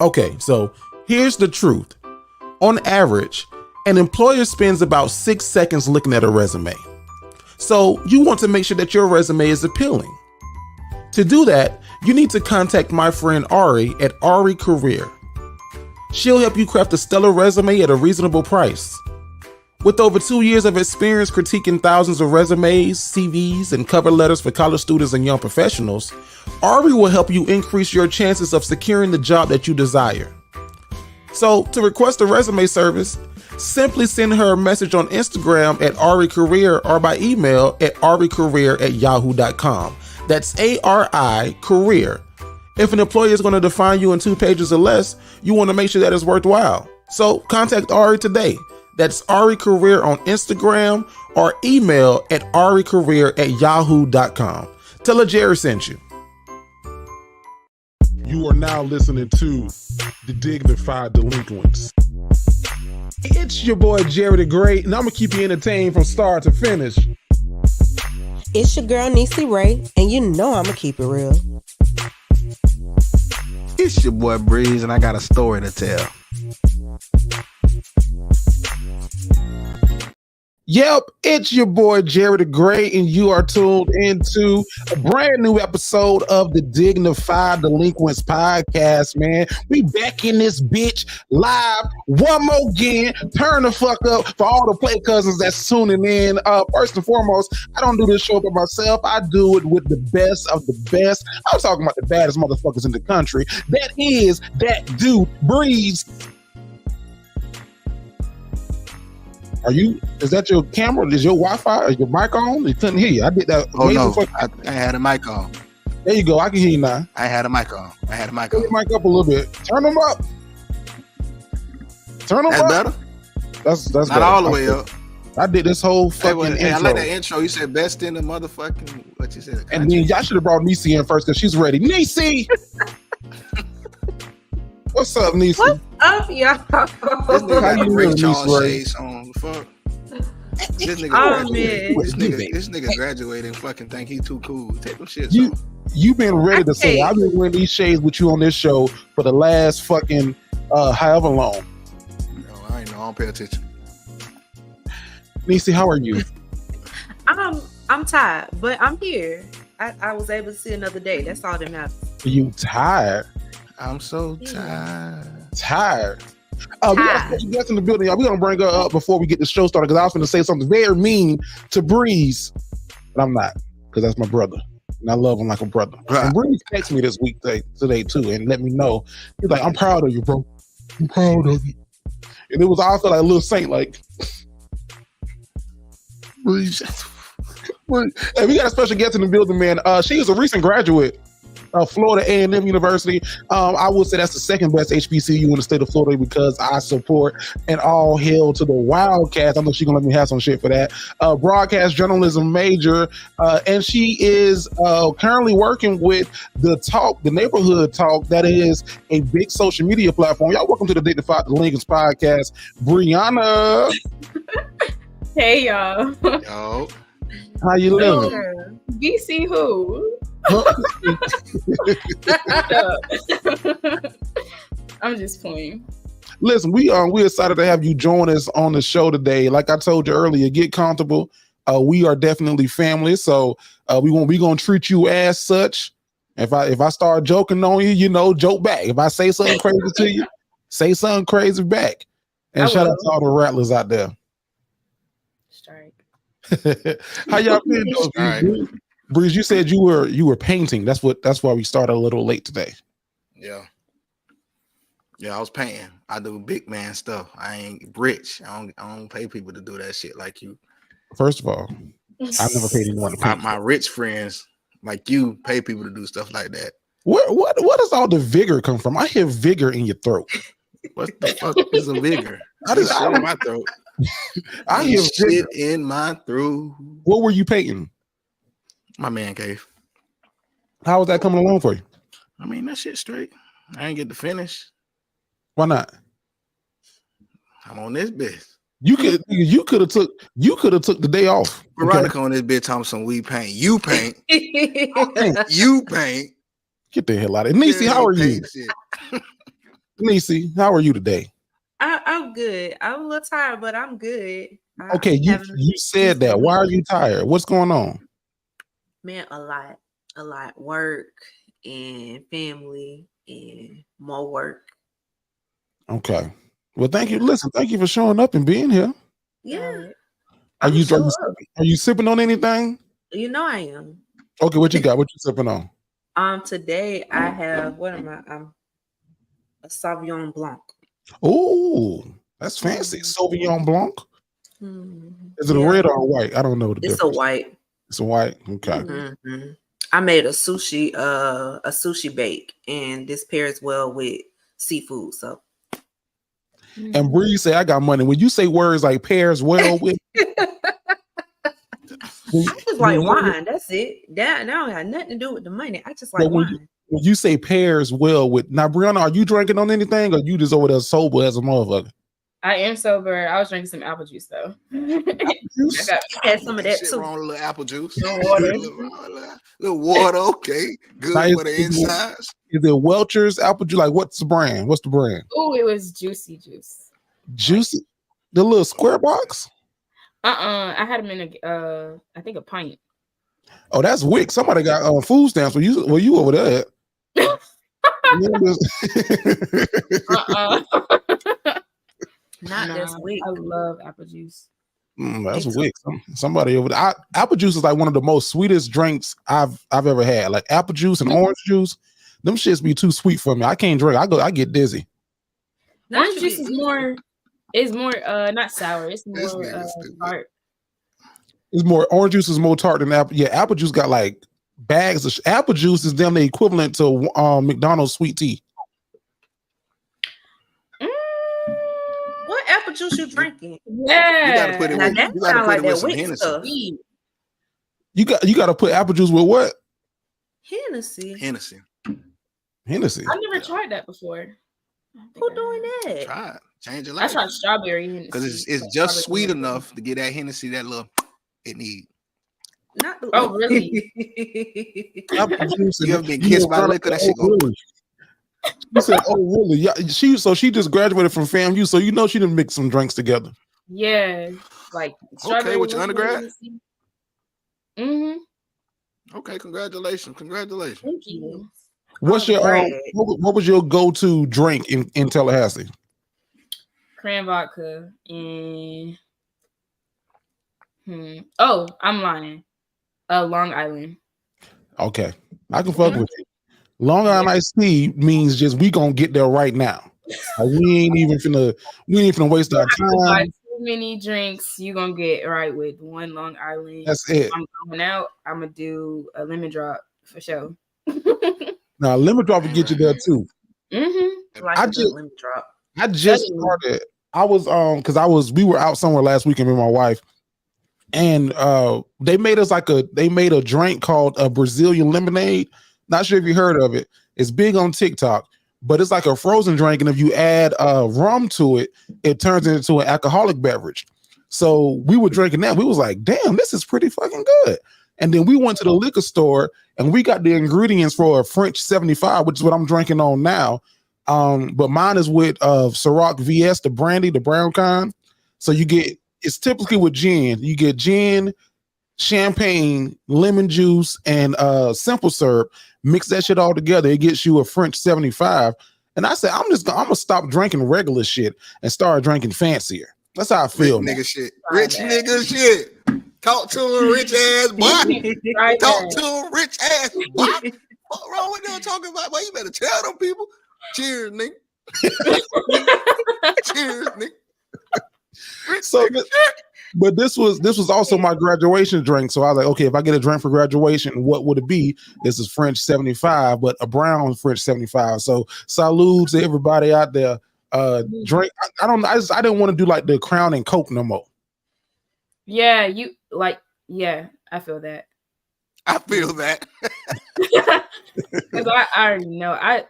Okay, so here's the truth. On average, an employer spends about 6 seconds looking at a resume. So you want to make sure that your resume is appealing. To do that, you need to contact my friend Ari at Ari Career. She'll help you craft a stellar resume at a reasonable price. With over 2 years of experience critiquing thousands of resumes, CVs, and cover letters for college students and young professionals, Ari will help you increase your chances of securing the job that you desire. So, to request a resume service, simply send her a message on Instagram at Ari Career or by email at aricareer@yahoo.com. That's ARI Career. If an employer is going to define you in 2 pages or less, you want to make sure that it's worthwhile. So, contact Ari today. That's Ari Career on Instagram or email at aricareer@yahoo.com. Tell her Jerry sent you. You are now listening to the Dignified Delinquents. It's your boy Jerry the Great, and I'm going to keep you entertained from start to finish. It's your girl Neesy Ray, and you know I'm going to keep it real. It's your boy Breeze, and I got a story to tell. Yep, it's your boy Jerry the Great, and you are tuned into a brand new episode of the Dignified Delinquents podcast, man. We back in this bitch live one more again. Turn the fuck up for all the play cousins that's tuning in. First and foremost, I don't do this show by myself. I do it with the best of the best. I'm talking about the baddest motherfuckers in the country. That is that dude, Breeze. Is that your camera? Is your Wi-Fi? Is your mic on? You couldn't hear you. I did that. Oh no, I had a mic on. There you go. I can hear you now. I had a mic on. Turn your mic up a little bit. Turn them up. Turn them That's up. better. That's Not better. all the way up. I did this whole fucking Hey, I intro. like that intro. You said best in the motherfucking what you said. And then y'all should have brought Neesy in first because she's ready. Neesy! What's up, Neesy? What's up, y'all? This nigga How got you a Ray doing, Charles Neesy? shades on. Fuck. This nigga Oh, graduated. man. This nigga graduated and fucking think he too cool. Take them shits You- off. You've been ready to say, Hey. I've been wearing these shades with you on this show for the last fucking however long. No, I ain't know. I don't pay attention. Neesy, how are you? I'm tired, but I'm here. I was able to see another day. That's all that matters. Are you tired? I'm so tired. Tired. We got a special guest in the building, y'all. We're going to bring her up before we get the show started because I was going to say something very mean to Breeze, but I'm not because that's my brother. And I love him like a brother. Right. And Breeze texted me this week today too and let me know. He's like, I'm proud of you, bro. I'm proud of you. And it was I felt like a little saint, like Breeze. Hey, we got a special guest in the building, man. She is a recent graduate of Florida A&M University. I would say that's the second best HBCU in the state of Florida because I support and all hail to the Wildcats. I know she's gonna let me have some shit for that. Broadcast journalism major, and she is currently working with the Neighborhood Talk. That is a big social media platform. Y'all, welcome to the Dignified Delinquents podcast, Breyana. Hey y'all. Yo. How you living? BC who? I'm just playing. Listen, we excited to have you join us on the show today. Like I told you earlier, get comfortable. We are definitely family, so we gonna treat you as such. If I start joking on you, joke back. If I say something crazy to you, say something crazy back. And shout out to all the rattlers out there. Strike. How y'all been? Though? All right. Breeze, you said you were painting. That's why we started a little late today. Yeah. Yeah, I was painting. I do big man stuff. I ain't rich. I don't pay people to do that shit like you. First of all, I've never paid anyone to paint. My rich friends like you pay people to do stuff like that. What does all the vigor come from? I hear vigor in your throat. What the fuck is a vigor? I There's didn't- shit in my throat. I hear There's vigor. shit in my throat. What were you painting? My man cave. How was that coming along for you? I mean, that shit straight. I ain't get to finish. Why not? I'm on this bitch. You could have took the day off. Veronica on this bitch talking some we paint. You paint. Okay? You paint. Get the hell out of it. Neesy, how are you? Paint shit. Neesy, how are you today? I'm good. I'm a little tired, but I'm good. Okay, you said that. Why are you tired? What's going on? Man, a lot. Work and family and more work. Okay. Well, thank you. Listen, thank you for showing up and being here. Yeah. Are you sure. are you sipping on anything? You know I am. Okay, what you got? What you sipping on? Today I have a Sauvignon Blanc. Oh, that's fancy. Sauvignon Blanc. Is it a Yeah. red or a white? I don't know the It's difference. a white. It's a white. Okay. Mhm. I made a sushi bake, and this pairs well with seafood. So And Bree say, I got money. When you say words like pairs well with, I just like wine. That's it. That don't have nothing to do with the money. I just like But when wine. when you say pairs well with, now Breyana, are you drinking on anything or you just over there sober as a motherfucker? I am sober. I was drinking some apple juice though. Juice? I got Had some of that Shit too. wrong with a little apple juice. No water. little water, okay. Good Nice. for the insides. Is it Welch's apple juice? Like, what's the brand? What's the brand? Oh, it was juicy juice. Juicy. The little square box? I had them in I think a pint. Oh, that's Wick. Somebody got food stamps. Were you over there? Not this week. I love apple juice. That's Wick. Somebody over there. Apple juice is like one of the most sweetest drinks I've ever had. Like apple juice and orange juice. Them shits be too sweet for me. I can't drink. I get dizzy. Orange juice is more not sour. It's This more nigga stupid. tart. It's more orange juice is more tart than apple. Yeah, apple juice got like bags of apple juice is damn the equivalent to McDonald's sweet tea. What apple juice you drinking? Yeah. You gotta put it Now with, that you gotta sound put like it with that some wheat Hennessy. stuff. You got to put apple juice with what? Hennessy. Hennessy. Hennessy. I've never tried that before. Who doing that? Try it. Change your I life. tried strawberry Hennessy. Because it's Like just strawberry sweet Hennessy. enough to get that Hennessy that little it need. Not the Oh, really? Apple juice. You ever been kissed by liquor? That shit go. Really? She said, "Oh, really? Yeah." She just graduated from FAMU, so you know she didn't mix some drinks together. Yeah, like Okay, with your undergrad? Mm-hmm. Okay, congratulations. Thank you. What's your what was your go-to drink in Tallahassee? Cran vodka and oh, I'm lying. Long Island. Okay, I can fuck with you. Long Island iced tea means just we gonna get there right now. We ain't even finna waste our time. Too many drinks, you gonna get right with one Long Island. That's it. I'm going out. I'm gonna do a lemon drop for sure. Now lemon drop will get you there too. Mm-hmm. Like lemon drop. I just started. I was we were out somewhere last weekend with my wife, and they made a drink called a Brazilian lemonade. Not sure if you heard of it. It's big on TikTok, but it's like a frozen drink, and if you add rum to it, it turns into an alcoholic beverage. So we were drinking that. We was like, damn, this is pretty fucking good. And then we went to the liquor store and we got the ingredients for a French 75, which is what I'm drinking on now. But mine is with Ciroc VS, the brandy, the brown kind. So it's typically with gin. You get gin, champagne, lemon juice, and simple syrup. Mix that shit all together. It gets you a French 75. And I said, I'm gonna stop drinking regular shit and start drinking fancier. That's how I feel. Rich nigga shit. Rich nigga shit. Talk to him, rich ass boy. Talk to him, rich ass boy. What wrong with them talking about? Boy, you better tell them people. Cheers, nigga. Cheers, nigga. Rich So, nigga. but this was also my graduation drink. So I was like, okay, if I get a drink for graduation, what would it be? This is French 75, but a brown French 75. So salute to everybody out there. Drink. I didn't want to do like the Crown and Coke no more. Yeah, I feel that. I feel that. Because I already know. I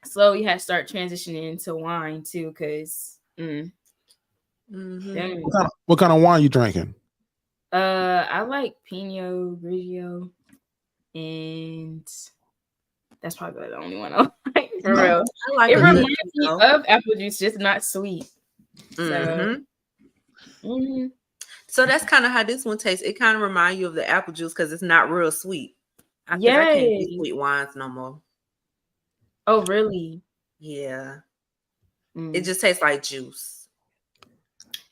slowly had to start transitioning into wine too. Because What kind of wine you drinking? I like Pinot Grigio, and that's probably the only one I like for real. I like it reminds me of apple juice, just not sweet. So that's kind of how this one tastes. It kind of reminds you of the apple juice because it's not real sweet. I can't do sweet wines no more. Oh, really? Yeah. It just tastes like juice.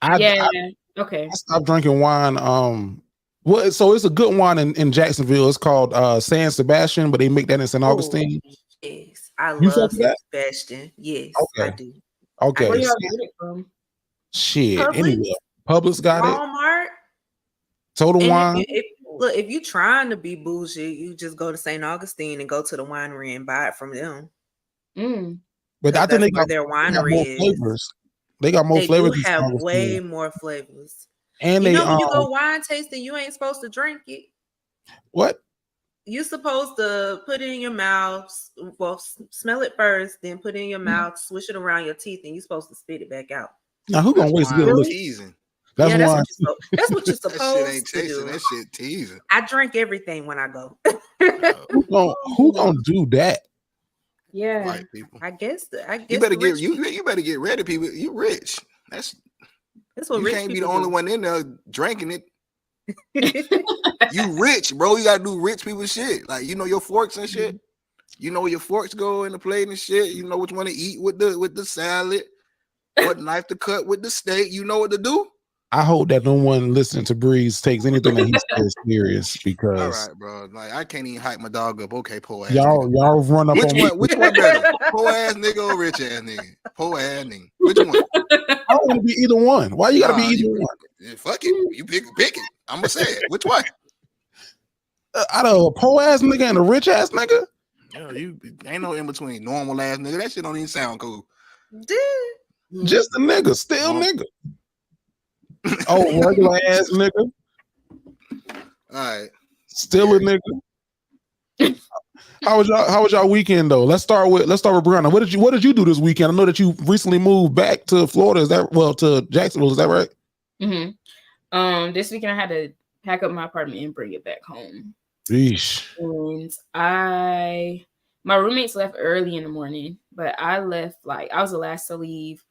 Okay. I stopped drinking wine. So it's a good wine in Jacksonville. It's called San Sebastian, but they make that in St. Augustine. Yes, I love San Sebastian. Yes, I do. Okay. Where y'all get it from? Shit, anywhere. Publix got Walmart. it. Total Wine. If you're trying to be bougie, you just go to St. Augustine and go to the winery and buy it from them. But I think they got their winery more flavors. They got more flavors. They have way more flavors. And when you go wine tasting, you ain't supposed to drink it. What? You're supposed to put it in your mouth. Well, smell it first, then put it in your mouth, swish it around your teeth, and you're supposed to spit it back out. Now who gonna waste good look? That's what you're supposed to do. That shit teasing. I drink everything when I go. Who gonna do that? Yeah, white people. I guess you better get ready, people. You rich. That's what you can't be the only one in there drinking it. You rich, bro. You gotta do rich people shit. Like your forks and shit. You know where your forks go in the plate and shit. You know which one to eat with the salad. What knife to cut with the steak. You know what to do. I hope that no one listening to Breeze takes anything that he says serious because. All right, bro. Like I can't even hype my dog up. Okay, poor ass. Y'all run up which on one? me. Which one better? Poor ass nigga or rich ass nigga? Poor ass nigga. Which one? I don't want to be either one. Why you gotta be either one? Fuck it. You pick it. I'm gonna say it. Which one? Out of a poor ass nigga and a rich ass nigga. Yeah, you ain't no in between. Normal ass nigga. That shit don't even sound cool. Just a nigga, still Oh. nigga. Oh, regular ass nigga, All right. still a nigga. How was y'all weekend though? Let's start with Breyana. What did you do this weekend? I know that you recently moved back to Florida. To Jacksonville? Is that right? This weekend I had to pack up my apartment and bring it back home. Yeesh. And my roommates left early in the morning, but I left I was the last to leave.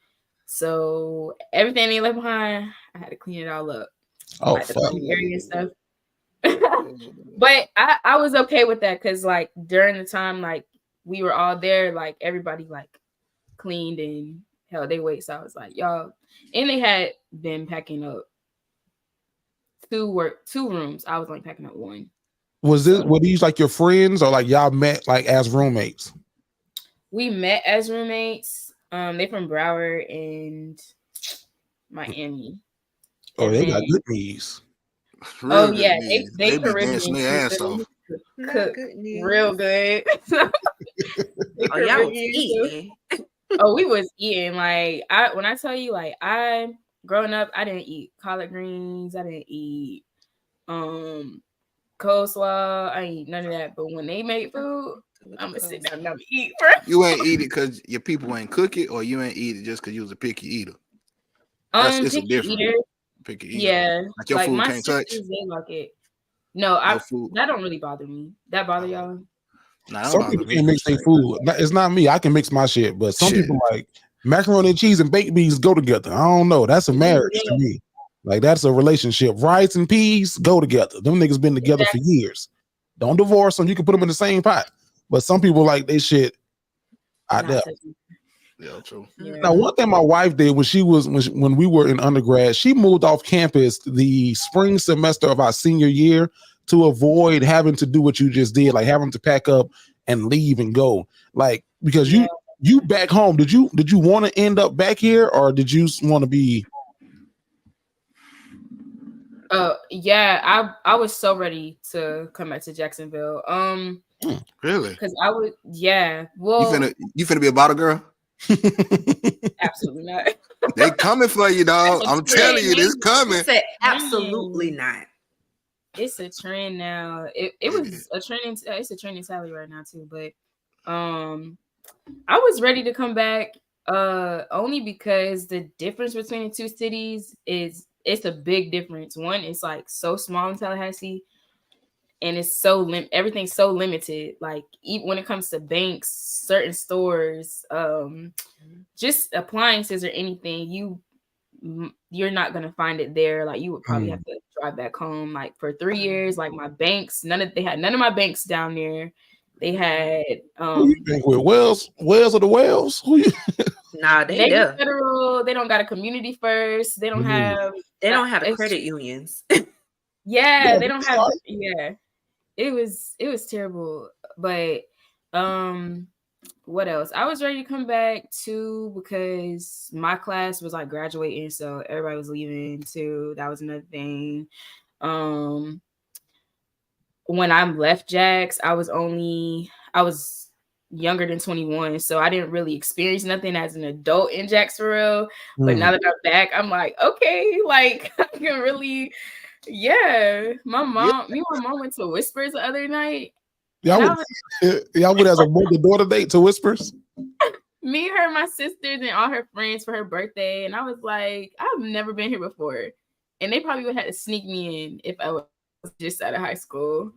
So everything they left behind, I had to clean it all up. Oh, the fuck. clean area and stuff. But I was okay with that because during the time we were all there, everybody cleaned and held their weight. So I was like, y'all, and they had been packing up two rooms. I was packing up one. Were these your friends or y'all met as roommates? We met as roommates. They from Broward and Miami. Oh, they got good knees. Oh yeah, they be dancing their ass off. Cook real good. Oh, y'all was eating. Oh, we was eating. When I tell you, I growing up, I didn't eat collard greens. I didn't eat coleslaw. I ain't eat none of that. But when they make food, I'm gonna sit down and I'm eat. You ain't eat it because your people ain't cook it, or you ain't eat it just because you was a picky eater. It's a difference. Picky eater. Yeah, like your food my can't touch. They like it. No, that don't really bother me. That bother y'all? Nah, some people can't mix their food. It's not me. I can mix my shit, but some people macaroni and cheese and baked beans go together. I don't know. That's a marriage to me. That's a relationship. Rice and peas go together. Them niggas been together for years. Don't divorce them. You can put them in the same pot. But some people like they shit out there. Yeah, true. Yeah. Now, one thing my wife did when we were in undergrad, she moved off campus the spring semester of our senior year to avoid having to do what you just did, having to pack up and leave and go. Because you back home, did you want to end up back here or did you want to be? Yeah, I was so ready to come back to Jacksonville. Really? Because I would, yeah. Well, you finna be a bottle girl? Absolutely not. They coming for you, dog. I'm telling you, this coming. Said absolutely not. It's a trend now. It was a trending. It's a trending salary right now too. But I was ready to come back. Only because the difference between the two cities it's a big difference. One is so small in Tallahassee, and it's everything's so limited. Even when it comes to banks, certain stores, just appliances or anything, you're not gonna find it there. You would probably have to drive back home. For 3 years, my banks, they had none of my banks down there. They had Who you think with Wells or the Wells? Who you? Nah, they federal. They don't got a community first. They don't have. They don't have the credit unions. Yeah, they don't have. Yeah, it was terrible. But what else? I was ready to come back too because my class was graduating, so everybody was leaving too. That was another thing. When I left Jax, I was younger than 21, so I didn't really experience nothing as an adult in Jax for real. But now that I'm back, I'm okay, I can really, yeah. Me and my mom went to Whispers the other night. Y'all would as a mother-daughter date to Whispers? Me, her, my sisters, and all her friends for her birthday, and I was I've never been here before, and they probably would have had to sneak me in if I was just out of high school.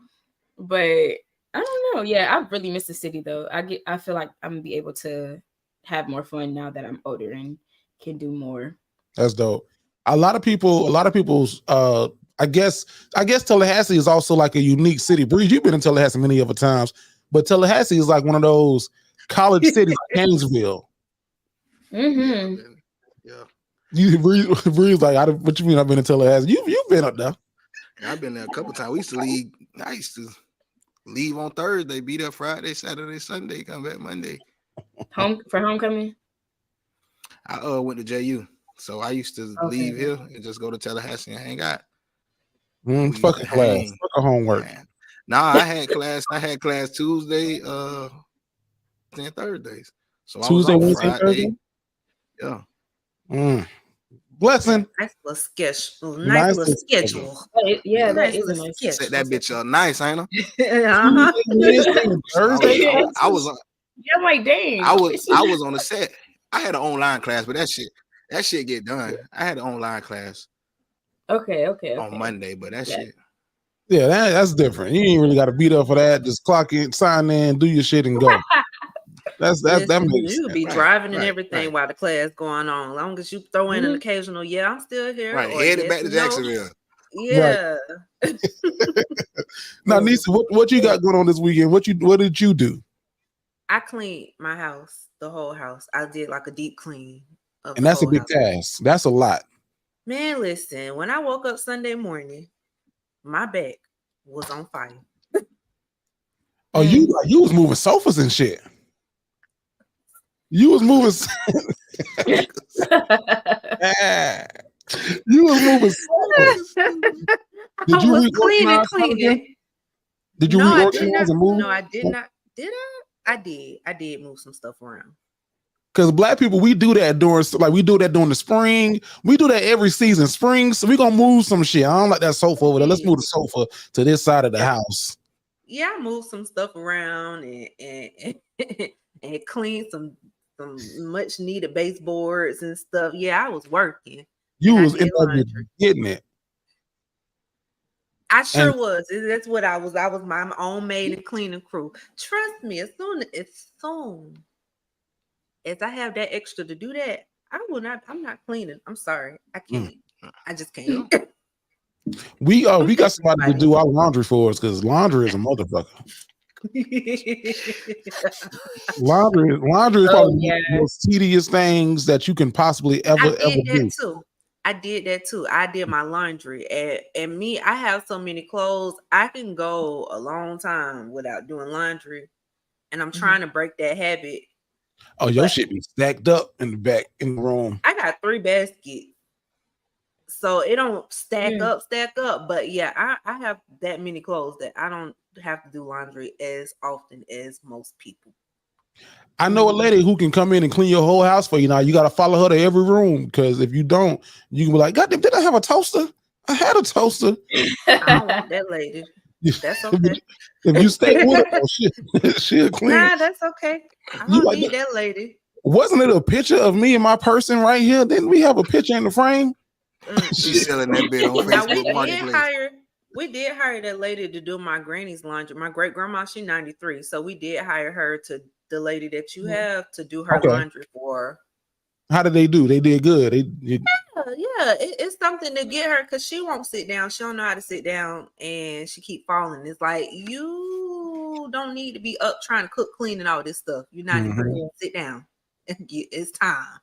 But I don't know. Yeah, I really miss the city though. I feel like I'm gonna be able to have more fun now that I'm older and can do more. That's dope. A lot of people's I guess Tallahassee is also a unique city. Breeze, you've been in Tallahassee many other times, but Tallahassee is one of those college cities, Gainesville. Mm-hmm. Yeah. You Breeze what you mean? I've been in Tallahassee. You've been up there. I've been there a couple times. I used to leave on Thursday, be there Friday, Saturday, Sunday, come back Monday. Home for homecoming? I went to JU. So I used to leave here and just go to Tallahassee and hang out. Fucking class. Fucking homework. Man. Nah, I had class. I had class Tuesday, and Thursdays. So I was Tuesday, off Wednesday, Friday. Thursday. Yeah. Blessing. Nice little schedule. Nice Nice little little schedule. Yeah, that Nice is a little nice. sketch. Set that bitch up nice, ain't it? Uh-huh. Wednesday and Thursday. I was Yeah, I'm like, dang. I was on the set. I had an online class, but that shit get done. I had an online class Okay. on Monday, but that shit. Yeah, that's different. You ain't really got to beat up for that. Just clock in, sign in, do your shit, and go. that Listen, makes you would be sense. driving and right, everything right. while the class going on. As long as you throw in an Mhm. occasional, yeah, I'm still here. Right, or headed yes, back to no. Jacksonville. Yeah. Now, Neesy, what you got going on this weekend? What did you do? I cleaned my house, the whole house. I did like a deep clean of And the that's a whole big house. task. That's a lot. Man, listen, when I woke up Sunday morning, my back was on fire. Oh, you was moving sofas and shit. You was moving. You was moving sofas. Did you reorganize cleaning. Did you No, I did reorganize not. and move? No, I did not. Did I? I did. I did move some stuff around. Because Black people, we do that during the spring. We do that every season. Spring, so we gonna move some shit. I don't like that sofa over there. Let's move the sofa to this side of the house. Yeah, I moved some stuff around and and cleaned some much needed baseboards and stuff. Yeah, I was working. You and I was did in there laundry. getting it. I sure was. That's what I was. I was my own maid and cleaning crew. Trust me, as soon as I have that extra to do that, I'm not cleaning. I'm sorry. I can't. I just can't. We got somebody to do our laundry for us because laundry is a motherfucker. Laundry is probably the most tedious things that you can possibly ever do. I did that too. I did my laundry. And me, I have so many clothes. I can go a long time without doing laundry. And I'm trying to break that habit. Oh, your shit be stacked up in the back in the room. I got 3 baskets. So it don't stack up. But yeah, I have that many clothes that I don't have to do laundry as often as most people. I know a lady who can come in and clean your whole house for you. Now you got to follow her to every room because if you don't, you can be like, God damn, did I have a toaster? I had a toaster. I don't want that lady. That's okay. If you stay with her, she'll clean. Nah, that's okay. I don't need that lady. Wasn't it a picture of me and my person right here? Didn't we have a picture in the frame? She's selling that bit on Facebook Marketplace. We did hire that lady to do my granny's laundry. My great grandma, she's 93. So we did hire her to the lady that you have to do her laundry for her. How did they do? They did good. Yeah, it's something to get her because she won't sit down. She don't know how to sit down, and she keep falling. It's like you don't need to be up trying to cook, clean, and all this stuff. You're not even sit down. It's time.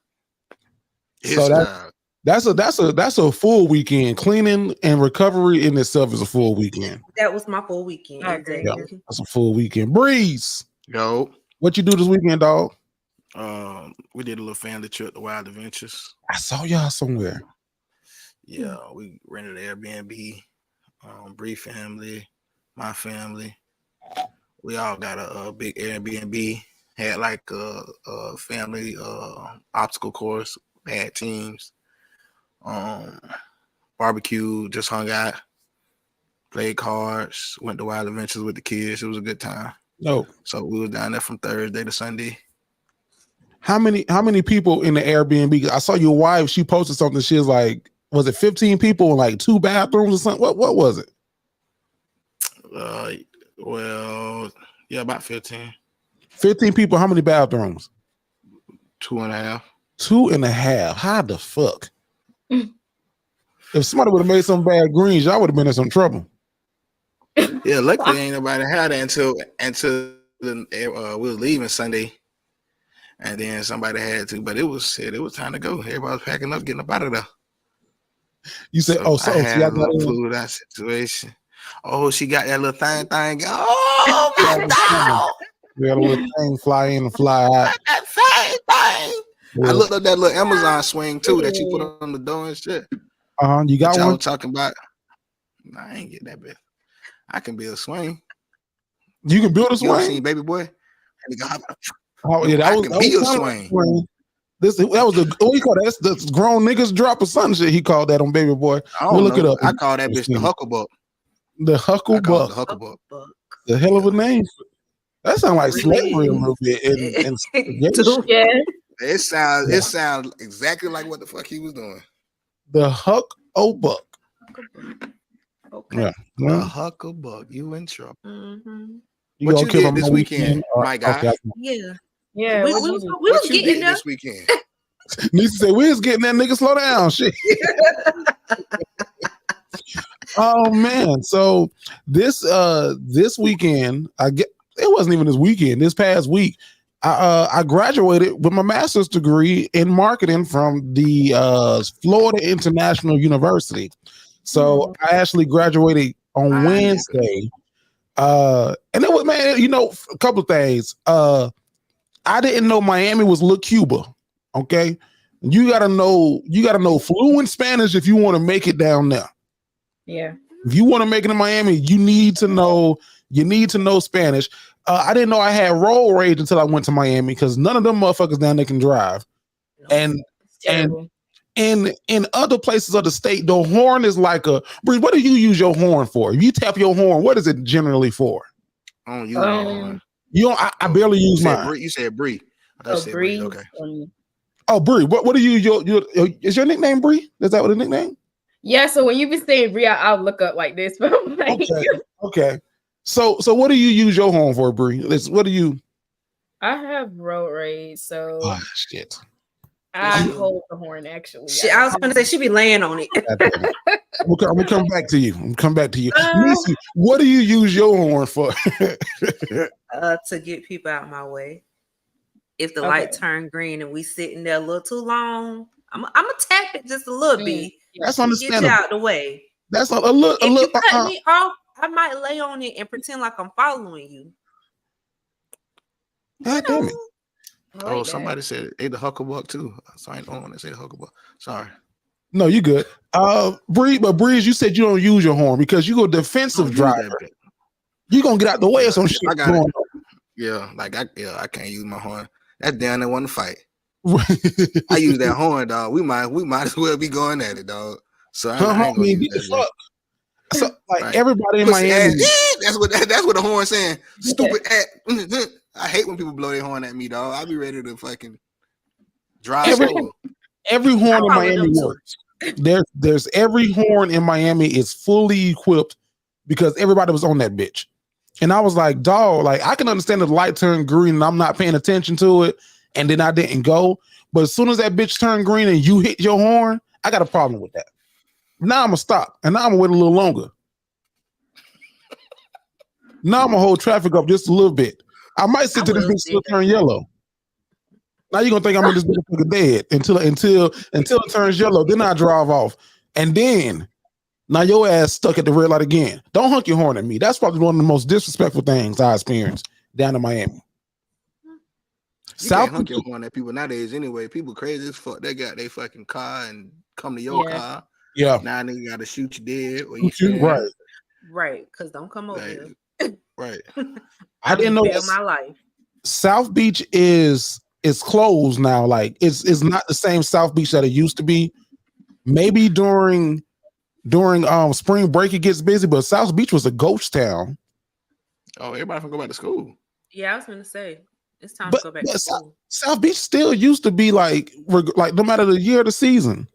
So that's a full weekend. Cleaning and recovery in itself is a full weekend. That was my full weekend. Yeah, that's a full weekend. Breeze. Yo. What you do this weekend, dog? We did a little family trip to Wild Adventures. I saw y'all somewhere. Yeah, we rented an Airbnb. Bree family, my family. We all got a big Airbnb. Had like a family obstacle course. Had teams. Barbecue, just hung out, played cards, went to Wild Adventures with the kids. It was a good time. No. So we was down there from Thursday to Sunday. How many people in the Airbnb? I saw your wife. She posted something. She was like, was it 15 people in like 2 bathrooms or something? What was it? Well, yeah, about 15. 15 people. How many bathrooms? 2.5. 2.5. How the fuck? If somebody would have made some bad greens, y'all would have been in some trouble. Yeah, luckily ain't nobody had it until we were leaving Sunday, and then somebody had to. But it was time to go. Everybody was packing up, getting up out of there. You said, I had a little flew that situation. Oh, she got that little thing. Oh my God! We had a little thing fly in and fly out. That thing. Yeah. I looked at that little Amazon swing too that you put on the door and shit. You got one? Talking about? Nah, I ain't get that bit. I can be a swing. You can build a You ever swing. seen Baby Boy? Nigga, Oh yeah, I can be a swing. That was what do you call that? That's grown niggas drop or some shit. He called that on Baby Boy. I We'll don't look know. it up. I call that bitch the Hucklebuck. The I call it Hucklebuck. the Hucklebuck. The hell of a name. That sounds like Really slavery a is. little bit. And Dude. Yeah. It sounds exactly like what the fuck he was doing. the Hucklebuck. Okay. Yeah. The Well, Hucklebuck. You in trouble. Mm-hmm. you What gonna you kill did him this on weekend, my guy? Okay. Yeah. Yeah. We what was you do? we was What you getting did there. this weekend? Neesy said, we was getting that nigga slow down. Shit. Oh man. So this weekend, it wasn't even this weekend, this past week, I graduated with my master's degree in marketing from the Florida International University. So I actually graduated on Ah, Wednesday. And it was, man, a couple of things. I didn't know Miami was La Cuba. Okay. You gotta know fluent Spanish if you want to make it down there. Yeah. If you want to make it in Miami, you need to know Spanish. I didn't know I had road rage until I went to Miami because none of them motherfuckers down there can drive. And It's terrible. in other places of the state, the horn is like Bree, what do you use your horn for? If you tap your horn, what is it generally for? I don't use my horn. You don't. I barely use mine. You said Bree. I thought you said Bree. Bree. Okay. Oh, Bree. What do you is your nickname Bree? Is that what the nickname? Yeah. So when you been saying Bree, I'll look up like this. But I'm like, Okay. So what do you use your horn for, Bree? What do you? I have road rage, so Oh shit. I hold the horn actually. I was gonna say she be laying on it. I'm gonna come back to you. Neesy, what do you use your horn for? To get people out my way. If the light turn green and we sitting there a little too long, I'm gonna tap it just a little bit. That's Get understandable. you out the way. That's a little. If you cut me off, I might lay on it and pretend like I'm following you. God damn it. Oh, somebody said it. The Hucklebuck too. So I don't want to say the Hucklebuck. Sorry. No, you good. Breeze, you said you don't use your horn because you go defensive driver. You gonna get out the way of some shit. I got it. Yeah, I can't use my horn. That's down there want to fight. I use that horn, dog. We might as well be going at it, dog. So I ain't gonna use that fuck. So everybody in Miami. That's what the horn saying. Stupid ass. I hate when people blow their horn at me, dog. I'll be ready to fucking drive. Every horn in Miami works. There's every horn in Miami is fully equipped because everybody was on that bitch. And I was like, dog, like I can understand if the light turned green and I'm not paying attention to it, and then I didn't go. But as soon as that bitch turned green and you hit your horn, I got a problem with that. Now I'm gonna stop and now I'm gonna wait a little longer. Now I'm gonna hold traffic up just a little bit. I might sit to this bitch still turn yellow. Now you're gonna think I'm in this motherfucker dead until it turns yellow. Then I drive off. And then now your ass stuck at the red light again. Don't honk your horn at me. That's probably one of the most disrespectful things I experienced down in Miami. You can't honk your horn at people nowadays anyway. People crazy as fuck. They got their fucking car and come to your car. Yeah. Now they gotta shoot you dead. Or you right. Because don't come over here. Right. I didn't know my life. South Beach is closed now. Like it's not the same South Beach that it used to be. Maybe during spring break it gets busy, but South Beach was a ghost town. Oh, everybody can go back to school. Yeah, I was gonna say it's time to go back to school. South Beach still used to be like no matter the year of the season.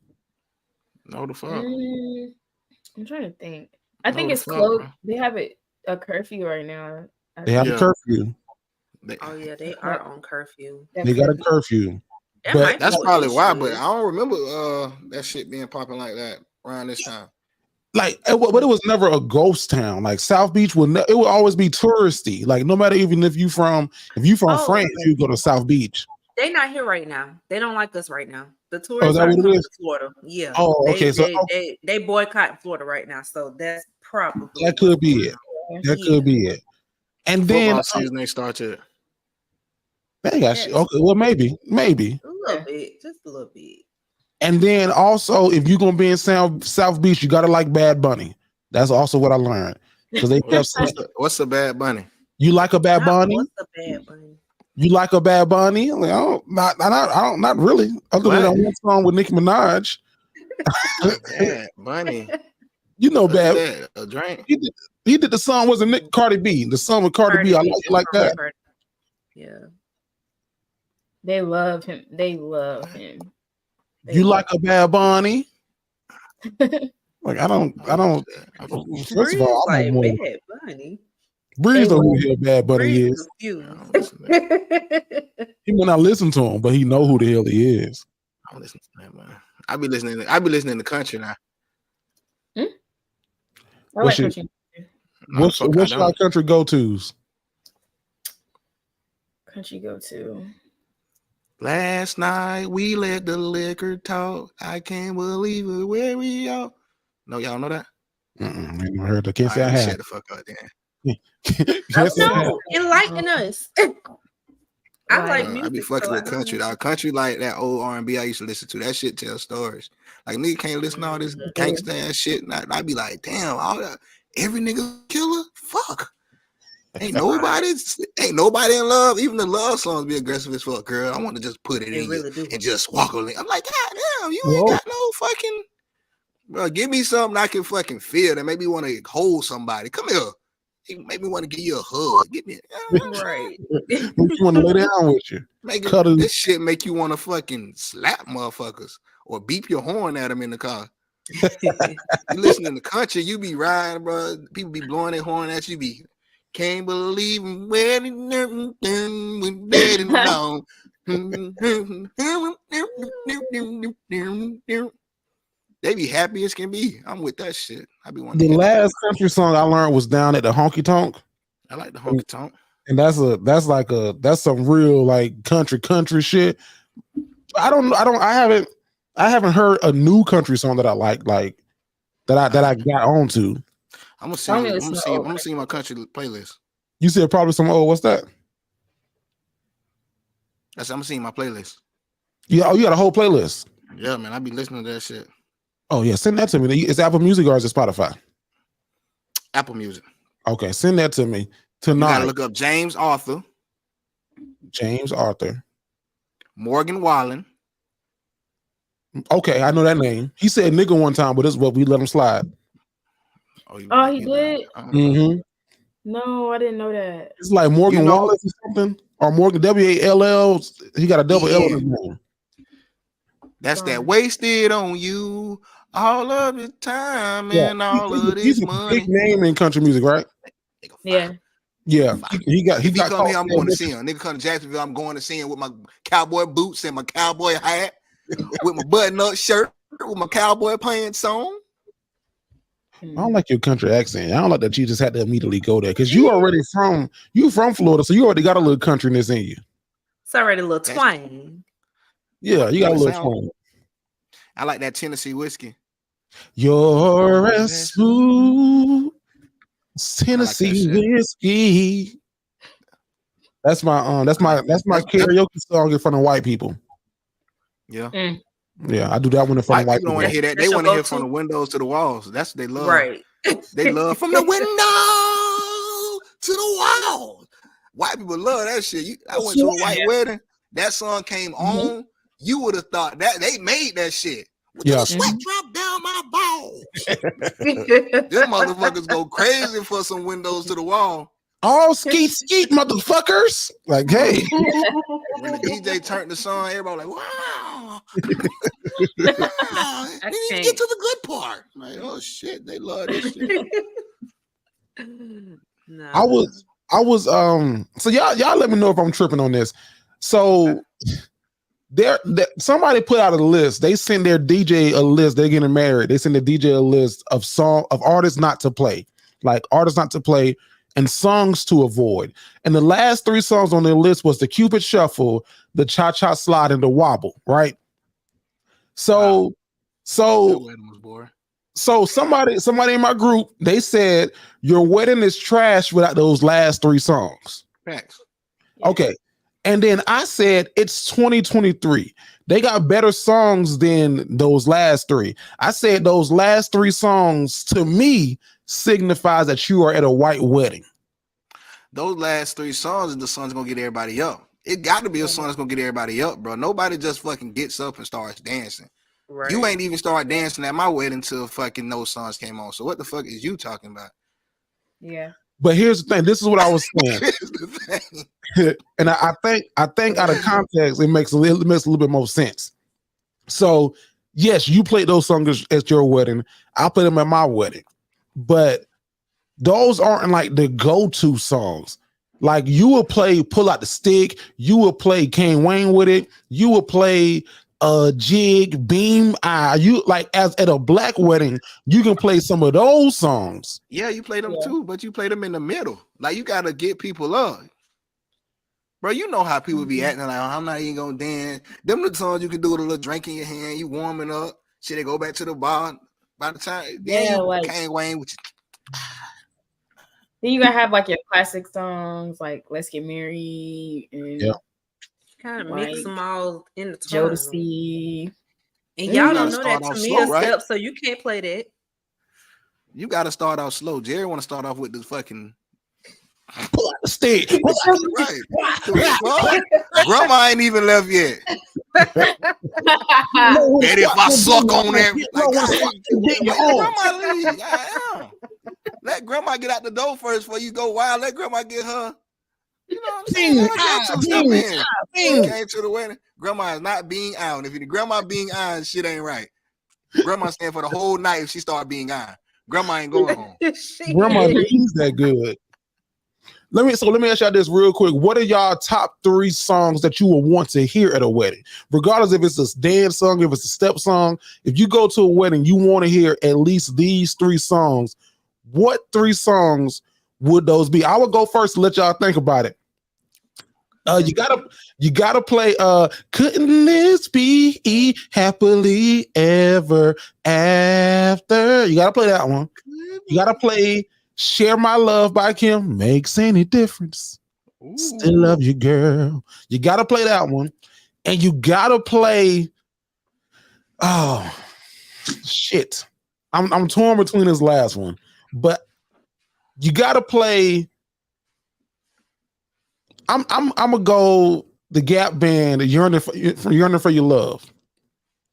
No the fuck. I'm trying to think. I think it's closed. They have a curfew right now. They have a curfew. They are on curfew. They got a curfew. But that's probably why. But I don't remember that shit being popping like that around this time. But it was never a ghost town. Like South Beach it would always be touristy. Like no matter even if you from France, you go to South Beach. They're not here right now. They don't like us right now. The tourists are coming to Florida. Yeah. Oh, okay. They boycott Florida right now. So that's probably that could be it. That could be it. And then season they started. They got okay. Well, maybe a little bit, just a little bit. And then also, if you're gonna be in South Beach, you gotta like Bad Bunny. That's also what I learned because they What's the Bad Bunny? You like a Bad Bunny? What's a Bad Bunny? You like a Bad Bunny? Like, not really. Other than that one song with Nicki Minaj. Bad Bunny. You know, What's Bad. that? A drink. He did the song. Wasn't Nick Cardi B? The song with Cardi B. I like it like that. Yeah. They love him. They love him. You like a Bad Bunny? Like I don't. First of all, I'm like like Bad Bunny. Breeze know who the hell Bad Bunny is. He may not listen to him, but he know who the hell he is. I don't listen to that, man. I be listening to country now. I like country. What's your country go-tos? Country go-to. Last night we let the liquor talk. I can't believe it. Where we are. No, y'all know that? I never heard the can't say I have. Shut the fuck up, then. No, enlighten us. I like music. I be fucking with country. Dog. Country like that old R&B I used to listen to. That shit tells stories. Like nigga can't listen to all this gangsta and shit. And I'd be like, damn, all that every nigga killer. Fuck. Ain't nobody in love. Even the love songs be aggressive as fuck, girl. I want to just put it in really you and just walk on it. I'm like, God damn, you ain't got no fucking. Bro, give me something I can fucking feel that make me want to hold somebody. Come here. It make me want to give you a hug. Get me right. You want to lay down with you. This shit make you want to fucking slap motherfuckers or beep your horn at them in the car. You listening to country, you be riding, bro. People be blowing their horn at you. Be can't believe when dead and gone. They be happy as can be. I'm with that shit. I be wanting. The last country song I learned was Down at the Honky Tonk. I like the honky tonk, and that's some real like country shit. I haven't heard a new country song that I like that I got onto. I'm gonna see my country playlist. You said probably some what's that? I'm gonna see my playlist. Yeah, you got a whole playlist. Yeah, man, I be listening to that shit. Oh yeah, send that to me. Is it Apple Music or is it Spotify? Apple Music. Okay, send that to me tonight. You gotta look up James Arthur. Morgan Wallen. Okay, I know that name. He said nigga one time, but this is what we let him slide. Oh, he did? Mm-hmm. No, I didn't know that. It's like Morgan Wallace or something. Or Morgan WALL. He got a double L in his name. That's that wasted on you all of the time and all of this he's money. Big name in country music, right? Yeah. Yeah. He got come here, I'm going to see him. Nigga come to Jacksonville, I'm going to see him with my cowboy boots and my cowboy hat, with my button-up shirt, with my cowboy pants on. I don't like your country accent. I don't like that you just had to immediately go there because you from Florida, so you already got a little countryness in you. It's already a little twang. Yeah, you got a little twang. I like that Whiskey. You're as smooth Tennessee whiskey. That's my karaoke song in front of white people. Yeah. Yeah, I do that one in front of white people. Don't want to hear that. They want to hear from the windows to the walls. That's what they love. Right. They love from the window to the wall. White people love that shit. I went to a white wedding. That song came on. You would have thought that they made that shit. The sweat drop down my balls. Them motherfuckers go crazy for some windows to the wall. All skeet, motherfuckers. Like, hey. When the DJ turned the song, everybody like, wow. Wow. Then you get to the good part. Like, oh shit, they love this shit. No. I was so y'all let me know if I'm tripping on this. So somebody put out a list. They send their DJ a list. They're getting married. They send the DJ a list of artists not to play, like artists not to play and songs to avoid. And the last 3 songs on their list was the Cupid Shuffle, the Cha Cha Slide, and the Wobble. Right. So somebody in my group, they said your wedding is trash without those last 3 songs. Facts. Okay. And then I said, it's 2023. They got better songs than those last 3. I said those last 3 songs to me signifies that you are at a white wedding. those last 3 songs is the songs gonna get everybody up. It got to be a song that's gonna get everybody up, bro. Nobody just fucking gets up and starts dancing. Right. You ain't even started dancing at my wedding until fucking those songs came on. So what the fuck is you talking about? Yeah. But here's the thing. This is what I was saying. Here's the thing. And I think out of context, it makes a little bit more sense. So yes, you played those songs at your wedding. I played them at my wedding, but those aren't like the go-to songs. Like you will play Pull Out the Stick, you will play Kane Wayne with it, you will play Jig, Beam Eye. You like as at a black wedding, you can play some of those songs. Yeah, you play them too, but you play them in the middle. Like you gotta get people up. Bro, you know how people be acting like, oh, I'm not even gonna dance. Them the songs you can do with a little drink in your hand, you warming up. Shit, they go back to the bar. By the time, Yeah, like Kane Wayne with then you gotta have like your classic songs, like "Let's Get Married" and Kind of like mix them all in the tone. Jodeci. And y'all don't gotta know start that off to me slow, a right? step, so you can't play that. you gotta start off slow. Jerry wanna start off with this fucking Pull Out the Stick. right. Grandma ain't even left yet. Betty, if I suck on that, grandma leave. Damn. Let grandma get out the door first before you go wild. Let grandma get her. You know what I'm saying? Came to the wedding. Grandma is not being on. If grandma being on, shit ain't right. Grandma staying for the whole night if she start being on. Grandma ain't going home. Grandma is that good. Let me ask y'all this real quick. What are y'all top 3 songs that you would want to hear at a wedding? Regardless if it's a dance song, if it's a step song, if you go to a wedding, you want to hear at least these 3 songs. What 3 songs would those be? I would go first to let y'all think about it. You gotta play Couldn't This Be Happily Ever After. You gotta play that one. You gotta play Share My Love by Kim. Makes Any Difference. Ooh. Still Love You, Girl. You gotta play that one. And you gotta play shit. I'm torn between this last one, but you gotta play. I'm gonna go the Gap Band, Yearning for Your Love.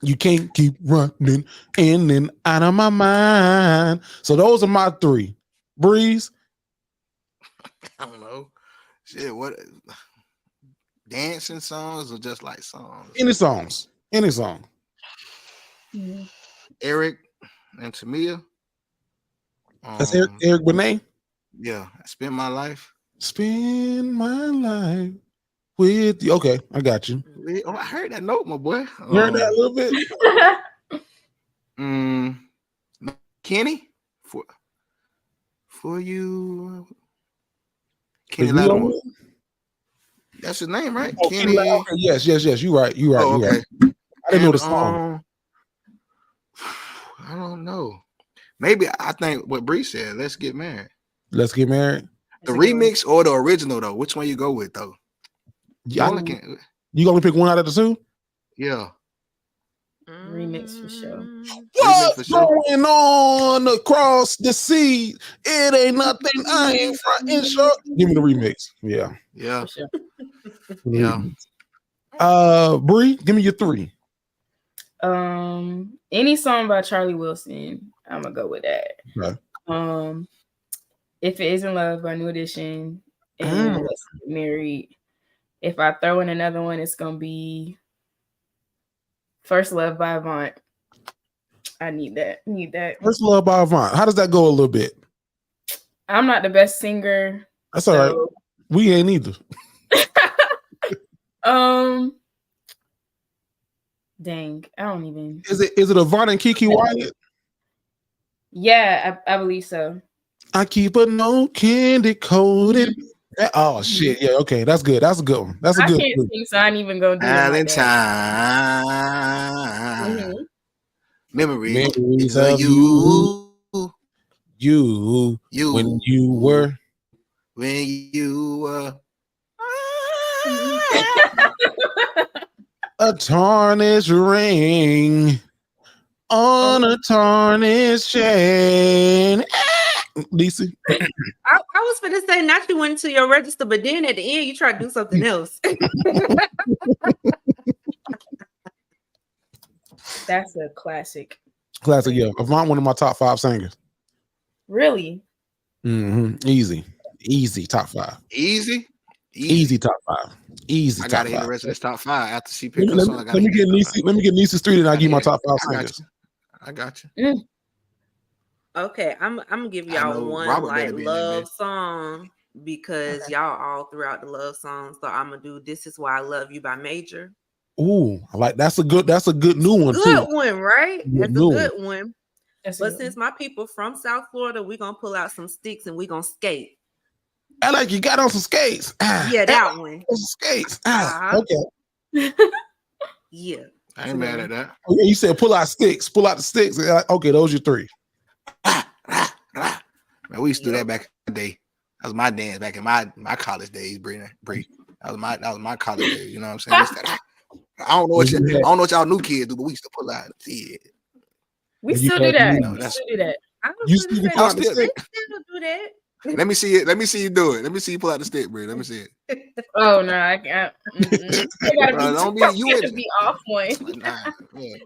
You can't keep running in and out of my mind. So those are my 3. Breeze. I don't know. Shit, what dancing songs or just like songs? Any songs. Any song. Eric and Tamia. That's Eric Benet. Yeah, I Spend My Life. Spend my life with you. Okay, I got you. Oh, I heard that note, my boy. You heard that a little bit? Kenny for you. Kenny Lattimore. That's his name, right? Oh, Kenny. Okay. Yes. You right. Oh, okay. Right. I didn't know the song. I don't know. Maybe I think what Bree said. Let's Get Married. Let's Get Married. The remix or the original though? Which one you go with though? You gonna pick one out of the 2? Yeah. Remix for sure. What's going on across the sea? It ain't nothing I ain't frontin' sure. Give me the remix. Yeah. For sure. Yeah. Bree, give me your 3. Any song by Charlie Wilson, I'm gonna go with that. Okay. If It Isn't Love by New Edition, and Let's Get Married. If I throw in another one, it's gonna be First Love by Avant. I need that. First Love by Avant. How does that go a little bit? I'm not the best singer. That's all right. We ain't either. Dang, I don't even. Is it Avant and Kiki Wyatt? Yeah, I believe so. I keep a no candy coated. Oh shit! Yeah, okay, that's good. That's a good one. That's a good. I can't sing, so I ain't even gonna do Valentine. Memories of you. You when you were a tarnished ring on a tarnished chain. Neesy? I was gonna say not you went into your register, but then at the end you try to do something else. That's a classic. Classic, yeah. Avant, one of my top 5 singers. Really? Easy top 5. Easy. Top 5. Easy. I top gotta 5. hear the rest of this top 5 after she Let picked me, her let, me, song. let me get Neesy. Let me get Neesy Street, and I'll give you my top 5 singers. I got you. Okay, I'm gonna give I y'all know one Robert like better be in that love bitch. song because y'all all throughout the love songs. So I'm gonna do "This Is Why I Love You" by Major. Ooh, I like that's a good new one Good too. one, right? That's a New good one. That's But since my people from South Florida, we're gonna pull out some sticks and we're gonna skate. I like you got on some skates. Yeah, that one. On some skates. Uh-huh. Okay. Yeah. I ain't mad at that. Okay, you said pull out sticks. Pull out the sticks. Okay, those are 3. Man, we used to do that back in the day. That was my dance back in my college days, Bree. That was my college days. You know what I'm saying? I don't know what y'all new kids do, but we used to pull out. Yeah. We still do that. You know, We still do that. I was You gonna still say, pull out they the stick? still do that. Let me see it. Let me see you do it. Let me see you pull out the stick, Bree. Let me see it. Oh no, I can't. Don't be you to be off one. Nah, yeah.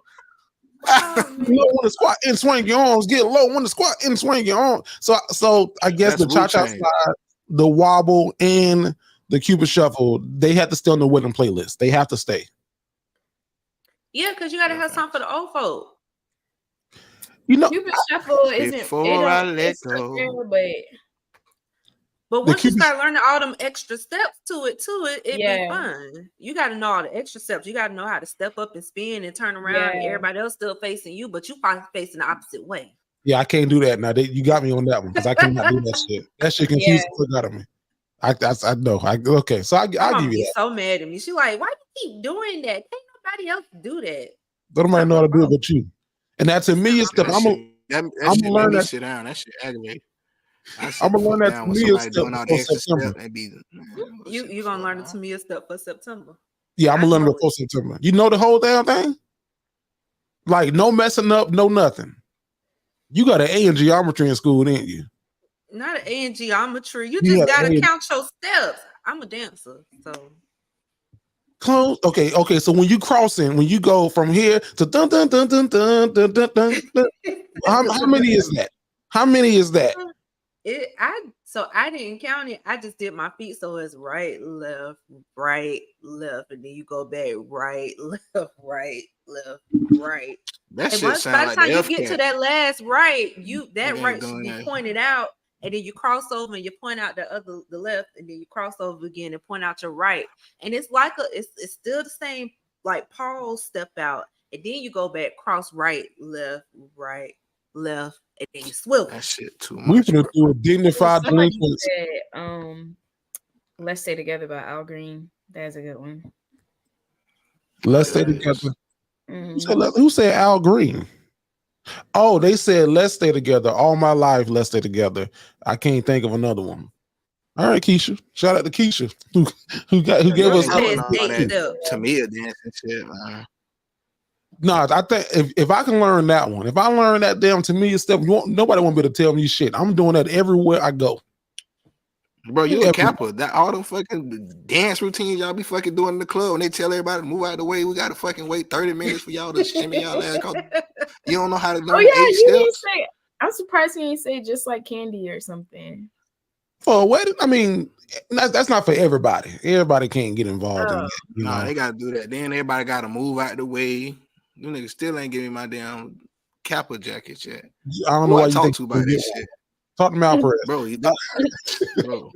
You don't want to squat and swing your arms. Get low. Want to squat and swing your arms. So I guess That's the cha-cha Wu-Tang. slide, the wobble, and the Cupid shuffle, they have to stay on the wedding playlist. They have to stay. Yeah, because you gotta have something for the old folk. You know, Cupid shuffle isn't. Before I let go. But once you start learning all them extra steps to it be fun. You got to know all the extra steps. You got to know how to step up and spin and turn around. And everybody else still facing you, but you probably facing the opposite way. Yeah, I can't do that now. You got me on that one because I cannot do that shit. That shit confused the fuck out of me. I know. Okay, so I'll give you that. So mad at me. She like, why you keep doing that? Can't nobody else do that. Don't nobody know how to do it but you. And that to me is stuff. I'm gonna learn that. Sit down. That shit aggravating. I'm gonna learn that to me is stuff before September. You gonna learn it to me is stuff for September. Yeah, I'm gonna learn it before September. You know the whole damn thing? Like no messing up, no nothing. You got an A in geometry in school, didn't you? Not an A in geometry. You just gotta count your steps. I'm a dancer, so close. Okay. So when you crossing, when you go from here to dun dun dun dun dun dun dun dun, how many is that? How many is that? I didn't count it. I just did my feet, so it's right, left, and then you go back right, left, right. That and shit sound by the like time the you F get to that last right, that right should be pointed out, and then you cross over and you point out the left, and then you cross over again and point out your right. And it's like it's still the same like pause, step out, and then you go back, cross right, left, and then you swivel. That shit too much. We gonna do a dignified delinquents. Let's Stay Together by Al Green. That's a good one. Let's Stay Together. Who said Al Green? Oh, they said Let's Stay Together. All my life, Let's Stay Together. I can't think of another one. All right, Keisha. Shout out to Keisha who gave us Tamia dance and shit, man. No, I think if I can learn that one, if I learn that damn Tamia stuff, nobody won't be able to tell me shit. I'm doing that everywhere I go. Bro, you a Kappa. That all them fucking dance routines y'all be fucking doing in the club when they tell everybody to move out of the way. We gotta fucking wait 30 minutes for y'all to shimmy y'all ass. You don't know how to learn 8 steps. I'm surprised you didn't say Just Like Candy or something. For a wedding, I mean, that's not for everybody. Everybody can't get involved in that. Nah, they gotta do that. Then everybody gotta move out the way. You niggas still ain't giving me my damn Kappa jacket yet. I don't know why you talk to about this shit. Talk to Malpress. Bro, bro.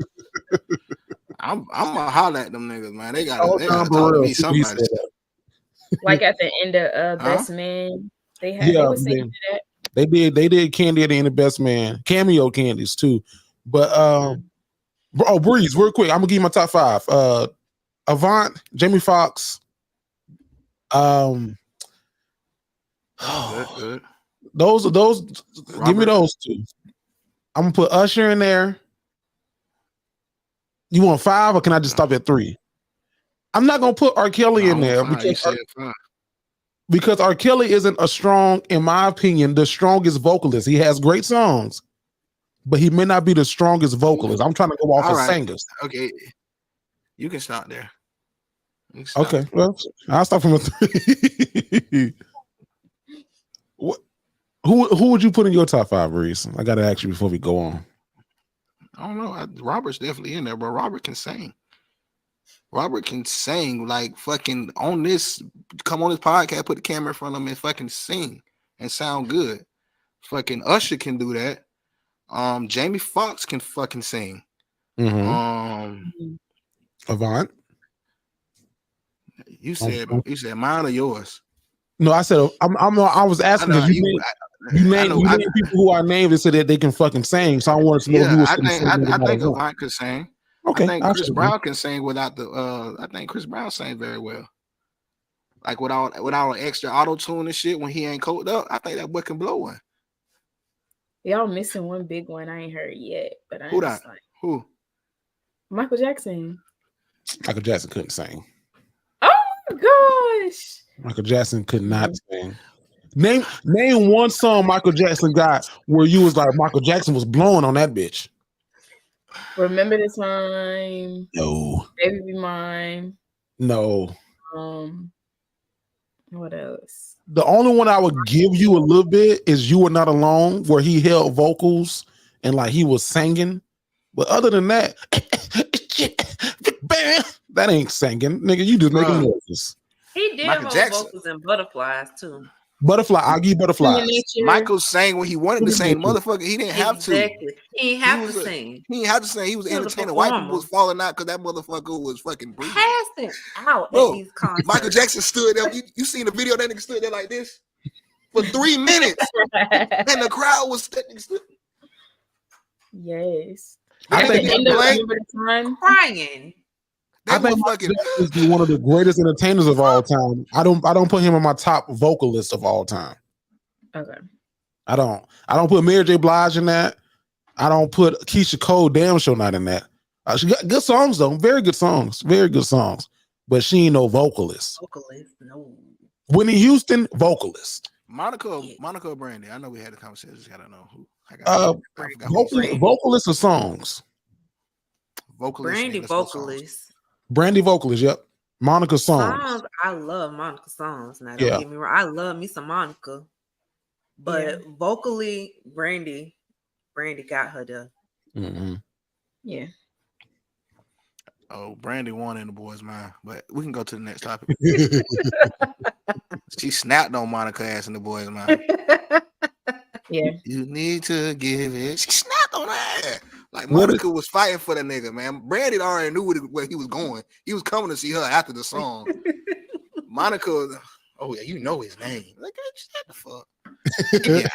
I'm gonna holler at them niggas, man. They gotta talk to me somebody. Like at the end of Best Man, they were saying that. They did Candy at the end of Best Man. Cameo candies too. But Breeze, real quick, I'm gonna give you my top 5. Avant, Jamie Foxx, good. those Robert. Give me those 2. I'm gonna put Usher in there. You want 5 or can I just stop at 3? I'm not gonna put R. Kelly in there because R. Kelly isn't in my opinion, the strongest vocalist. He has great songs, but he may not be the strongest vocalist. I'm trying to go off All of right. singers. Okay, you can start there. You can start Okay, there. well, I'll start from a 3. What? Who would you put in your top 5, Reese? I got to ask you before we go on. I don't know. Robert's definitely in there, bro. Robert can sing. Robert can sing like fucking on this. Come on this podcast, put the camera in front of him and fucking sing and sound good. Fucking Usher can do that. Jamie Foxx can fucking sing. Avant. You said mine or yours? No, I said I was asking because you name people who I named and said that they can fucking sing. So I wanted to know who was. I think Avant could sing. Okay, I think Chris Brown can sing without the. I think Chris Brown sang very well. Like without extra auto tune and shit when he ain't coked up. I think that boy can blow one. Y'all missing one big one I ain't heard yet, but Who that? Who? Michael Jackson. Michael Jackson couldn't sing. Oh my gosh. Michael Jackson could not sing. Name one song Michael Jackson got where you was like Michael Jackson was blowing on that bitch. Remember the Time. No. Baby Be Mine. No. What else? The only one I would give you a little bit is You Are Not Alone, where he held vocals and like he was singing. But other than that, that ain't singing. Nigga, you just making noises. He did hold vocals in Butterflies too. Butterfly, I'll give you Butterflies. Michael sang when he wanted to sing. Motherfucker, he didn't have to. Exactly. He didn't have to sing. He didn't have to sing. He was entertaining. White people was falling out because that motherfucker was fucking breathing. Passing out at these concerts. Michael Jackson stood there. You seen the video? That nigga stood there like this for 3 minutes, and the crowd was standing still. Yes. I think crying. I think Michael Jackson is one of the greatest entertainers of all time. I don't put him on my top vocalist of all time. Okay. I don't put Mary J. Blige in that. I don't put Keisha Cole damn sure not in that. She got good songs though, very good songs, but she ain't no vocalist. No. Whitney Houston, vocalist. Monica or Brandy. I know we had a conversation. Just gotta know who. Vocalist or songs. Brandy vocalist. Brandy vocalist, yep. Monica songs. I love Monica songs. Now don't get me wrong. I love me some Monica. But vocally, Brandy got her there. Mm-hmm. Yeah. Oh, Brandy won in the boys' mind. But we can go to the next topic. She snapped on Monica ass in the boys' mind. Yeah. You need to give it. She snapped on her. Like Monica was fighting for the nigga, man. Brandon already knew where he was going. He was coming to see her after the song. Monica, oh yeah, you know his name. Like, shut the fuck. Yeah,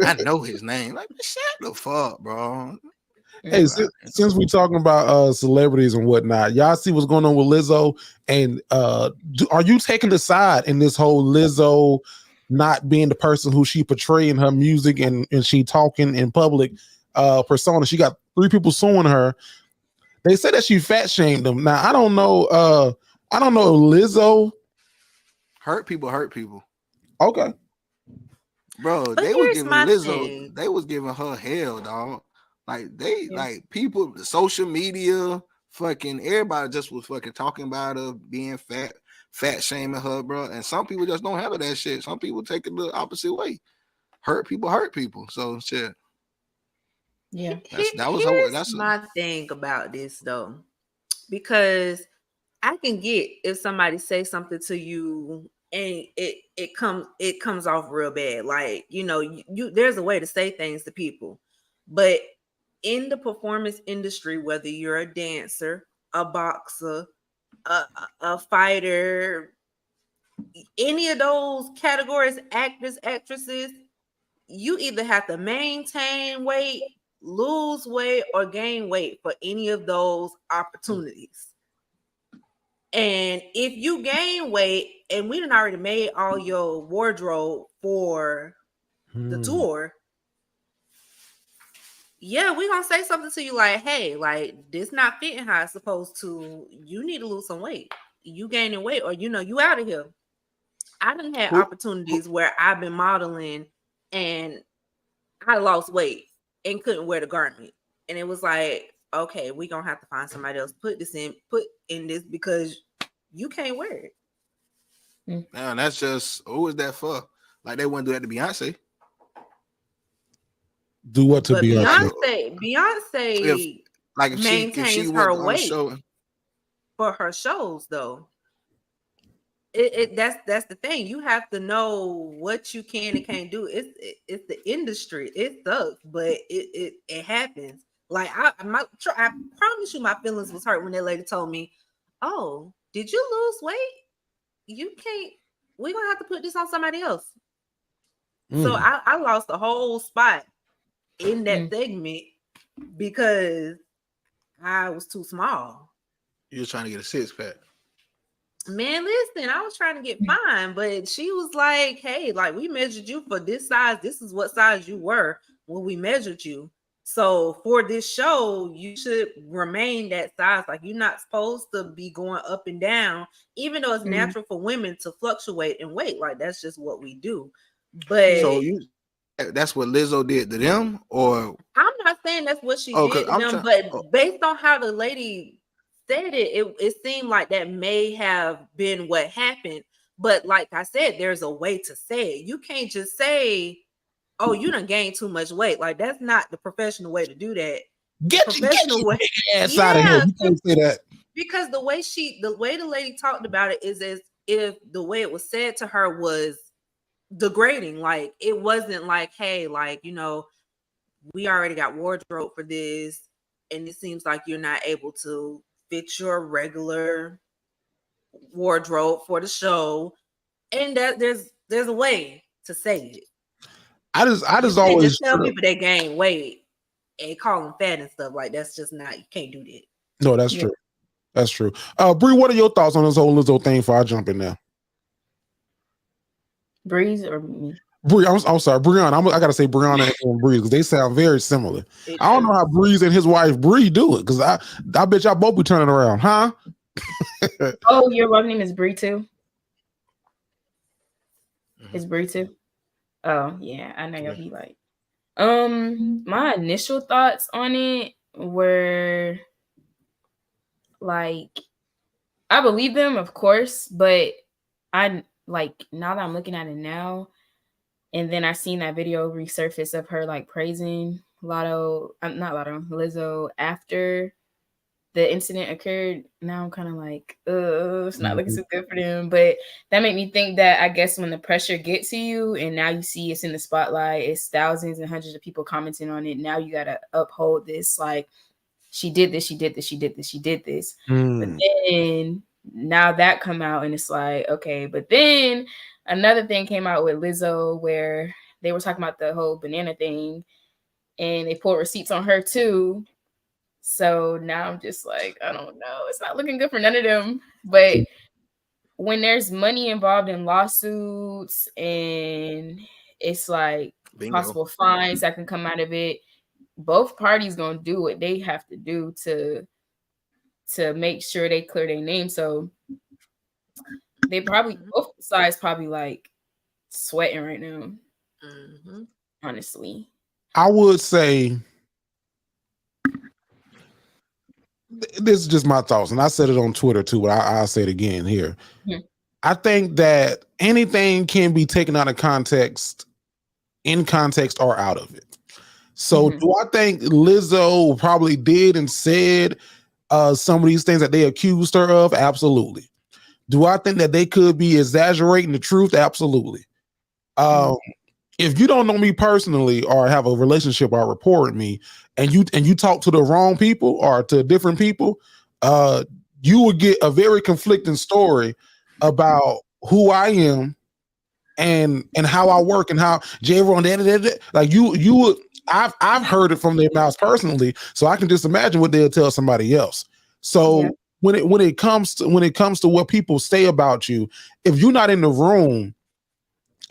I know his name. Like, shut the fuck, bro. Hey, since we're talking about celebrities and whatnot, y'all see what's going on with Lizzo? And are you taking the side in this whole Lizzo not being the person who she portrayed in her music and she talking in public persona? She got 3 people suing her. They said that she fat shamed them. Now I don't know if Lizzo hurt people. Okay. Bro, they was giving Lizzo, they was giving her hell, dog. Like like people, social media, fucking everybody just was fucking talking about her being fat shaming her, bro. And some people just don't have that shit. Some people take it the opposite way. Hurt people. So shit. Yeah, that's my thing about this though, because I can get if somebody say something to you and it comes off real bad. Like, you know, you there's a way to say things to people, but in the performance industry, whether you're a dancer, a boxer, a fighter, any of those categories, actors, actresses, you either have to maintain weight, lose weight, or gain weight for any of those opportunities. And if you gain weight, and we done already made all your wardrobe for the tour, yeah, we're gonna say something to you like, hey, like this not fitting how it's supposed to. You need to lose some weight. You gaining weight, or you know, you out of here. I done had opportunities where I've been modeling and I lost weight. and couldn't wear the garment. And it was like, okay, we're gonna have to find somebody else put in this because you can't wear it. Man, that's just who is that for? Like they wouldn't do that to Beyonce. Do what to But Beyonce? Beyonce If maintains she her went on the weight show, for her shows, though. That's the thing. You have to know what you can and can't do. It's the industry. It sucks, but it happens. Like I promise you, my feelings was hurt when that lady told me, "Oh, did you lose weight? You can't. We're gonna have to put this on somebody else." So I lost the whole spot in that segment because I was too small. you were trying to get a 6-pack. Man, listen, I was trying to get fine, but she was like, hey, like we measured you for this size. This is what size you were when we measured you. So for this show, you should remain that size. Like you're not supposed to be going up and down, even though it's natural for women to fluctuate in weight. Like that's just what we do. But So that's what Lizzo did to them, or I'm not saying that's what she did to them, but based on how the lady said it seemed like that may have been what happened. But like I said, there's a way to say it. You can't just say, oh, you done gained too much weight. Like that's not the professional way to do that. Get your ass out of here. You can't say that. Because the way the lady talked about it is as if the way it was said to her was degrading. Like it wasn't like, hey, like, you know, we already got wardrobe for this, and it seems like you're not able to fit your regular wardrobe for the show, and that there's a way to say it. I just always tell people they gain weight and call them fat and stuff. Like that's just not, you can't do that. No, that's true. That's true. Bree, what are your thoughts on this whole Lizzo thing before I jump in there? Breeze or me? Bree, I'm sorry, Breyana. I gotta say Breyana and Breeze because they sound very similar. I don't know how Breeze and his wife Bree do it because I bet y'all both be turning around, huh? Oh, your wife name is Bree too. Is Bree too? Oh yeah, I know y'all be like. My initial thoughts on it were like, I believe them, of course, but I like now that I'm looking at it now. And then I seen that video resurface of her like praising Lizzo after the incident occurred. Now I'm kind of like, it's not looking so good for them. But that made me think that I guess when the pressure gets to you and now you see it's in the spotlight, it's thousands and hundreds of people commenting on it. Now you got to uphold this. Like she did this, she did this, she did this, she did this. But then now that come out and it's like, okay, but then another thing came out with Lizzo where they were talking about the whole banana thing and they pulled receipts on her too. So now I'm just like, I don't know. It's not looking good for none of them. But when there's money involved in lawsuits and it's like possible fines that can come out of it, both parties gonna do what they have to do to make sure they clear their name. So they probably both sides probably like sweating right now. Honestly, I would say this is just my thoughts, and I said it on Twitter too, but I'll say it again here. I think that anything can be taken out of context, in context, or out of it. So do I think Lizzo probably did and said some of these things that they accused her of? Absolutely. Do I think that they could be exaggerating the truth? Absolutely. If you don't know me personally or have a relationship or report me and you talk to the wrong people or to different people, you would get a very conflicting story about who I am and how I work and how like you would. I've heard it from their mouths personally, so I can just imagine what they'll tell somebody else. So when it comes to what people say about you, if you're not in the room,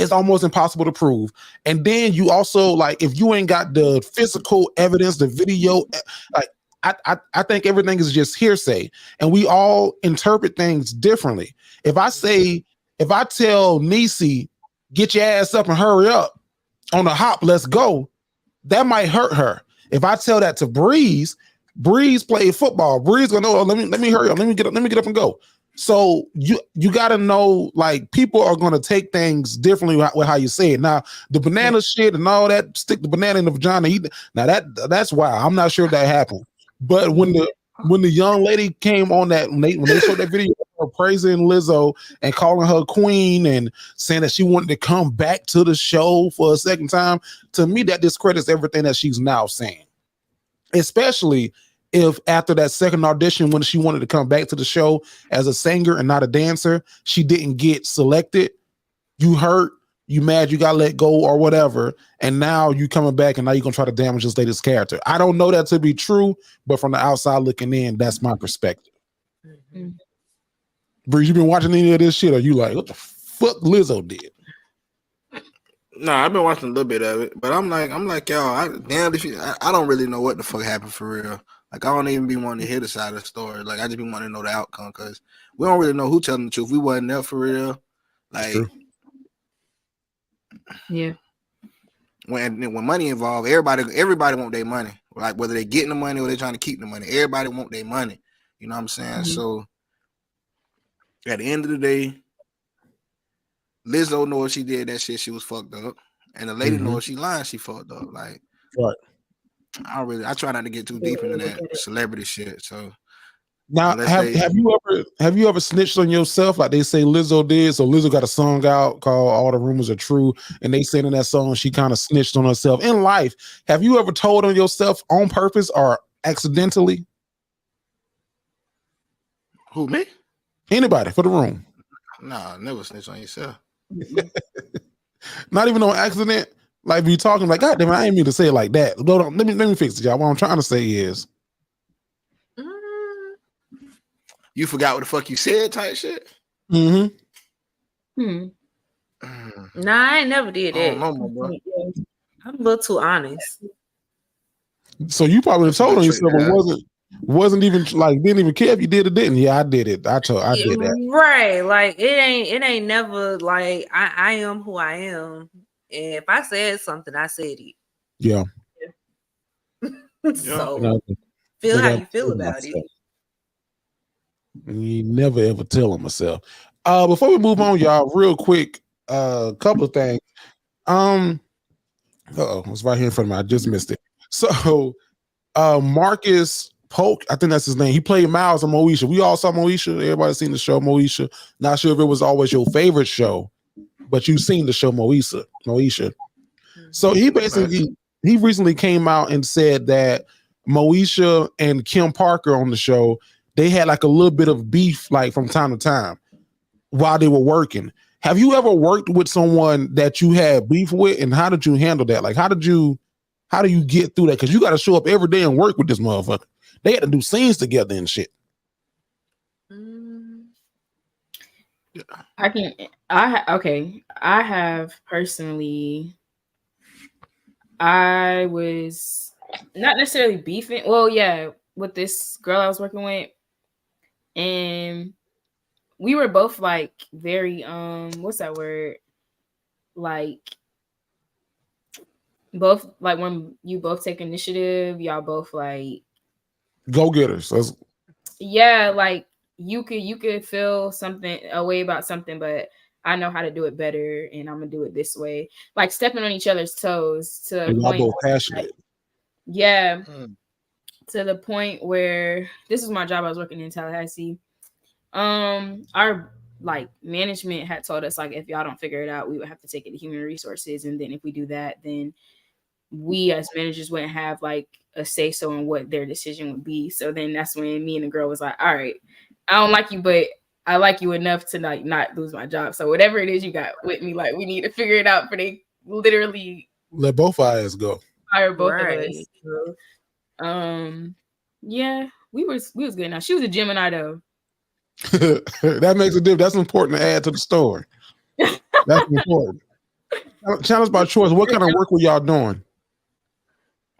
it's almost impossible to prove. And then you also, like, if you ain't got the physical evidence, the video, like I think everything is just hearsay, and we all interpret things differently. If I tell Neesy, get your ass up and hurry up on a hop, let's go, that might hurt her. If I tell that to Breeze played football. Breeze gonna know. Let me hurry up. Let me get up and go. So you got to know, like, people are going to take things differently with how you say it. Now, the banana shit and all that, stick the banana in the vagina. That's wild. I'm not sure if that happened. But when the young lady came on that, when they showed that video of her praising Lizzo and calling her queen and saying that she wanted to come back to the show for a second time, to me that discredits everything that she's now saying. Especially if after that second audition, when she wanted to come back to the show as a singer and not a dancer, she didn't get selected. You hurt, you mad, you got let go or whatever, and now you coming back and now you're gonna try to damage this lady's character. I don't know that to be true, but from the outside looking in, that's my perspective. Mm-hmm. Bree, you been watching any of this shit? Or you like, what the fuck Lizzo did? Nah, I've been watching a little bit of it, but I'm like, y'all, I don't really know what the fuck happened for real. Like, I don't even be wanting to hear the side of the story. Like, I just be wanting to know the outcome because we don't really know who telling the truth. We wasn't there for real. Like, yeah. When money involved, everybody want their money. Like, whether they getting the money or they trying to keep the money, everybody want their money. You know what I'm saying? Mm-hmm. So at the end of the day, Lizzo knows she did that shit. She was fucked up, and the lady knows she lying. She fucked up. Like, right. I try not to get too deep into that celebrity shit. So now, have you ever snitched on yourself like they say Lizzo did? So Lizzo got a song out called "All the Rumors Are True," and they said in that song she kind of snitched on herself in life. Have you ever told on yourself on purpose or accidentally? Who, me? Anybody for the room? Nah, never snitch on yourself. Not even on accident. Like, be talking like, God damn, I ain't mean to say it like that. Hold on, let me fix it, y'all. What I'm trying to say is, you forgot what the fuck you said, type shit. Nah, I ain't never did that. I'm a little too honest. So you probably told on yourself, but wasn't even like, didn't even care if you did or didn't. Yeah, I did it. I did that. Right. Like, it ain't never like I am who I am. And if I said something, I said it. Yeah. So feel how you feel about it. You never ever tell on myself. Before we move on, y'all, real quick, couple of things. It's right here in front of me. I just missed it. So Marcus Polk, I think that's his name. He played Miles on Moesha. We all saw Moesha. Everybody seen the show Moesha. Not sure if it was always your favorite show, but you've seen the show Moesha. So he recently came out and said that Moesha and Kim Parker on the show, they had like a little bit of beef like from time to time while they were working. Have you ever worked with someone that you had beef with, and how did you handle that? Like, how do you get through that? Because you got to show up every day and work with this motherfucker. They had to do scenes together and shit. I have personally, I was not necessarily beefing. Well, yeah, with this girl I was working with, and we were both like very what's that word? Like, both, like, when you both take initiative, y'all both like go getters. Yeah, like you could feel something a way about something, but I know how to do it better, and I'm gonna do it this way. Like stepping on each other's toes to a point. Passionate. Yeah. To the point where this is my job. I was working in Tallahassee. Our like management had told us, like, if y'all don't figure it out, we would have to take it to human resources, and then if we do that, then we as managers wouldn't have like a say so in what their decision would be. So then that's when me and the girl was like, all right, I don't like you, but I like you enough to like not lose my job. So whatever it is you got with me, like, we need to figure it out. For they literally let both eyes go. Hire both of us. So, yeah, we was good. Now she was a Gemini though. That makes a difference. That's important to add to the story. That's important. Challenge by choice. What kind of work were y'all doing?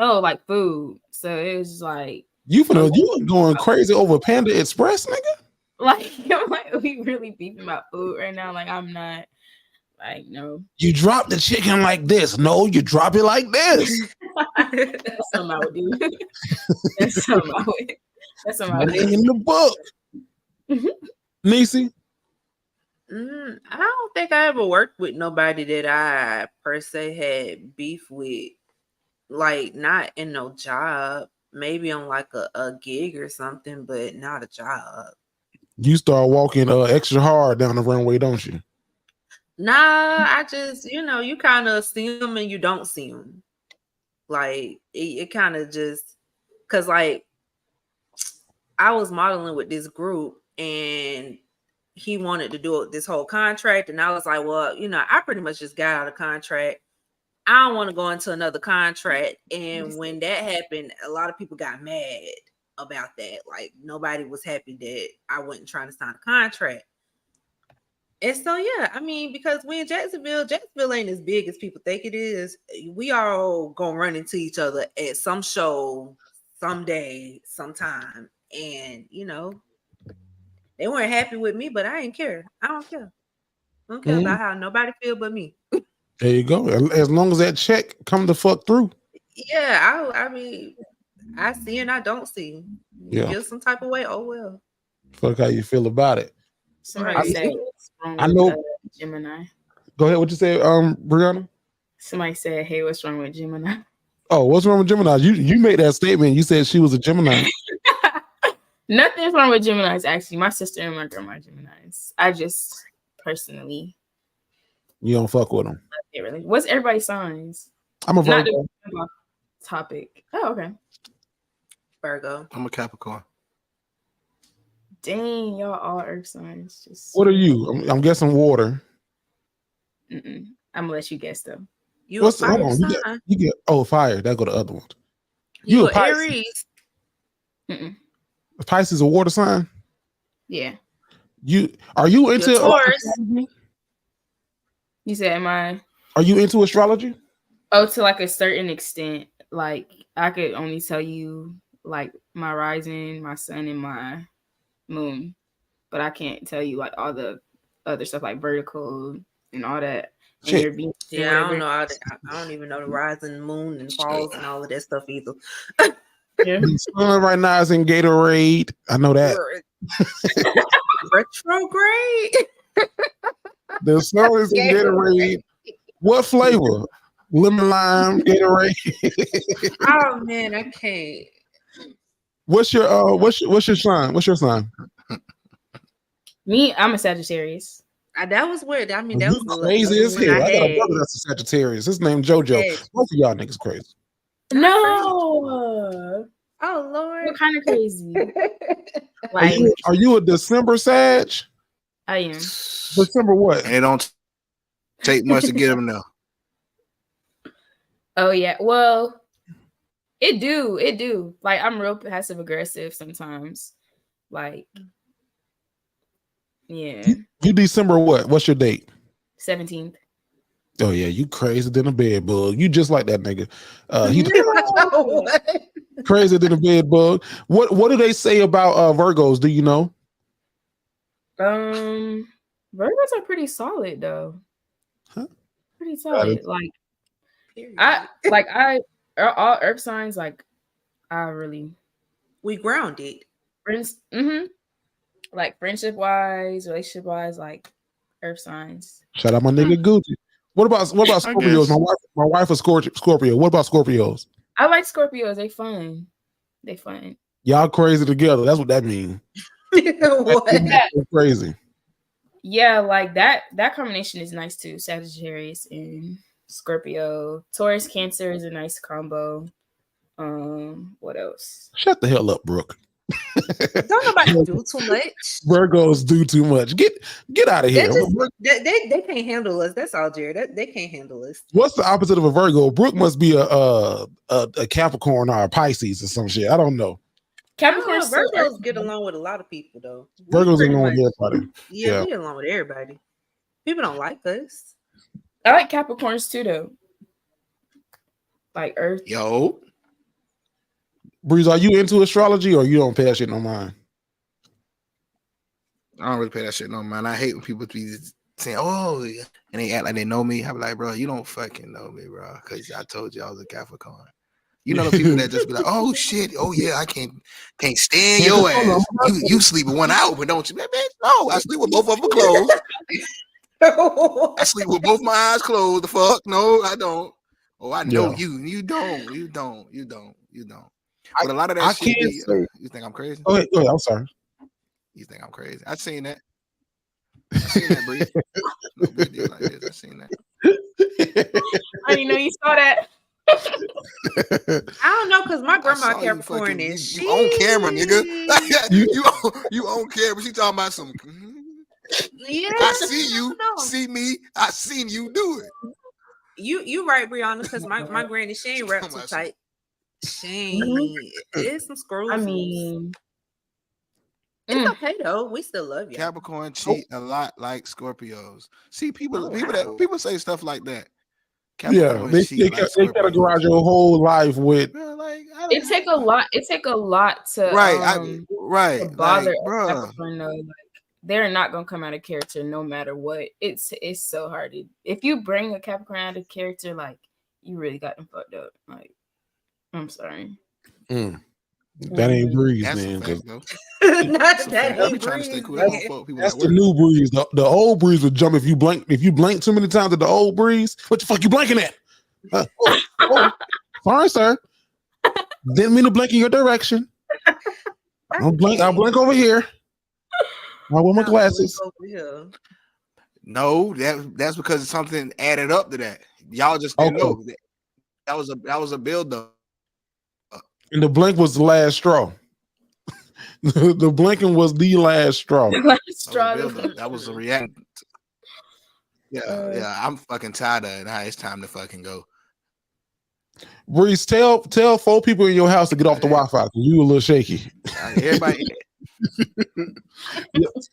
Oh, like food. So it was like you were going crazy over Panda Express, nigga. Like, I'm like, we really beefing about food right now. Like, I'm not Like, no. You drop the chicken like this. No, you drop it like this. That's something I would do. That's something I would. That's something I would In do. the book. Neesy? I don't think I ever worked with nobody that I per se had beef with. Like, not in no job. Maybe on like a gig or something, but not a job. You start walking extra hard down the runway, don't you? Nah, I just, you kind of see them and you don't see them. Like, it kind of just, because like, I was modeling with this group and he wanted to do this whole contract. And I was like, well, I pretty much just got out of contract. I don't want to go into another contract. And when that happened, a lot of people got mad about that. Like, nobody was happy that I wasn't trying to sign a contract. And so, yeah, I mean, because we in Jacksonville ain't as big as people think it is. We all gonna run into each other at some show, someday, sometime. And, they weren't happy with me, but I didn't care. I don't care. I don't care about how nobody feel but me. There you go. As long as that check come the fuck through. Yeah, I mean, I see and I don't see. Yeah. Feel some type of way. Oh well. Fuck how you feel about it. Somebody said what's wrong I with know. Gemini. Go ahead. What you say, Breyana? Somebody said, "Hey, what's wrong with Gemini?" Oh, what's wrong with Gemini? You made that statement. You said she was a Gemini. Nothing's wrong with Geminis. Actually, my sister and my grandma are Geminis. I just personally, You don't fuck with them. really. What's everybody's signs? I'm a Not Virgo. the topic. Oh, okay. Virgo. I'm a Capricorn. Dang, y'all all Earth signs. Just What are you? I'm guessing water. I'm gonna let you guess though. You What's a hold fire on? sign. You get fire. That go to the other one. You a a Pisces. Aries. Pisces a water sign. Yeah. Are you into You're Taurus. You said, am I? Are you into astrology? Oh, to like a certain extent. Like I could only tell you like my rising, my sun, and my moon, but I can't tell you like all the other stuff like vertical and all that. And Shit. your Venus and Yeah, I whatever. don't know. I don't even know the rising moon and falls and all of that stuff either. Yeah. The sun right now is in Gatorade. I know that. Retrograde. The sun is in Gatorade. What flavor? Lemon lime, Gatorade. Oh man, I can't. What's your sign? What's your sign? Me, I'm a Sagittarius. That was weird. I mean, that You was the crazy other as one hell. I got a had. brother that's a Sagittarius. His name JoJo. Sag. Both of y'all niggas crazy. No. Oh Lord. What kind of crazy? Are Like you a December Sag? I am. December what? And it don't take much to get them now. Oh yeah. Well, it do. Like I'm real passive aggressive sometimes. Like, yeah. You December what? What's your date? 17th. Oh yeah, you crazy than a bed bug. You just like that nigga. He What? crazy than a bed bug. What do they say about Virgos? Do you know? Virgos are pretty solid though. Huh? Pretty solid. Like all earth signs, like I really We grounded. like friendship wise, relationship wise, like earth signs. Shout out my nigga Gucci. What about Scorpios? My wife is Scorpio. What about Scorpios? I like Scorpios. They fun. Y'all crazy together. That's what that means. What? Crazy. Yeah, like that combination is nice too. Sagittarius and Scorpio. Taurus, Cancer is a nice combo. What else? Shut the hell up, Brooke. Don't nobody do too much. Virgos do too much. Get out of here. They can't handle us. That's all, Jared. They can't handle us. What's the opposite of a Virgo? Brooke must be a Capricorn or a Pisces or some shit. I don't know. Capricorn Virgos get along with a lot of people though. Virgos get along with everybody. Yeah, we get along with everybody. People don't like us. I like Capricorns too though. Like Earth. Yo. Breeze, are you into astrology or you don't pass shit no mind? I don't really pay that shit no mind. I hate when people be saying, "Oh," yeah. And they act like they know me. I'm like, bro, you don't fucking know me, bro, because I told you I was a Capricorn. You know the people that just be like, "Oh shit, oh yeah, I can't stand your ass. You sleep with one eye open, don't you, man? No, I sleep with both of them closed. I sleep with both my eyes closed. The fuck, no, I don't. Oh, I know you don't. But a lot of that shit, you think I'm crazy? Go ahead, I'm sorry. You think I'm crazy? I seen that, Bree. No big deal like this. I seen that. I didn't know you saw that. I don't know, because my grandma Capricorn is you on camera, nigga. you on camera. She talking about some. Yeah, I see you. See me. I seen you do it. You right, Breyana, because my granny, she ain't rep too tight. It's some screws. I mean, it's okay though. We still love you. Capricorn cheat a lot like Scorpios. See, people say stuff like that. Capricorn they categorize your whole life with. It take a lot. It take a lot to to bother a Capricorn though. Like, they're not gonna come out of character no matter what. It's so hard. If you bring a Capricorn out of character, like, you really got them fucked up. Like, I'm sorry. That ain't Breeze, man. That's the new Breeze. The old Breeze would jump if you blink. If you blink too many times at the old Breeze, what the fuck you blinking at? Sorry, sir. Didn't mean to blink in your direction. I'll blink over here. I wear my glasses. No, that's because something added up to that. Y'all just didn't know that was a build up. And the blink was the last straw. The blinking was the last straw. That was a reaction. Yeah. I'm fucking tired of it. Now it's time to fucking go. Breeze, tell 4 people in your house to get off the Wi-Fi because you a little shaky. Everybody.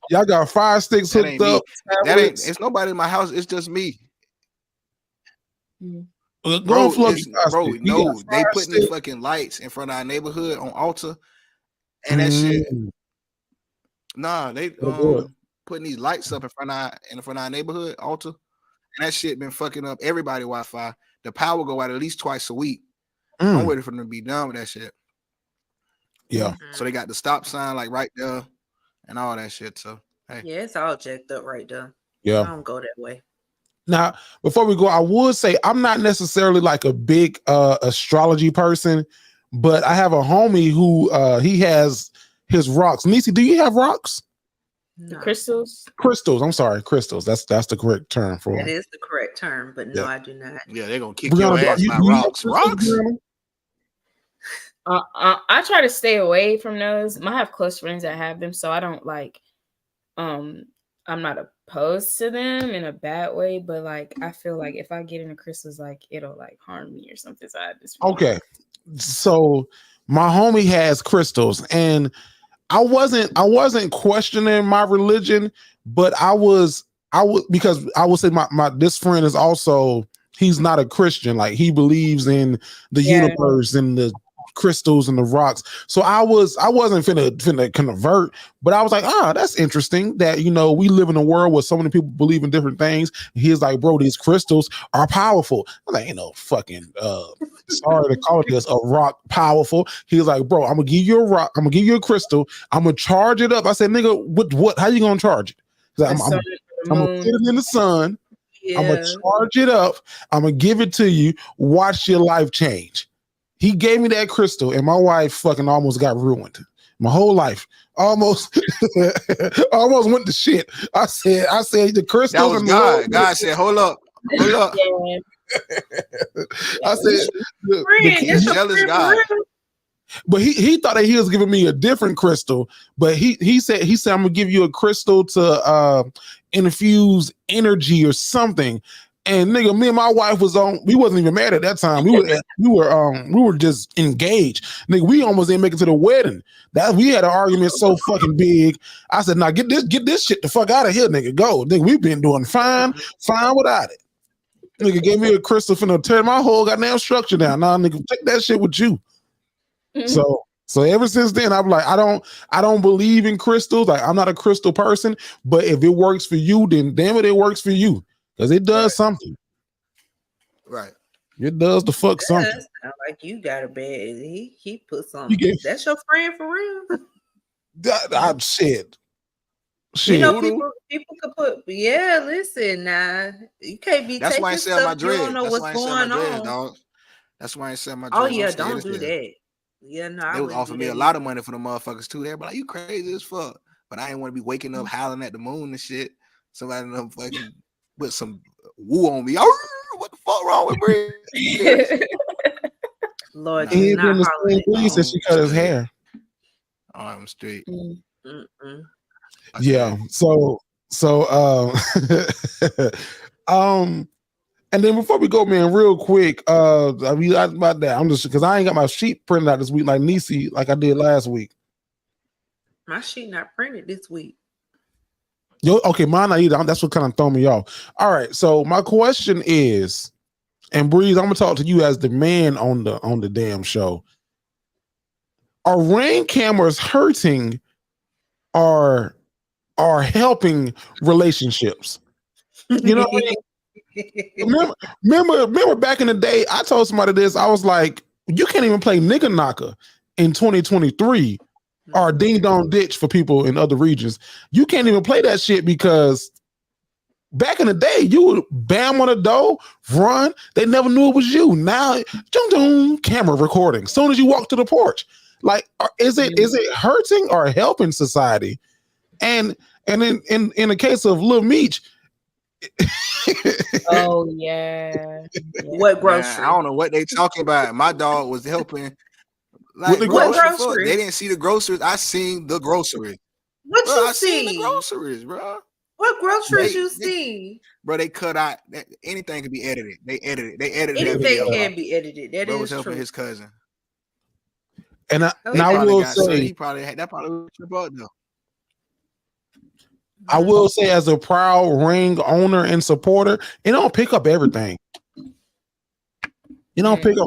Y'all got fire sticks hooked up. It's nobody in my house. It's just me. Bro, they putting these fucking lights in front of our neighborhood on Alta, and that shit. Nah, they putting these lights up in front of our neighborhood Alta, and that shit been fucking up everybody Wi-Fi. The power go out at least twice a week. I'm waiting for them to be done with that shit. Yeah. So they got the stop sign like right there, and all that shit. So hey. Yeah, it's all jacked up right there. Yeah, I don't go that way. Now, before we go, I would say I'm not necessarily like a big astrology person, but I have a homie who he has his rocks. Neesy, do you have rocks? No. Crystals? Crystals. I'm sorry, crystals. That's the correct term for that. It is the correct term, but no, I do not. Yeah, they're gonna kick your ass by rocks. Rocks? I try to stay away from those. I have close friends that have them, so I don't like. I'm not opposed to them in a bad way, but like I feel like if I get into crystals, like it'll like harm me or something. So I just So my homie has crystals, and I wasn't questioning my religion, but I would because I would say my this friend is also, he's not a Christian. Like, he believes in the universe and the crystals and the rocks. So I wasn't finna convert, but I was like, that's interesting that, we live in a world where so many people believe in different things. And he's like, bro, these crystals are powerful. I'm like, fucking sorry to call this a rock powerful. He was like, bro, I'm gonna give you a rock, I'm gonna give you a crystal, I'm gonna charge it up. I said, nigga, what how you gonna charge it? I'm gonna put it in the sun. I'm gonna charge it up, I'm gonna give it to you, watch your life change. He gave me that crystal, and my wife fucking almost got ruined. My whole life almost went to shit. I said the crystal. That was God. God said, "Hold up." I said, the jealous God. But he thought that he was giving me a different crystal. But he said I'm gonna give you a crystal to infuse energy or something. And nigga, me and my wife we wasn't even married at that time. We were just engaged. Nigga, we almost didn't make it to the wedding. That we had an argument so fucking big. I said, nah, get this shit the fuck out of here, nigga. Go. Nigga, we've been doing fine without it. Nigga gave me a crystal finna tear my whole goddamn structure down. Nah, nigga, take that shit with you. So So ever since then, I'm like, I don't believe in crystals. Like, I'm not a crystal person. But if it works for you, then damn it works for you because it does something. Right. It does the fuck something. Sound like you got a bad. He put something. That's your friend for real. Shit. You know, people could put. Yeah, listen, now you can't be. That's taking why I sell stuff my dread. You don't know That's what's why I going sell my dread, on. dog. That's why I sell my Oh dreads. yeah, don't do that. Yeah, no, they was offering me a lot of money for the motherfuckers too. They're like, you crazy as fuck. But I didn't want to be waking up howling at the moon and shit. Somebody done fucking put some woo on me. Oh, what the fuck wrong with Bree? Lord, he is in the same place and she cut his hair. Oh, I'm straight. Yeah. So and then before we go, man, real quick, I mean about that. I'm just because I ain't got my sheet printed out this week like Neesy, like I did last week. My sheet not printed this week. Okay, mine not either. That's what kind of throw me off. All right, so my question is, and Breeze, I'm gonna talk to you as the man on the damn show. Are Ring cameras hurting or are helping relationships? You know what I mean? Remember back in the day, I told somebody this. I was like, you can't even play nigga knocker in 2023 or ding dong ditch for people in other regions. You can't even play that shit because back in the day, you would bam on a door, run. They never knew it was you. Now, camera recording. As soon as you walk to the porch, like, is it hurting or helping society? And in the case of Lil Meech. Oh yeah. What grocery? I don't know what they talking about. My dog was helping. Like, what groceries? They didn't see the groceries. I seen the groceries. What bro, you I see? Seen the groceries, bro. What groceries you see? Bro, they cut out anything can be edited. They edited. Anything can be edited. That bro is was helping true. his cousin. And I will say he probably had that probably trip up though. I will say, as a proud Ring owner and supporter, it don't pick up everything. It don't pick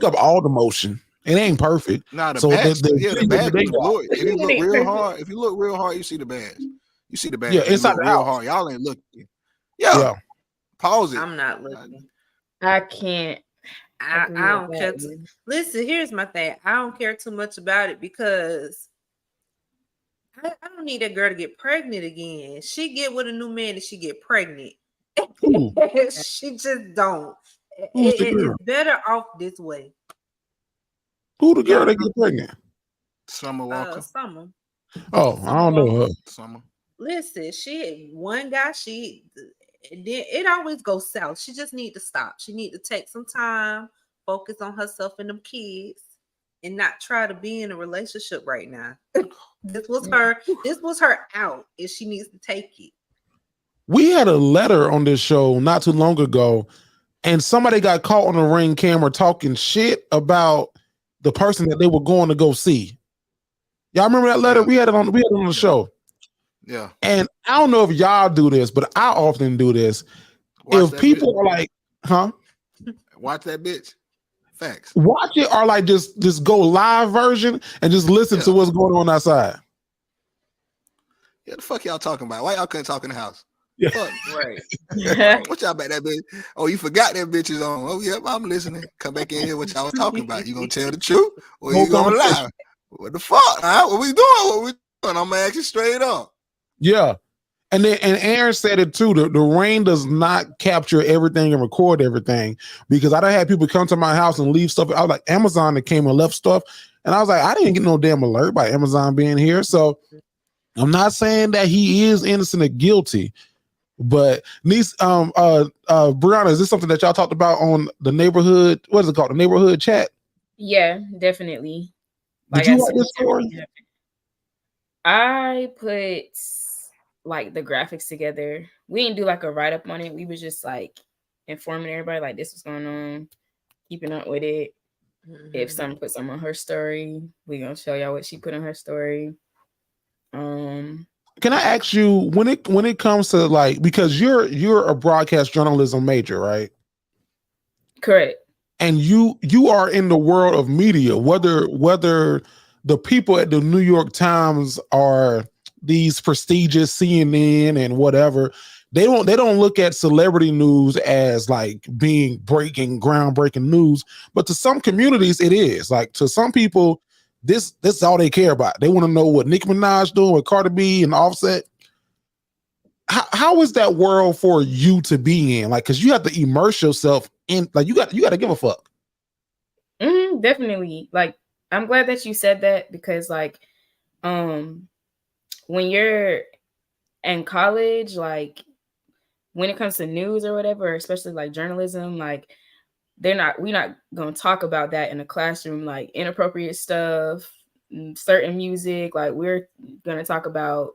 up all the motion. It ain't perfect. Nah, the so badge, the badge was if you look real hard, you see the badge. You see the badge. Yeah, inside the house. Hard. Y'all ain't looking. Yeah. Pause it. I'm not looking. I can't. I don't care. Listen, here's my thing. I don't care too much about it because I don't need that girl to get pregnant again. She get with a new man and she get pregnant. She just don't. It's better off this way. Who the girl that get pregnant? Summer Walker. Summer. Oh, I don't know her. Summer. Listen, one guy, then it always goes south. She just need to stop. She need to take some time, focus on herself and them kids, and not try to be in a relationship right now. This was her out, and she needs to take it. We had a letter on this show not too long ago, and somebody got caught on the Ring camera talking shit about the person that they were going to go see. Y'all remember that letter? We had it on the show. Yeah. And I don't know if y'all do this, but I often do this. If people are like, watch that bitch. Facts. Watch it or like just go live version and just listen to what's going on outside. Yeah, the fuck y'all talking about? Why y'all couldn't talk in the house? Yeah. Fuck. Right. What y'all about that bitch? Oh, you forgot that bitch is on. Oh, yeah, I'm listening. Come back in here. What y'all was talking about? You gonna tell the truth or you gonna lie? What the fuck? Huh? What we doing? I'm gonna ask you straight up. Yeah. And Aaron said it too. The Ring does not capture everything and record everything because I done had people come to my house and leave stuff. I was like, Amazon that came and left stuff. And I was like, I didn't get no damn alert by Amazon being here. So I'm not saying that he is innocent or guilty. But Breyana, is this something that y'all talked about on the neighborhood? What is it called? The neighborhood chat? Yeah, definitely. Did you write this story? I put like the graphics together. We didn't do like a write-up on it. We was just like informing everybody like this was going on, keeping up with it. Mm-hmm. If someone put something on her story, we gonna show y'all what she put on her story. Can I ask you when it comes to like, because you're a broadcast journalism major, right? Correct. And you are in the world of media, whether the people at the New York Times are these prestigious CNN and whatever. They don't look at celebrity news as like being groundbreaking news, but to some communities it is. Like to some people, this is all they care about. They want to know what Nicki Minaj doing with Cardi B and Offset. How is that world for you to be in? Like, because you have to immerse yourself in. Like, you got to give a fuck. Definitely. Like, I'm glad that you said that because, like, when you're in college, like, when it comes to news or whatever, especially like journalism, like we're not gonna talk about that in a classroom, like inappropriate stuff, certain music. Like we're gonna talk about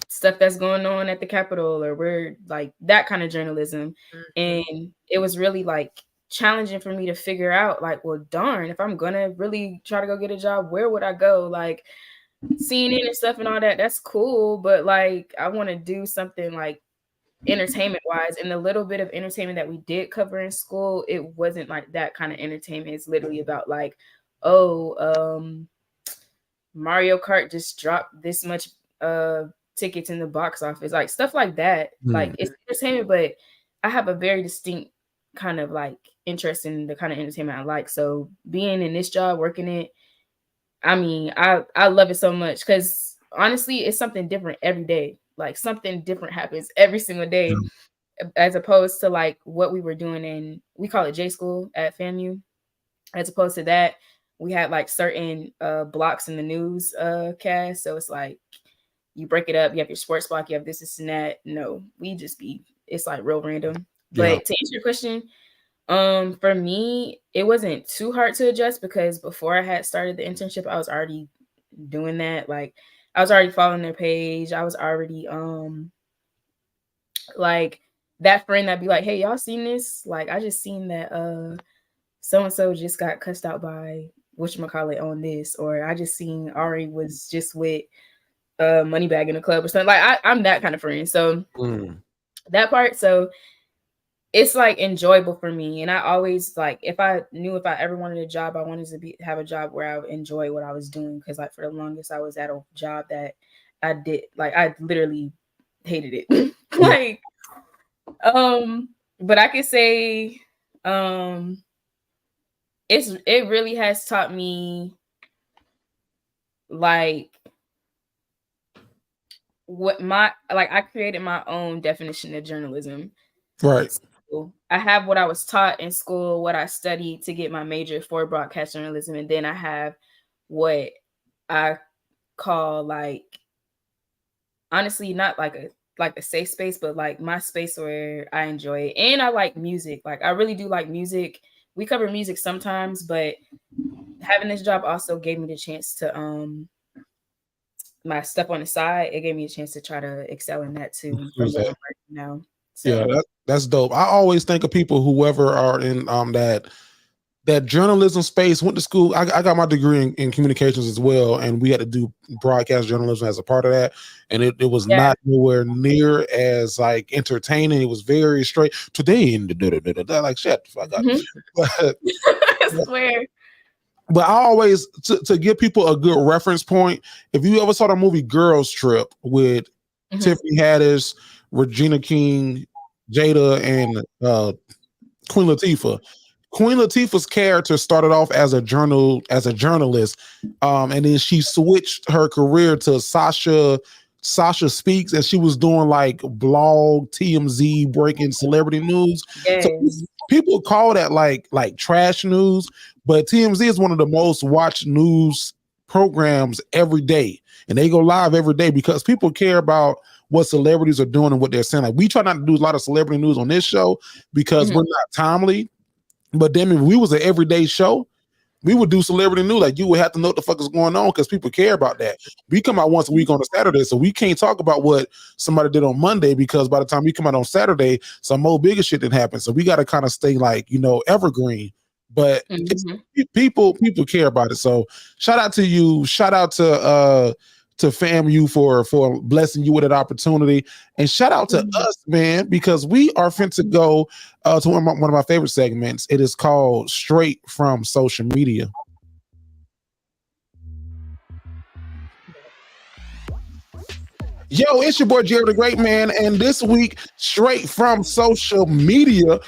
stuff that's going on at the Capitol, or we're like that kind of journalism. And it was really like challenging for me to figure out, like, well, darn, if I'm gonna really try to go get a job, where would I go? Like CNN and stuff and all that, that's cool, but like I want to do something like entertainment wise, and the little bit of entertainment that we did cover in school, it wasn't like that kind of entertainment. It's literally about like, Mario Kart just dropped this much tickets in the box office, like stuff like that. Like it's entertainment, but I have a very distinct kind of like interest in the kind of entertainment I like. So being in this job, working it, I mean, I love it so much because honestly, it's something different every day. Like something different happens every single day, as opposed to like what we were doing in, we call it J School at FAMU. As opposed to that, we had like certain blocks in the news cast. So it's like you break it up. You have your sports block. You have this and that. No, it's like real random. But to answer your question, for me, it wasn't too hard to adjust because before I had started the internship, I was already doing that. Like I was already following their page. I was already like that friend that'd be like, hey, y'all seen this? Like I just seen that so-and-so just got cussed out by whatchamacallit on this, or I just seen Ari was just with Moneybag in the club or something. Like I'm that kind of friend. So that part, so it's like enjoyable for me. And I always like, if I ever wanted a job, I wanted to have a job where I would enjoy what I was doing. Cause like for the longest I was at a job that I did, like I literally hated it. Like, but I could say, it really has taught me like I created my own definition of journalism. Right. So I have what I was taught in school, what I studied to get my major for broadcast journalism, and then I have what I call like, honestly, not like a safe space, but like my space where I enjoy it. And I like music. Like I really do like music. We cover music sometimes, but having this job also gave me the chance to my stuff on the side. It gave me a chance to try to excel in that too. From where I'm right now. So. Yeah, that's dope. I always think of people, whoever are in that journalism space, went to school. I got my degree in communications as well, and we had to do broadcast journalism as a part of that. And it was not nowhere near as like entertaining. It was very straight. Today in the like shit. I got I swear. But I always to give people a good reference point. If you ever saw the movie Girls Trip with Tiffany Haddish, Regina King, Jada, and Queen Latifah. Queen Latifah's character started off as a journalist, and then she switched her career to Sasha Speaks, and she was doing like blog TMZ breaking celebrity news. Yes. So people call that like trash news, but TMZ is one of the most watched news programs every day, and they go live every day because people care about what celebrities are doing and what they're saying. Like we try not to do a lot of celebrity news on this show because we're not timely. But then if we was an everyday show, we would do celebrity news. Like you would have to know what the fuck is going on because people care about that. We come out once a week on a Saturday, so we can't talk about what somebody did on Monday because by the time we come out on Saturday, some more bigger shit didn't happen. So we got to kind of stay like, evergreen. But people care about it. So shout out to you. Shout out to FAMU for blessing you with that opportunity, and shout out to us, man, because we are finna to go to one of my favorite segments. It is called Straight from Social Media. Yo, it's your boy Jerry the Great Man, and this week, straight from social media,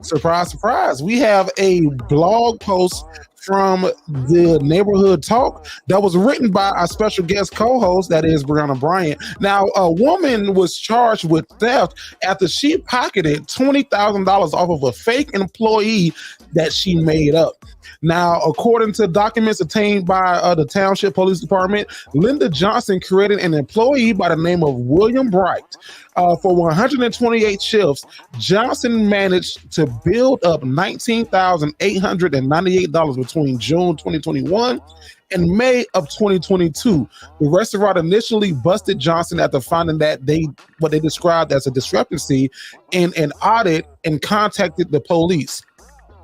surprise, surprise, we have a blog post from the Neighborhood Talk that was written by our special guest co-host, that is Breyana Bryant. Now, a woman was charged with theft after she pocketed $20,000 off of a fake employee that she made up. Now, according to documents obtained by the Township Police Department, Linda Johnson created an employee by the name of William Bright. For 128 shifts, Johnson managed to build up $19,898 between June 2021 and May of 2022. The restaurant initially busted Johnson after finding that what they described as a discrepancy in an audit and contacted the police.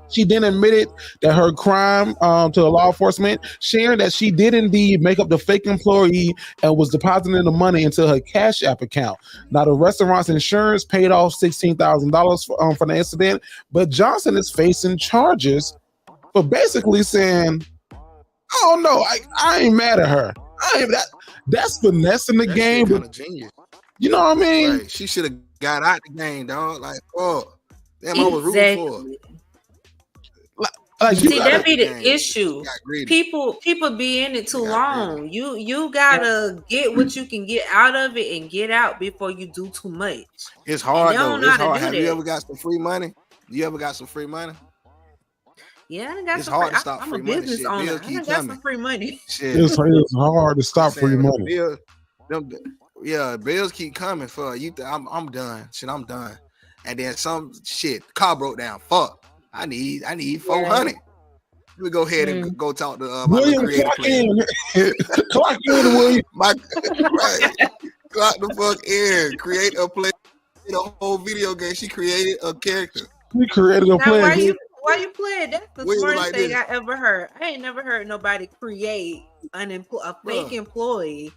She then admitted that her crime to the law enforcement, sharing that she did indeed make up the fake employee and was depositing the money into her Cash App account. Now, the restaurant's insurance paid off $16,000 for the incident, but Johnson is facing charges for basically saying, "Oh no, I ain't mad at her. That's finessing the game." Kind of genius. You know what I mean? Right. She should have got out the game, dog. Like, oh, damn, I was rooting for her. Like, see, that be the issue. People be in it too long. Greedy. You gotta get what you can get out of it and get out before you do too much. It's hard though. It's hard. Have you that. ever got some free money? You ever got some free money? Yeah, I got it's some hard free, to stop I'm free a money. business Shit, owner. bills I keep got coming. some free money. Shit. It's hard to stop free money. Bills keep coming for you. I'm done. Shit, I'm done. And then some shit. Car broke down. Fuck. I need 400. We go ahead and go talk to my William. Clock in, William. Right. Clock the fuck in. Create a play. A whole video game. She created a character. We created a play. Why you playing? That's the smartest like thing this. I ever heard. I ain't never heard nobody create a fake employee.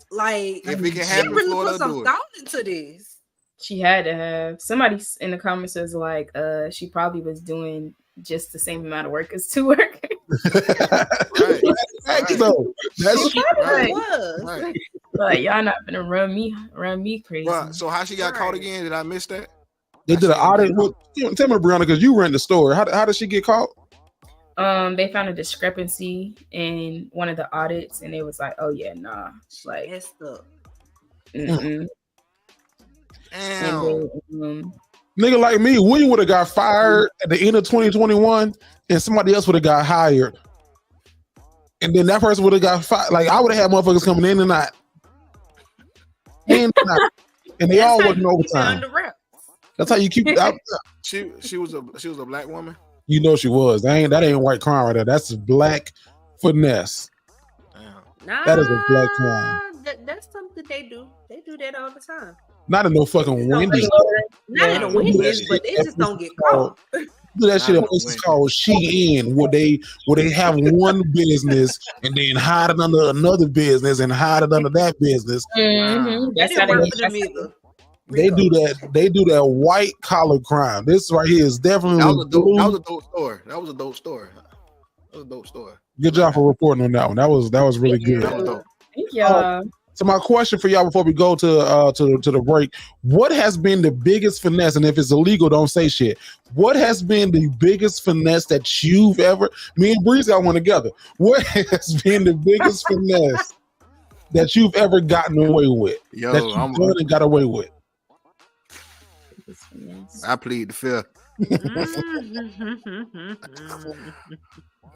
Like, if it can she happen, really Florida, put some thought into this. She had to have. Somebody in the comments was like, she probably was doing just the same amount of work as two workers. Right. So that's Right. Right. Like, y'all not gonna run me crazy. Right. So how she got caught again? Did I miss that? they did an audit. Well, tell me, Breyana, because you ran the store. How did she get caught? They found a discrepancy in one of the audits, and it was like, oh yeah, nah, like Messed up. mm-mm. Damn. And then, Nigga like me, William would have got fired at the end of 2021, and somebody else would have got hired. And then that person would have got fired. Like, I would have had motherfuckers coming in and out. And they all working overtime. That's how you keep it out. She was a black woman. You know she was. That ain't white crime right there. That's black finesse. Damn. Nah, That is a black crime. That's something they do. They do that all the time. Not in no fucking Wendy's. Not in a Wendy's, but they just don't get caught. Do that shit at places called Shein, where they have one business and then hide it under another business and hide it under that business. mm-hmm. That didn't work for them either. They do that. They do that white collar crime. This right here is definitely That was a dope story. That was a dope story. Good job for reporting on that one. That was really good. That was dope. Thank y'all. So my question for y'all before we go to the break: what has been the biggest finesse? And if it's illegal, don't say shit. What has been the biggest finesse that you've ever? Me and Breeze got one together. What has been the biggest finesse that you've ever gotten away with? Yo, that you've done and got away with? I plead the fifth.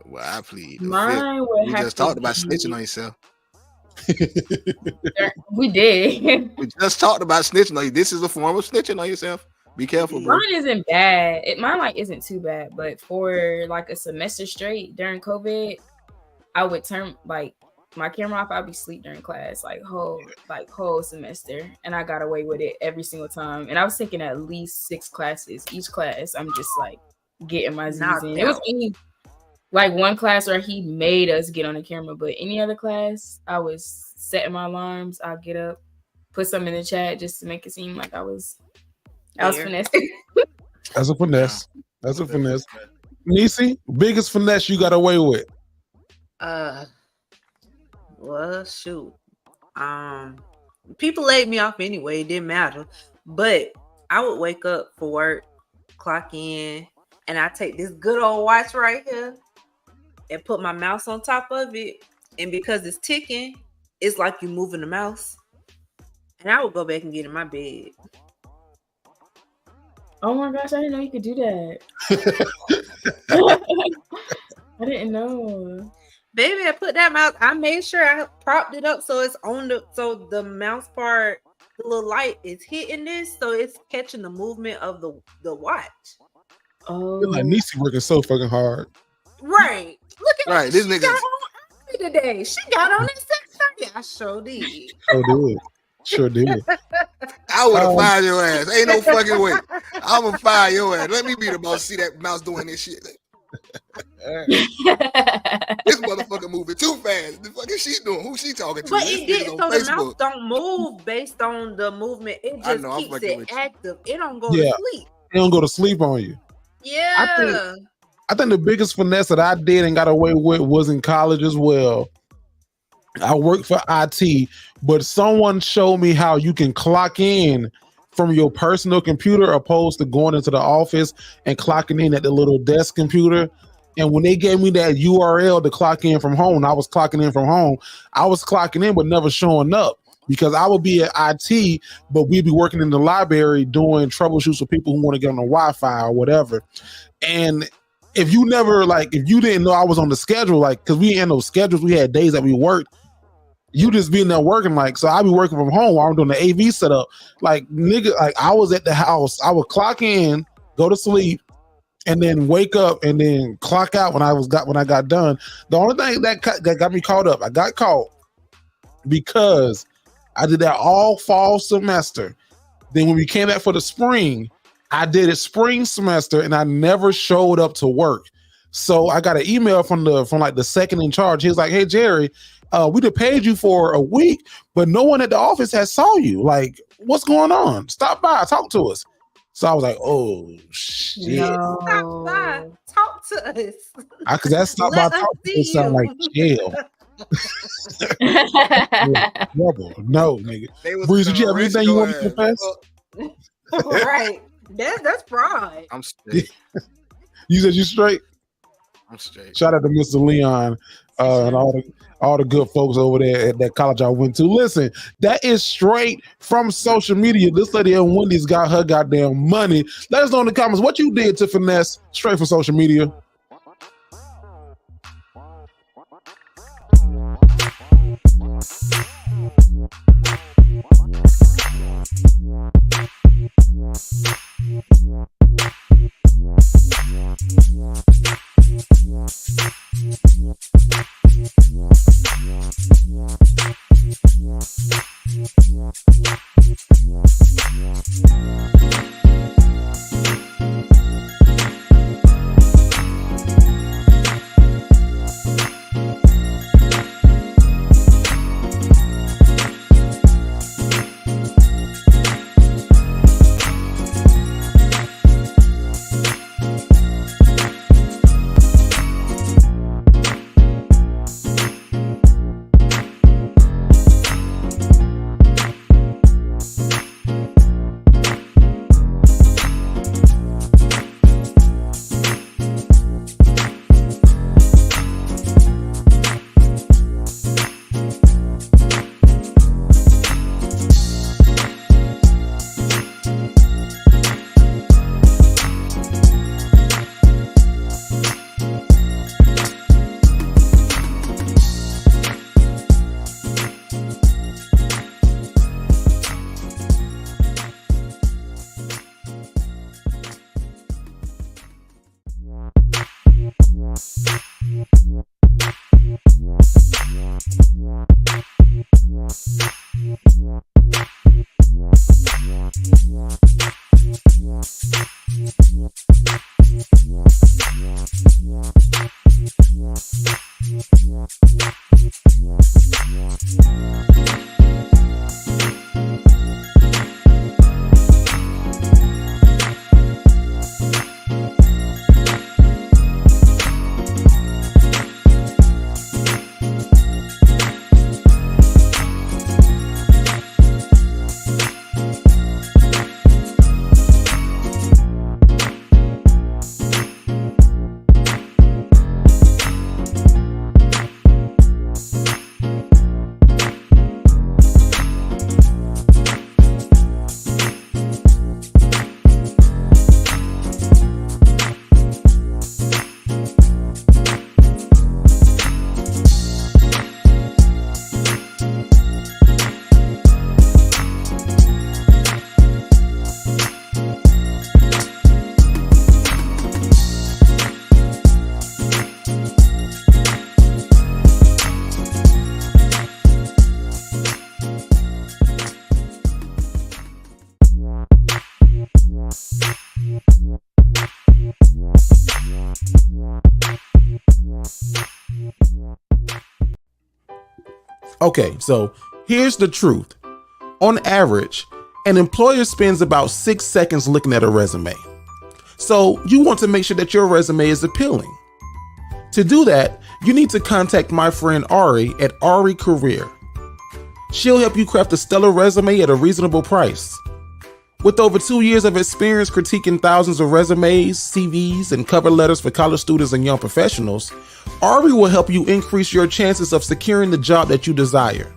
Well, I plead the fifth. We just talked about snitching on yourself. We did. We just talked about snitching on you. This is a form of snitching on yourself. Be careful, bro. Mine isn't bad. Mine isn't too bad, but for like a semester straight during COVID, I would turn like my camera off. I'd be asleep during class, like whole semester, and I got away with it every single time. And I was taking at least 6 classes. Each class, I'm just like getting my Z's in. It was only like one class where he made us get on the camera, but any other class, I was setting my alarms. I'll get up, put something in the chat just to make it seem like I was finessing. That's a finesse. That's a finesse. Neesy, biggest finesse you got away with? Well, shoot. People laid me off anyway. It didn't matter. But I would wake up for work, clock in, and I take this good old watch right here and put my mouse on top of it. And because it's ticking, it's like you moving the mouse. And I would go back and get in my bed. Oh my gosh, I didn't know you could do that. I didn't know. Baby, I put that mouse. I made sure I propped it up so it's on the mouse part, the little light is hitting this, so it's catching the movement of the watch. Oh, Like Neesy working so fucking hard. Right. Look at Right, this nigga. got on early today. She got on this 6:30. I sure did. Sure did. I would have fired your ass. Ain't no fucking way. I'm gonna fire your ass. Let me be the boss. See that mouse doing this shit. This motherfucker moving too fast. The fuck is she doing? Who she talking to? But This it did nigga's so on the Facebook. mouse don't move based on the movement. It I just know, I'm keeps fucking it with you. active. It don't go Yeah. to sleep. They don't go to sleep on you. Yeah. I think the biggest finesse that I did and got away with was in college as well. I worked for IT, but someone showed me how you can clock in from your personal computer opposed to going into the office and clocking in at the little desk computer. And when they gave me that URL to clock in from home, I was clocking in from home. I was clocking in but never showing up because I would be at IT, but we'd be working in the library doing troubleshoots for people who want to get on the Wi-Fi or whatever. And if you didn't know I was on the schedule, like, because we had no schedules, we had days that we worked. You just being there working, like, so I'd be working from home while I'm doing the AV setup. Like, nigga, like, I was at the house, I would clock in, go to sleep, and then wake up and then clock out when I got done. The only thing that got me caught up, I got caught because I did that all fall semester. Then when we came back for the spring, I did it spring semester and I never showed up to work. So I got an email from like the second in charge. He was like, "Hey Jerry, we'd have paid you for a week, but no one at the office has saw you. Like, what's going on? Stop by, talk to us." So I was like, "Oh shit!" No. Stop by. Talk to us. Because that stop by Let us talk to see us sound you. like jail. Trouble. No, nigga. They was Breeze, gonna did you have arrest anything you your want to ass. confess? Right. That's fraud. I'm straight. You said you straight? I'm straight. Shout out to Mr. Leon and all the good folks over there at that college I went to. Listen, that is straight from social media. This lady at Wendy's got her goddamn money. Let us know in the comments what you did to finesse straight from social media. Okay, so here's the truth. On average, an employer spends about 6 seconds looking at a resume. So you want to make sure that your resume is appealing. To do that, you need to contact my friend Ari at Ari Career. She'll help you craft a stellar resume at a reasonable price. With over 2 years of experience critiquing thousands of resumes, CVs, and cover letters for college students and young professionals, Ari will help you increase your chances of securing the job that you desire.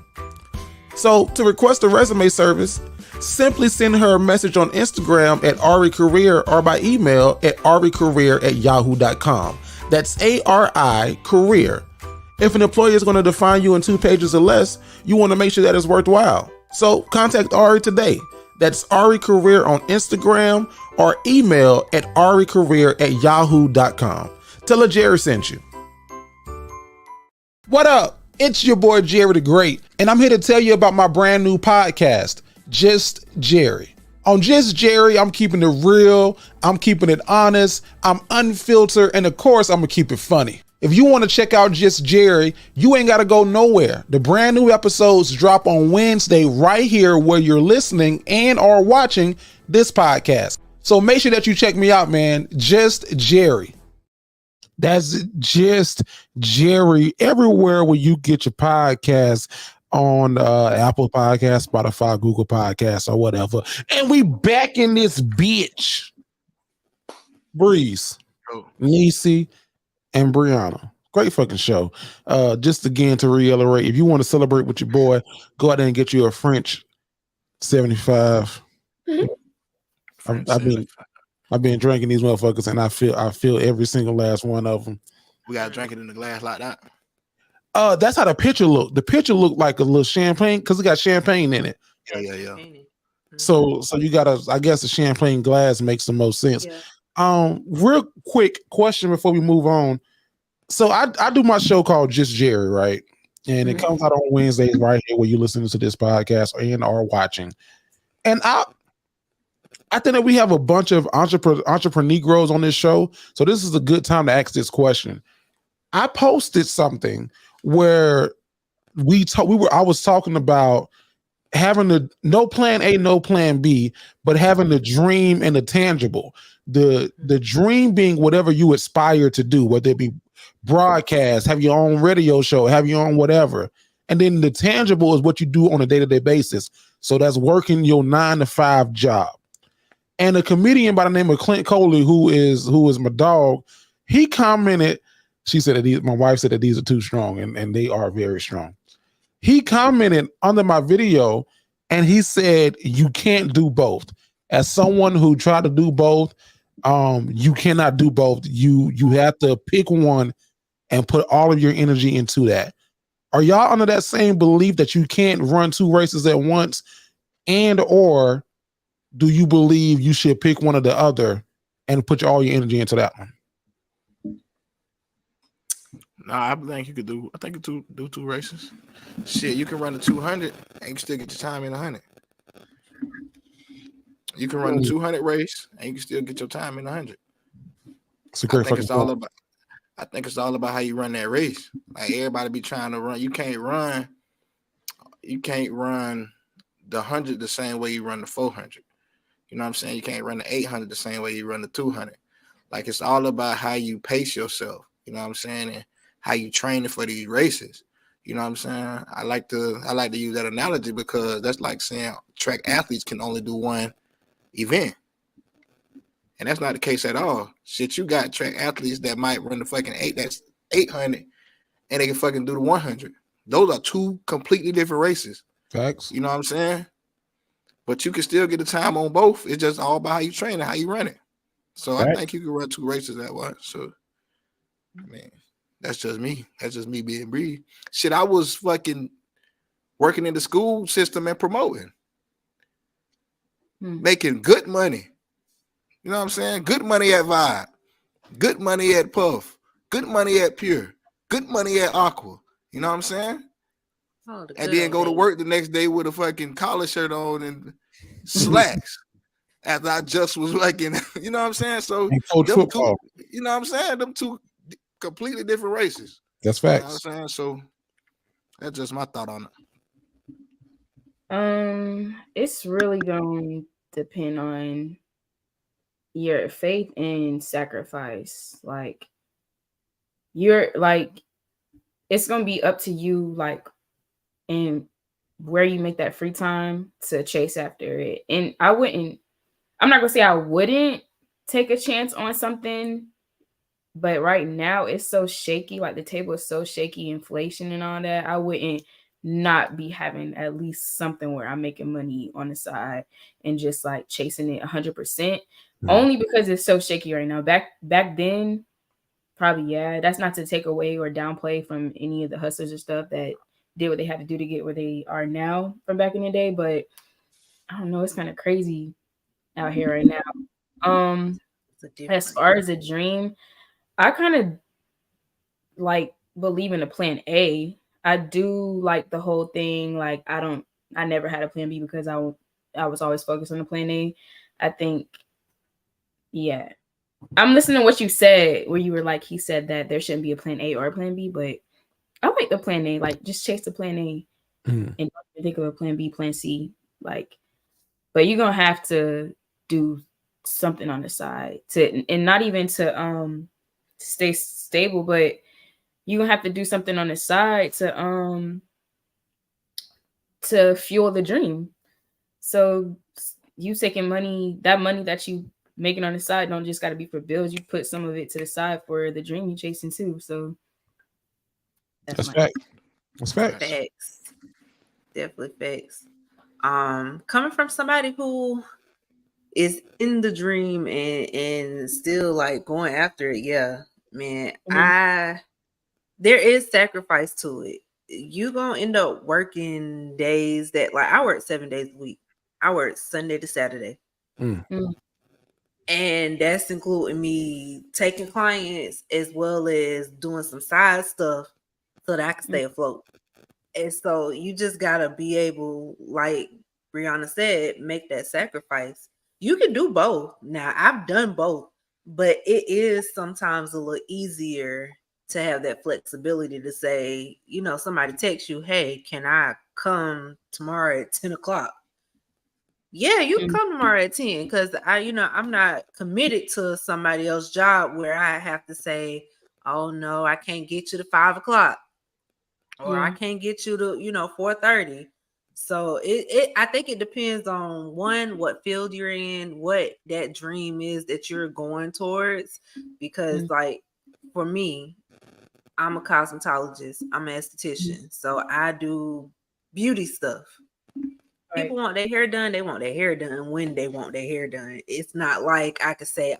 So, to request a resume service, simply send her a message on Instagram at Ari Career or by email at aricareer@yahoo.com. That's ARI Career. If an employer is going to define you in 2 pages or less, you want to make sure that it's worthwhile. So, contact Ari today. That's Ari Career on Instagram or email at aricareer@yahoo.com. Tell her Jerry sent you. What up? It's your boy Jerry the Great, and I'm here to tell you about my brand new podcast, Just Jerry. On Just Jerry, I'm keeping it real, I'm keeping it honest, I'm unfiltered, and of course, I'm gonna keep it funny. If you want to check out Just Jerry, you ain't got to go nowhere. The brand new episodes drop on Wednesday right here where you're listening and or watching this podcast. So make sure that you check me out, man. Just Jerry. That's Just Jerry everywhere where you get your podcast on Apple Podcasts, Spotify, Google Podcasts, or whatever. And we back in this bitch. Breeze, Neesy, and Breyana. Great fucking show. Just again to reiterate, if you want to celebrate with your boy, go out there and get you a French 75. I've been drinking these motherfuckers, and I feel every single last one of them. We gotta drink it in the glass like that. That's how the picture looked. The picture looked like a little champagne because it got champagne in it. Yeah. So you gotta, I guess the champagne glass makes the most sense. Yeah. Real quick question before we move on. So I do my show called Just Jerry, right? And it comes out on Wednesdays right here where you listening to this podcast and are watching. And I think that we have a bunch of entrepreneurs on this show. So this is a good time to ask this question. I posted something where I was talking about having no plan A, no plan B, but having the dream and the tangible. The dream being whatever you aspire to do, whether it be broadcast, have your own radio show, have your own whatever. And then the tangible is what you do on a day-to-day basis. So that's working your 9-to-5 job. And a comedian by the name of Clint Coley, who is my dog, he commented, she said that my wife said that these are too strong, and they are very strong. He commented under my video and he said, you can't do both. As someone who tried to do both, you cannot do both. You have to pick one and put all of your energy into that. Are y'all under that same belief that you can't run 2 races at once? And or do you believe you should pick one or the other and put all your energy into that one? Nah, I think you could do 2 races. Shit, you can run the 200 and you can still get your time in 100. You can run the 200 race and you can still get your time in 100. It's a great fucking point. I think it's all about how you run that race. Like everybody be trying to run. You can't run the 100 the same way you run the 400. You know what I'm saying? You can't run the 800 the same way you run the 200. Like it's all about how you pace yourself. You know what I'm saying? And how you training for these races. You know what I'm saying? I like to use that analogy because that's like saying track athletes can only do one event. And that's not the case at all. Shit, you got track athletes that might run the fucking 800 and they can fucking do the 100. Those are 2 completely different races. Facts. You know what I'm saying? But you can still get the time on both. It's just all about how you train and how you run it. So I think you can run 2 races at once. So, I mean, that's just me. That's just me being Bree. Shit, I was fucking working in the school system and promoting. Making good money. You know what I'm saying? Good money at Vibe. Good money at Puff. Good money at Pure. Good money at Aqua. You know what I'm saying? And then go to work the next day with a fucking collar shirt on and slacks. After I just was working, you know what I'm saying? So, you know what I'm saying? Them 2 completely different races. That's facts. You know what I'm saying? So, That's just my thought on it. It's really going to depend on your faith and sacrifice. Like, you're like, it's going to be up to you, like, and where you make that free time to chase after it. And I'm not going to say I wouldn't take a chance on something, but right now it's so shaky. Like, the table is so shaky, inflation and all that. I wouldn't not be having at least something where I'm making money on the side and just like chasing it 100%. Only because it's so shaky right now. Back then, probably, yeah. That's not to take away or downplay from any of the hustlers and stuff that did what they had to do to get where they are now from back in the day. But I don't know, it's kind of crazy out here right now. As far as a dream, I kind of like believe in a plan A. I do like the whole thing. Like, I never had a plan B because I was always focused on the plan A. I think, yeah. I'm listening to what you said, where you were like, he said that there shouldn't be a plan A or a plan B, but I like the plan A. Like, just chase the plan A and don't think of a plan B, plan C. Like, but you're gonna have to do something on the side and not even to stay stable, but you're gonna have to do something on the side to fuel the dream. So you taking money that you making on the side don't just got to be for bills. You put some of it to the side for the dream you're chasing too. So that's facts. That's facts. Facts. Definitely facts. Coming from somebody who is in the dream and still like going after it, yeah, man. There is sacrifice to it. You gonna end up working days that, like, I work 7 days a week. I work Sunday to Saturday. And that's including me taking clients as well as doing some side stuff so that I can stay afloat. And so you just gotta be able, like Breyana said, make that sacrifice. You can do both. Now, I've done both, but it is sometimes a little easier to have that flexibility to say, you know, somebody texts you, hey, can I come tomorrow at 10 o'clock? Yeah, you can come tomorrow at 10 because I'm not committed to somebody else's job where I have to say, oh no, I can't get you to 5 o'clock or I can't get you to, 4:30. So I think it depends on one, what field you're in, what that dream is that you're going towards. Because like for me, I'm a cosmetologist, I'm an esthetician, so I do beauty stuff. People want their hair done, they want their hair done when they want their hair done. It's not like I could say,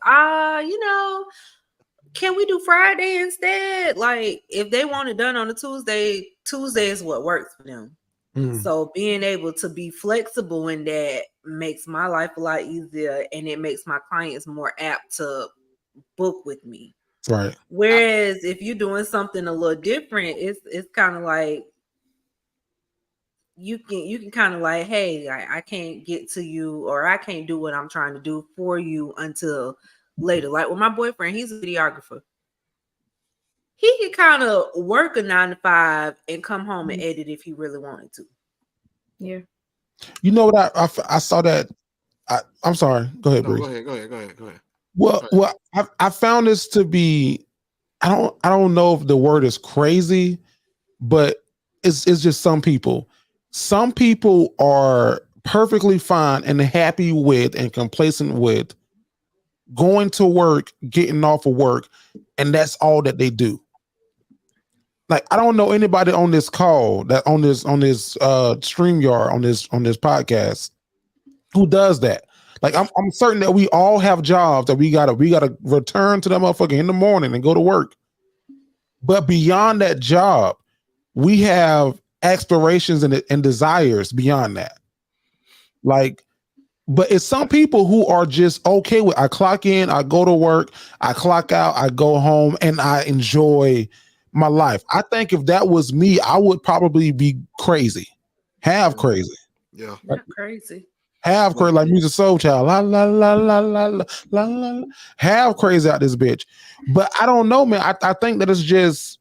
can we do Friday instead? Like, if they want it done on a Tuesday is what works for them. So being able to be flexible in that makes my life a lot easier, and it makes my clients more apt to book with me. Right. Whereas if you're doing something a little different, it's kind of like you can kind of like, hey, I can't get to you, or I can't do what I'm trying to do for you until later. Like with my boyfriend, he's a videographer. He could kind of work a 9 to 5 and come home and edit if he really wanted to. Yeah. You know what? I saw that. I'm sorry. Go ahead, Bree. Go ahead. Well, I found this to be. I don't know if the word is crazy, but it's just some people. Some people are perfectly fine and happy with and complacent with going to work, getting off of work, and that's all that they do. Like, I don't know anybody on this call that on this StreamYard on this podcast who does that. Like, I'm certain that we all have jobs that we gotta return to that motherfucker in the morning and go to work. But beyond that job, we have aspirations and desires beyond that. Like, but it's some people who are just okay with, I clock in, I go to work, I clock out, I go home, and I enjoy my life. I think if that was me, I would probably be crazy. Crazy. Yeah. Crazy. Have crazy, like Music Soul Child. La la la la la la la la. Have crazy out this bitch. But I don't know, man. I think that it's just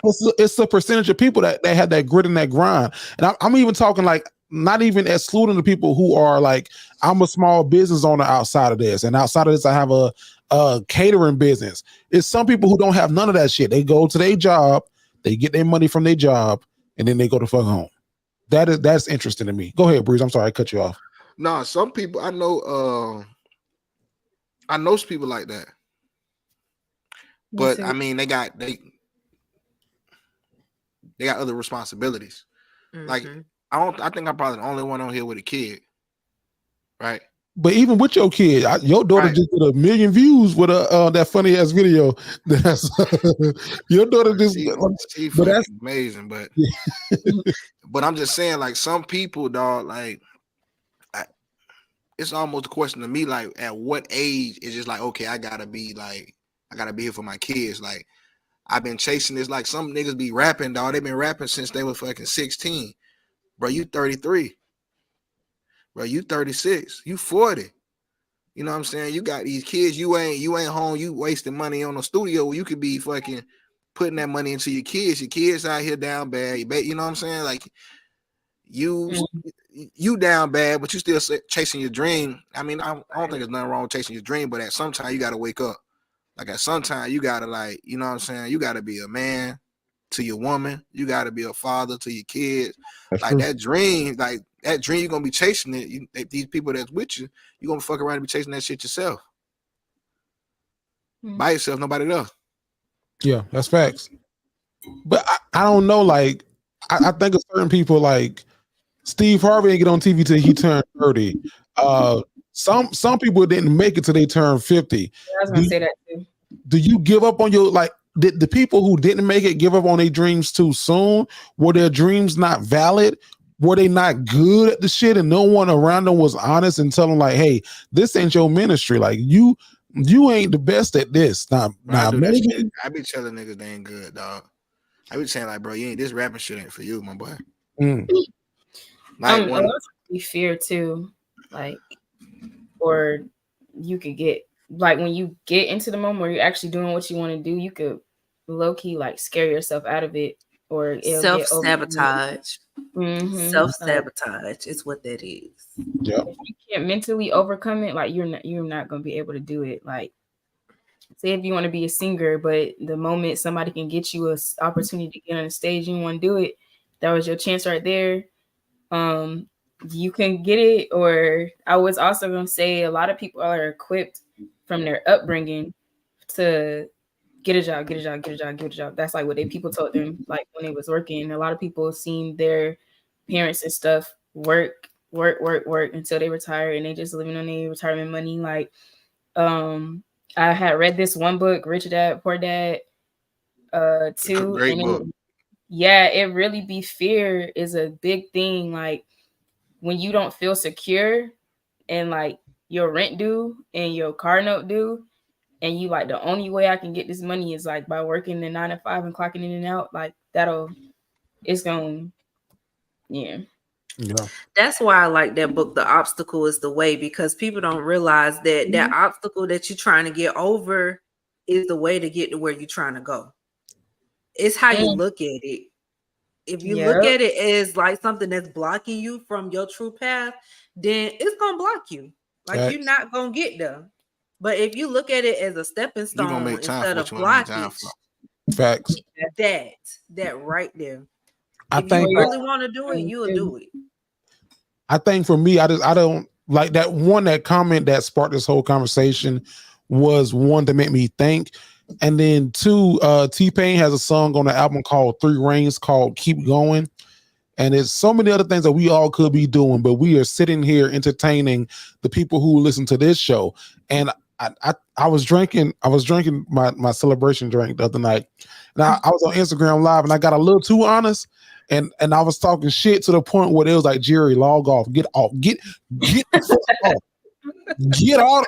It's a percentage of people that had that grit and that grind. And I'm even talking like not even excluding the people who are like, I'm a small business owner outside of this, and outside of this, I have a catering business. It's some people who don't have none of that shit. They go to their job, they get their money from their job, and then they go to fuck home. That's interesting to me. Go ahead, Breeze. I'm sorry I cut you off. No, some people I know some people like that. But I mean they got other responsibilities. Like I think I'm probably the only one on here with a kid. Right. But even with your kid, your daughter just did 1 million views with that funny ass video. That's your daughter just. But that's amazing. But but I'm just saying, like some people, dog, like it's almost a question to me, like at what age is just like, okay, I gotta be here for my kids. Like I've been chasing this. Like some niggas be rapping, dog. They've been rapping since they were fucking 16. Bro, you 33. Bro, you 36, you 40. You know what I'm saying? You got these kids, you ain't home, you wasting money on a studio where you could be fucking putting that money into your kids. Your kids out here down bad. You know what I'm saying? Like you down bad, but you still chasing your dream. I mean, I don't think there's nothing wrong with chasing your dream, but at some time you gotta wake up. Like at some time you gotta like, you know what I'm saying? You gotta be a man to your woman, you gotta be a father to your kids. That's like true. That dream, you're gonna be chasing it. These people that's with you, you're gonna fuck around and be chasing that shit yourself. By yourself, nobody else. Yeah, that's facts. But I don't know, like I think of certain people like Steve Harvey didn't get on TV till he turned 30. Some people didn't make it till they turned 50. I was gonna say that too. Do you give up on your like? Did the people who didn't make it give up on their dreams too soon? Were their dreams not valid? Were they not good at the shit and no one around them was honest and telling them like, hey, this ain't your ministry. Like you ain't the best at this. Now maybe I be telling niggas they ain't good, dog. I be saying like, bro, this rapping shit ain't for you, my boy. Like one be fear too, like, or you could get like when you get into the moment where you're actually doing what you want to do, you could low key like scare yourself out of it, or self-sabotage. Self-sabotage is what that is. Yeah. If you can't mentally overcome it, like you're not gonna be able to do it. Like, say if you want to be a singer, but the moment somebody can get you an opportunity to get on the stage, you want to do it. That was your chance right there. You can get it. Or I was also gonna say a lot of people are equipped from their upbringing to get a job. That's like what people told them, like when they was working. A lot of people seen their parents and stuff work until they retire, and they just living on their retirement money. Like, I had read this one book, Rich Dad, Poor Dad, too. Great book. Yeah, it really be fear is a big thing. Like when you don't feel secure and like your rent due and your car note due, and you like the only way I can get this money is like by working the 9 to 5 and clocking in and out. Like it's gonna, yeah. That's why I like that book, The Obstacle is the Way, because people don't realize that that obstacle that you're trying to get over is the way to get to where you're trying to go. It's how you look at it. If you look at it as like something that's blocking you from your true path, then it's gonna block you. Like you're not gonna get there. But if you look at it as a stepping stone instead of blockage, facts. That right there. I think you really want to do it, you'll do it. I think for me, I don't like that one. That comment that sparked this whole conversation was one that made me think. And then two, T-Pain has a song on the album called 3 Rings called Keep Going. And there's so many other things that we all could be doing, but we are sitting here entertaining the people who listen to this show. And I was drinking my celebration drink the other night. And I was on Instagram Live and I got a little too honest. And I was talking shit to the point where it was like, Jerry, log off, get off, get the fuck off.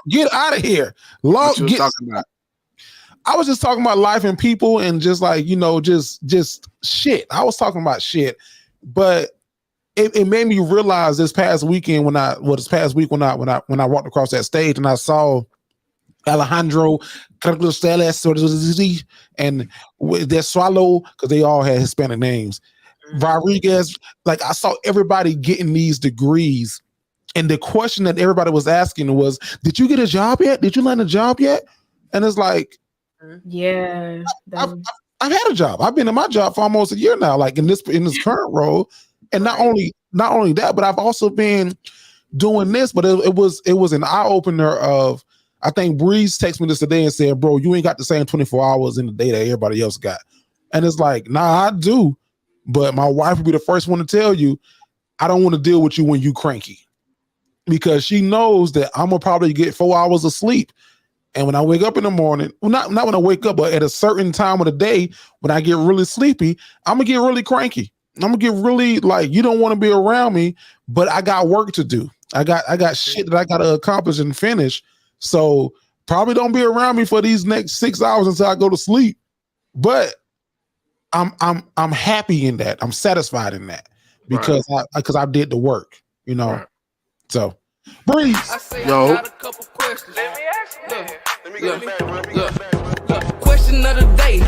Get out of here. Talking about? I was just talking about life and people and just like, just shit. I was talking about shit, but it made me realize this past week when I walked across that stage and I saw Alejandro, and there's Swallow, because they all had Hispanic names. Rodriguez, like I saw everybody getting these degrees. And the question that everybody was asking was, did you get a job yet? Did you land a job yet? And it's like, yeah, I've had a job. I've been in my job for almost a year now, like in this current role. And not only that, but I've also been doing this, but it was an eye opener of, I think Breeze texted me this today and said, bro, you ain't got the same 24 hours in the day that everybody else got. And it's like, nah, I do. But my wife would be the first one to tell you, I don't want to deal with you when you cranky. Because she knows that I'm gonna probably get 4 hours of sleep. And when I wake up in the morning, well, not when I wake up, but at a certain time of the day, when I get really sleepy, I'm gonna get really cranky. I'm gonna get really like, you don't want to be around me, but I got work to do. I got shit that I gotta accomplish and finish. So probably don't be around me for these next 6 hours until I go to sleep. But I'm happy in that. I'm satisfied in that because I did the work, you know. Right. So, Breeze. Yo. I got a couple questions. Let me ask you. Let me go back. Question of the day.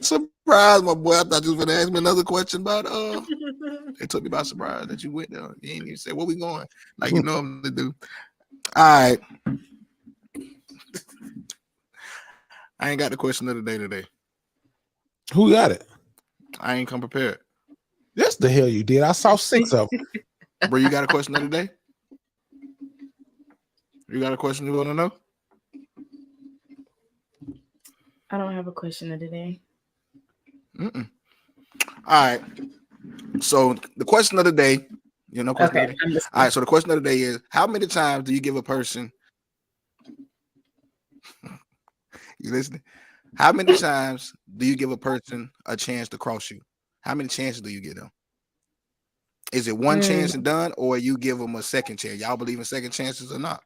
Surprise, my boy. I thought you was gonna ask me another question about it took me by surprise that you went there. You ain't even say where we going, like you know I'm to do. All right. I ain't got the question of the day today. Who got it? I ain't come prepared. Yes, the hell you did. I saw 6 of them. Bro, you got a question of the day? You got a question you want to know? I don't have a question of the day. All right. So the question of the day, you know, question okay. All right. So the question of the day is, how many times do you give a person? You listening? How many times do you give a person a chance to cross you? How many chances do you give them? Is it one chance and done, or you give them a second chance? Y'all believe in second chances or not?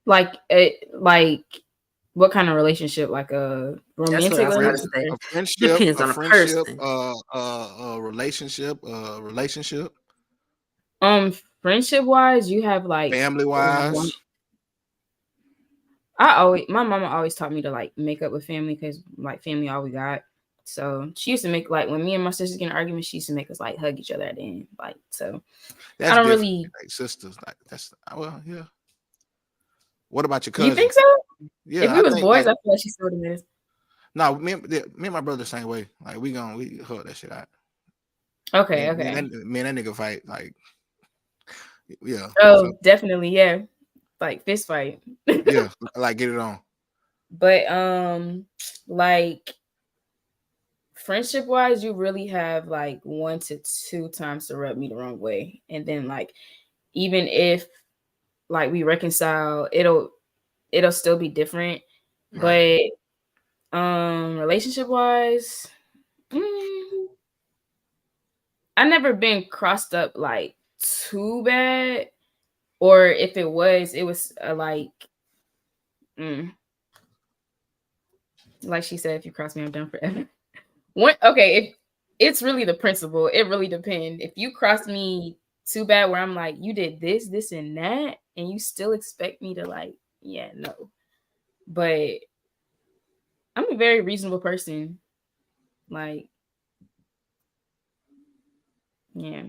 Like what kind of relationship? Like a romantic relationship? A friendship, depends on a friendship, a relationship. Friendship wise, you have like family wise. My mama always taught me to like make up with family because like family all we got. So she used to make like when me and my sisters get in arguments, she used to make us like hug each other at the end. Like so, that's I don't really like sisters like that's well yeah. What about your cousin? You think so? Yeah. If we was boys, I feel like she still would have. No, me and my brother the same way. Like we hug that shit out. Okay. Me and that nigga fight like yeah. Oh, so. Definitely, yeah. Like fist fight. Yeah, like get it on. But like friendship wise, you really have like 1 to 2 times to rub me the wrong way. And then like even if like we reconcile, it'll still be different. Right. But relationship wise, I never been crossed up like too bad. Or if it was like she said, if you cross me, I'm done forever. If it's really the principle, it really depends. If you cross me too bad where I'm like, you did this, this, and that, and you still expect me to like, yeah, no. But I'm a very reasonable person. Like, yeah.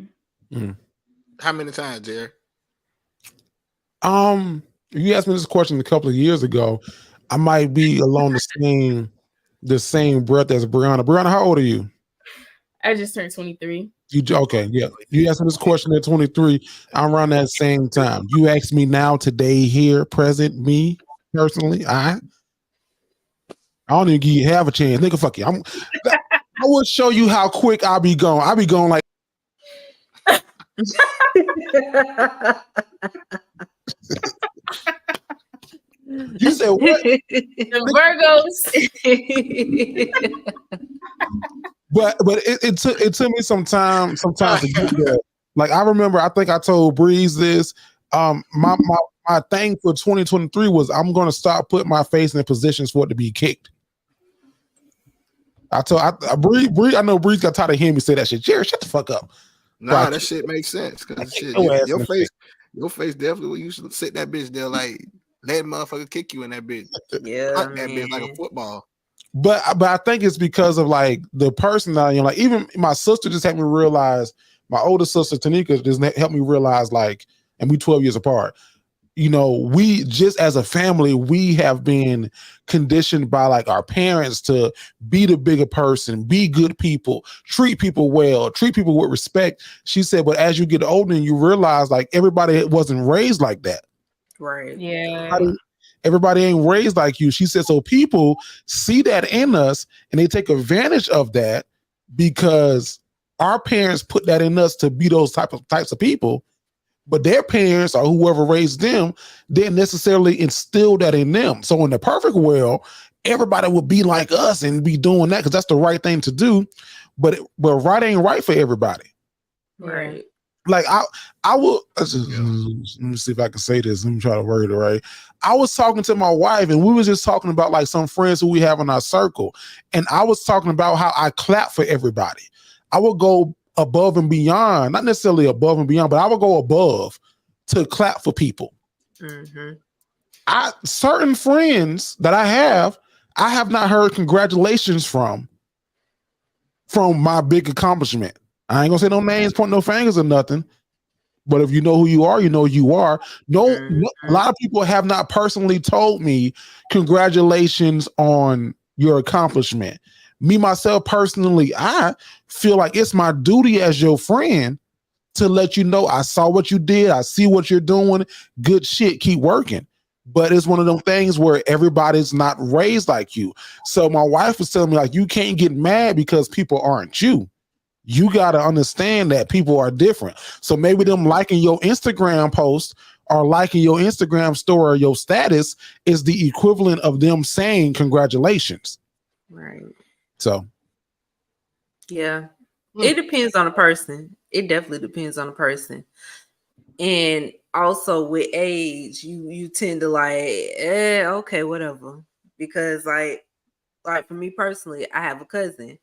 How many times, Jerry? You asked me this question a couple of years ago. I might be along the same breath as Breyana. Breyana, how old are you? I just turned 23. Okay, yeah. You asked me this question at 23. I'm around that same time. You asked me now, today, here, present, me personally. I don't even give you half a chance. Nigga, fuck you. I will show you how quick I'll be going. I'll be going like. You said what? The Virgos. But it took me some time sometimes to get there. Like I remember, I think I told Breeze this. My thing for 2023 was I'm gonna start putting my face in positions for it to be kicked. Bree, I know Breeze got tired of hearing me say that shit. Jerry, shut the fuck up. Nah, that shit makes sense because shit, your ass in your face definitely when you should sit that bitch there like let motherfucker kick you in that bitch. Yeah, Hunt that man. bitch like a football. But I think it's because of like the person that like even my sister just helped me realize. My older sister Tanika just helped me realize like, and we 12 years apart. You know, we just as a family, we have been conditioned by like our parents to be the bigger person, be good people, treat people well, treat people with respect. She said, but as you get older and you realize like everybody wasn't raised like that. Right. Yeah. Everybody ain't raised like you. She said, so people see that in us and they take advantage of that because our parents put that in us to be those types of people. But their parents or whoever raised them didn't necessarily instill that in them. So in the perfect world, everybody would be like us and be doing that because that's the right thing to do. But right ain't right for everybody. Right. Like I will. Let me see if I can say this. Let me try to word it right. I was talking to my wife and we was just talking about like some friends who we have in our circle, and I was talking about how I clap for everybody. I would go above and beyond, not necessarily above and beyond, but I would go above to clap for people. Certain friends that I have not heard congratulations from my big accomplishment. I ain't gonna say no names, point no fingers or nothing. But if you know who you are, you know who you are. A lot of people have not personally told me congratulations on your accomplishment. Me, myself, personally, I feel like it's my duty as your friend to let you know I saw what you did. I see what you're doing. Good shit. Keep working. But it's one of them things where everybody's not raised like you. So my wife was telling me like, you can't get mad because people aren't you. You got to understand that people are different. So maybe them liking your Instagram post or liking your Instagram story or your status is the equivalent of them saying congratulations. Right. So, yeah, it depends on the person. It definitely depends on the person. And also with age, you tend to like, okay, whatever. Because like for me personally, I have a cousin.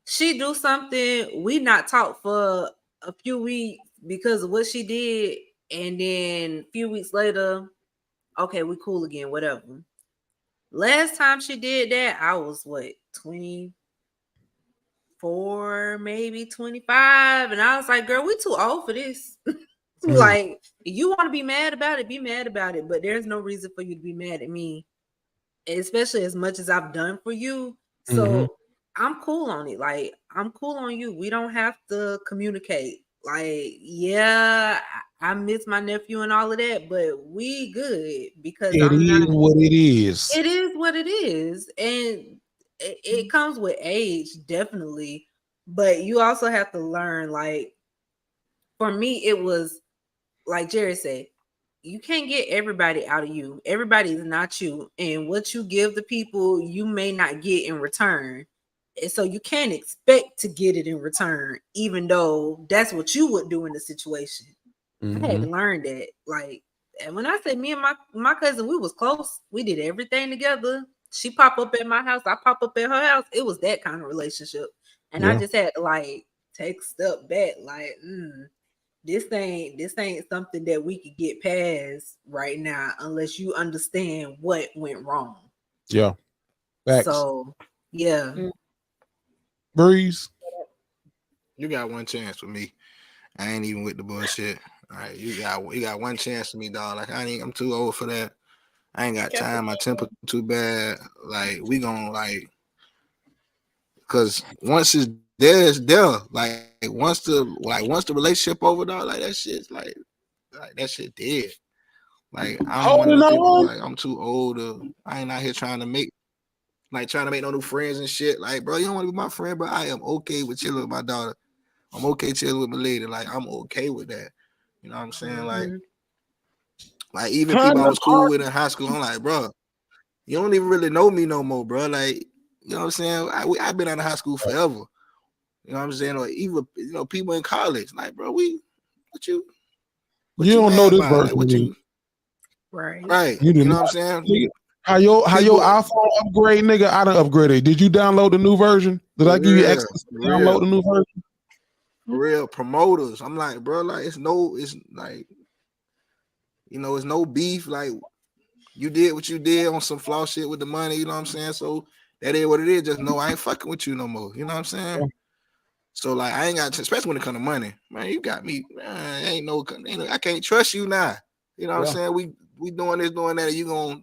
She do something, we not talk for a few weeks because of what she did. And then a few weeks later, okay, we cool again, whatever. Last time she did that, I was what, 24, maybe 25. And I was like, girl, we too old for this. Like, you want to be mad about it, be mad about it. But there's no reason for you to be mad at me, especially as much as I've done for you. So I'm cool on it. Like, I'm cool on you. We don't have to communicate. Like, yeah, I miss my nephew and all of that, but we good because it is what it is. It is what it is. And it comes with age, definitely. But you also have to learn, like, for me, it was like Jerry said, you can't get everybody out of you. Everybody is not you. And what you give the people, you may not get in return. And so you can't expect to get it in return, even though that's what you would do in the situation. I had to learn that. Like, and when I say me and my cousin, we was close. We did everything together. She pop up at my house, I pop up at her house. It was that kind of relationship. And I just had to like take a step back, like, this ain't something that we could get past right now unless you understand what went wrong. Yeah. Facts. So yeah. Breeze. You got one chance with me. I ain't even with the bullshit. All right, you got one chance with me, dog. Like I'm too old for that. I ain't got time. My temper too bad. Like we gonna like, cause once it's there, it's there. Like once the relationship over, dog. Like that shit's like that shit dead. Like I'm one of the people. Like I'm too old. I ain't out here trying to make no new friends and shit. Like bro, you don't want to be my friend, bro. I am okay with chilling with my daughter. I'm okay chilling with my lady. Like I'm okay with that. You know what I'm saying? Like even people I was cool with in high school, I'm like, bro, you don't even really know me no more, bro. Like, you know what I'm saying? I've been out of high school forever. You know what I'm saying? Or even people in college, like, bro, what you don't know this version. Like, what you right? You know what I'm saying? How your iPhone upgrade, nigga? I done upgraded. Did you download the new version? Did I give you access to download the new version? For real promoters. I'm like, bro, like it's like, it's no beef. Like you did what you did on some flaw shit with the money, you know what I'm saying? So that is what it is. Just know I ain't fucking with you no more. You know what I'm saying? Yeah. So like I ain't got to, especially when it comes to money, man. You got me, man. I can't trust you now. You know what I'm saying? We doing this, doing that. You gonna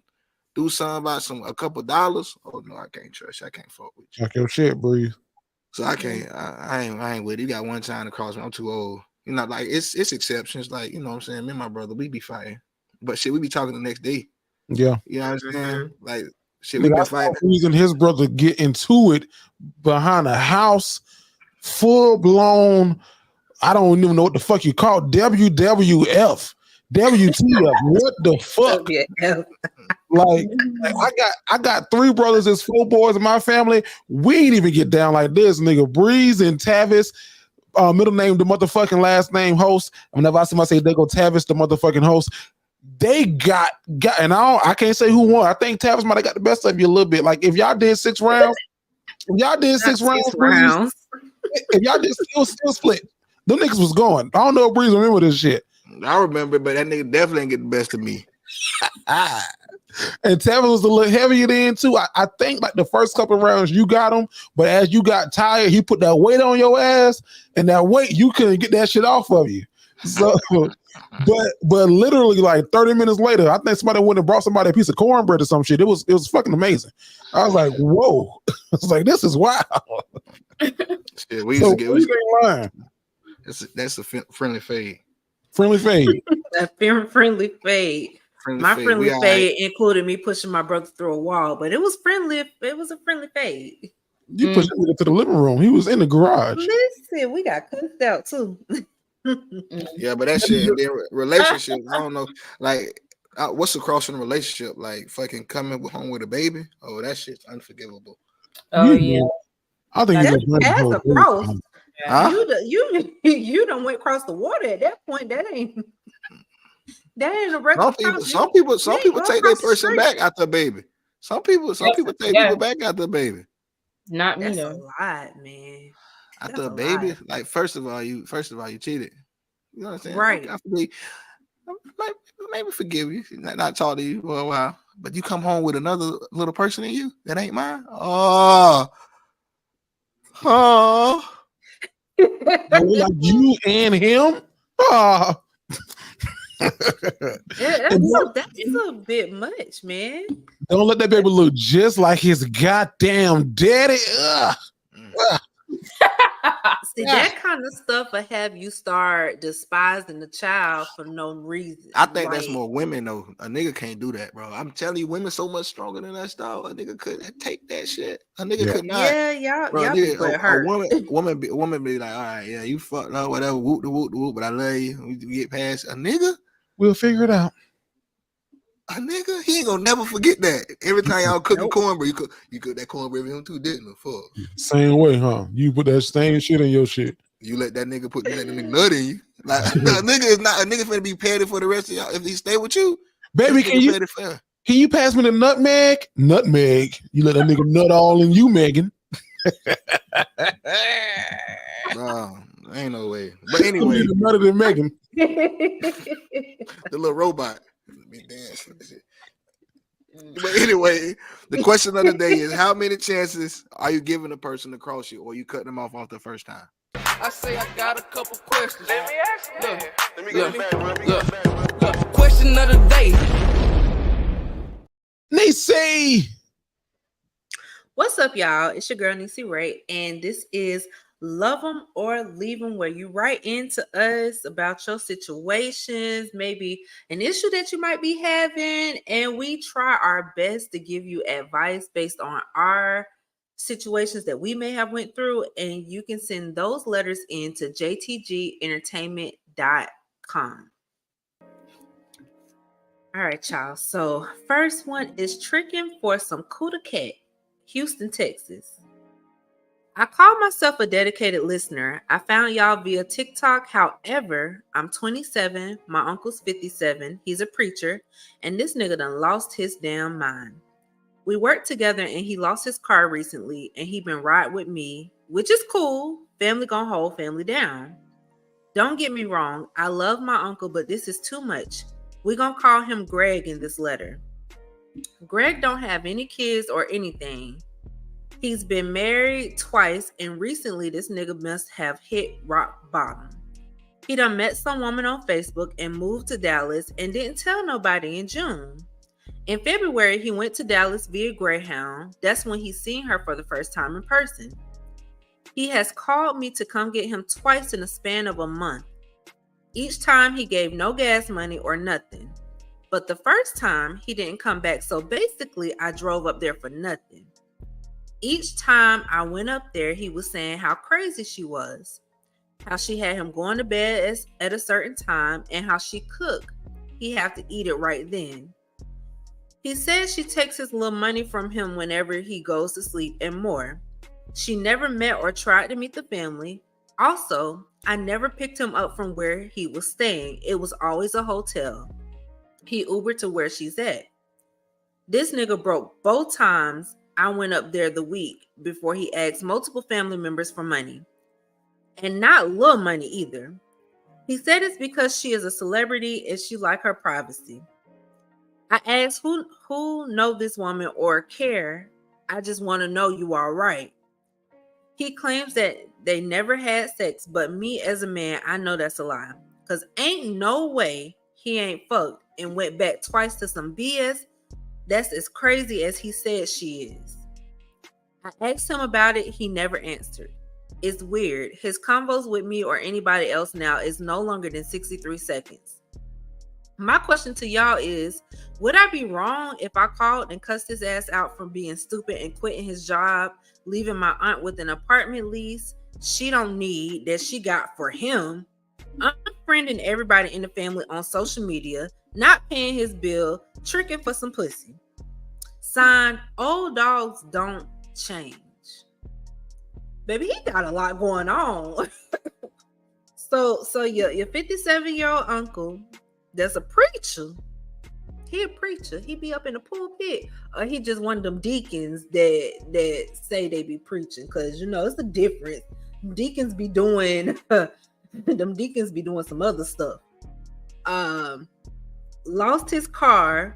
do something about a couple dollars? Oh no, I can't trust you. I can't fuck with you. Like your shit, breathe. So I can't. I ain't with it. You got one time to cross me. I'm too old. You know, like it's exceptions. Like, you know what I'm saying? Me and my brother, we be fighting. But shit, we be talking the next day. Yeah. You know what I'm saying? Like shit, we been fighting. Reason his brother get into it behind a house, full blown. I don't even know what the fuck you call it, WWF, WTF. What the fuck? Like I got 3 brothers as 4 boys in my family. We ain't even get down like this, nigga. Breeze and Tavis, middle name the motherfucking last name host. Whenever I see somebody say they go Tavis, the motherfucking host, they got and I can't say who won. I think Tavis might have got the best of you a little bit. Like if y'all did 6 rounds, if y'all did 6 rounds, if y'all did still split, them niggas was going. I don't know if Breeze remember this shit. I remember, but that nigga definitely ain't get the best of me. And Tavis was a little heavier then too. I think like the first couple of rounds you got him, but as you got tired, he put that weight on your ass, and that weight you couldn't get that shit off of you. So, but literally like 30 minutes later, I think somebody went and brought somebody a piece of cornbread or some shit. It was fucking amazing. I was like, whoa! I was like, this is wild. Shit, we used to get. That's a friendly fade. Friendly fade. A friendly fade. My friendly fade included me pushing my brother through a wall, but it was friendly. It was a friendly fade. You pushed him to the living room. He was in the garage. Listen, we got cussed out too. Yeah, but that shit, relationship, I don't know. Like, what's the cross in a relationship? Like, fucking coming home with a baby? Oh, that shit's unforgivable. Oh yeah. I think that's a cross. Huh? You done went across the water at that point. That ain't a regular. Some people take their person back after a baby. Some people take people back after a baby. Not me That's though. a lot, man. After a baby, like first of all, you cheated. You know what I'm saying? Right. Maybe forgive you, not talk to you for a while, but you come home with another little person in you that ain't mine. Oh. Like you and him. Oh. That's a bit much, man. Don't let that baby look just like his goddamn daddy. See, that kind of stuff will have you start despising the child for no reason. I think that's more women though. A nigga can't do that, bro. I'm telling you, women so much stronger than us, dog. A nigga couldn't take that shit. A nigga could not. Yeah, y'all a woman be like, all right, yeah, you fucked up, whatever, whoop the whoop, but I love you. We get past a nigga. We'll figure it out. A nigga, he ain't gonna never forget that. Every time y'all cooking cornbread, you cook that cornbread with him too, didn't you? Fuck. Same way, huh? You put that same shit in your shit. You let that nigga nut in you. Like a nigga finna be petty for the rest of y'all. If he stay with you, baby, can you pass me the nutmeg? Nutmeg. You let that nigga nut all in you, Megan. Bro, ain't no way. But anyway, nutted than Megan. The little robot. But anyway, the question of the day is: how many chances are you giving a person to cross you, or you cut them off the first time? I say I got a couple questions. Let me ask you. Look. Question of the day. Neesy. What's up, y'all? It's your girl Neesy Ray, and this is Love Them or Leave Them, where you write into us about your situations, maybe an issue that you might be having, and we try our best to give you advice based on our situations that we may have went through, and you can send those letters in to jtgentertainment.com. All right, y'all. So first one is Tricking for Some Kuda Cat, Houston, Texas. I call myself a dedicated listener. I found y'all via TikTok. However, I'm 27. My uncle's 57. He's a preacher. And this nigga done lost his damn mind. We worked together and he lost his car recently. And he been riding with me, which is cool. Family gonna hold family down. Don't get me wrong, I love my uncle, but this is too much. We gonna call him Greg in this letter. Greg don't have any kids or anything. He's been married twice, and recently this nigga must have hit rock bottom. He done met some woman on Facebook and moved to Dallas and didn't tell nobody in June. In February, he went to Dallas via Greyhound. That's when he seen her for the first time in person. He has called me to come get him twice in the span of a month. Each time he gave no gas money or nothing. But the first time he didn't come back, so basically I drove up there for nothing. Each time I went up there, he was saying how crazy she was, how she had him going to bed at a certain time, and how she cooked. He have to eat it right then. He says she takes his little money from him whenever he goes to sleep and more. She never met or tried to meet the family. Also, I never picked him up from where he was staying. It was always a hotel. He Ubered to where she's at. This nigga broke both times I went up there the week before he asked multiple family members for money. And not little money either. He said it's because she is a celebrity and she like her privacy. I asked who know this woman or care. I just want to know you all right. He claims that they never had sex, but me as a man, I know that's a lie. Because ain't no way he ain't fucked and went back twice to some BS. That's as crazy as he said she is. I asked him about it. He never answered. It's weird. His convos with me or anybody else now is no longer than 63 seconds. My question to y'all is, would I be wrong if I called and cussed his ass out for being stupid and quitting his job, leaving my aunt with an apartment lease she don't need that she got for him, unfriending everybody in the family on social media, not paying his bill, tricking for some pussy? Signed, old dogs don't change. Baby, he got a lot going on. So your 57-year-old uncle that's a preacher. He a preacher. He be up in the pulpit. Or he just one of them deacons that say they be preaching. Because, it's a difference. Deacons be doing some other stuff. Lost his car.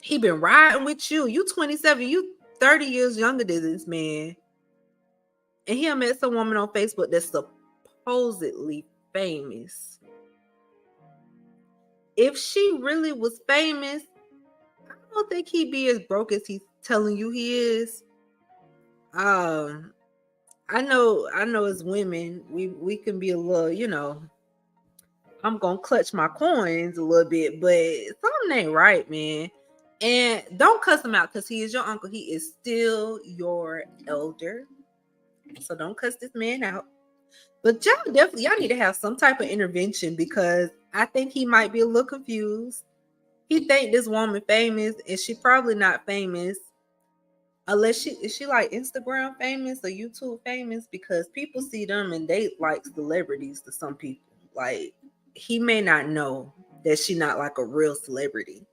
He been riding with you. You 27. You 30 years younger than this man. And he met some woman on Facebook that's supposedly famous. If she really was famous, I don't think he'd be as broke as he's telling you he is. I know as women, we can be a little, I'm gonna clutch my coins a little bit, but something ain't right, man. And don't cuss him out because he is your uncle. He is still your elder. So don't cuss this man out. But y'all need to have some type of intervention because I think he might be a little confused. He think this woman famous and she probably not famous unless she like Instagram famous or YouTube famous, because people see them and they like celebrities to some people. Like, he may not know that she not like a real celebrity.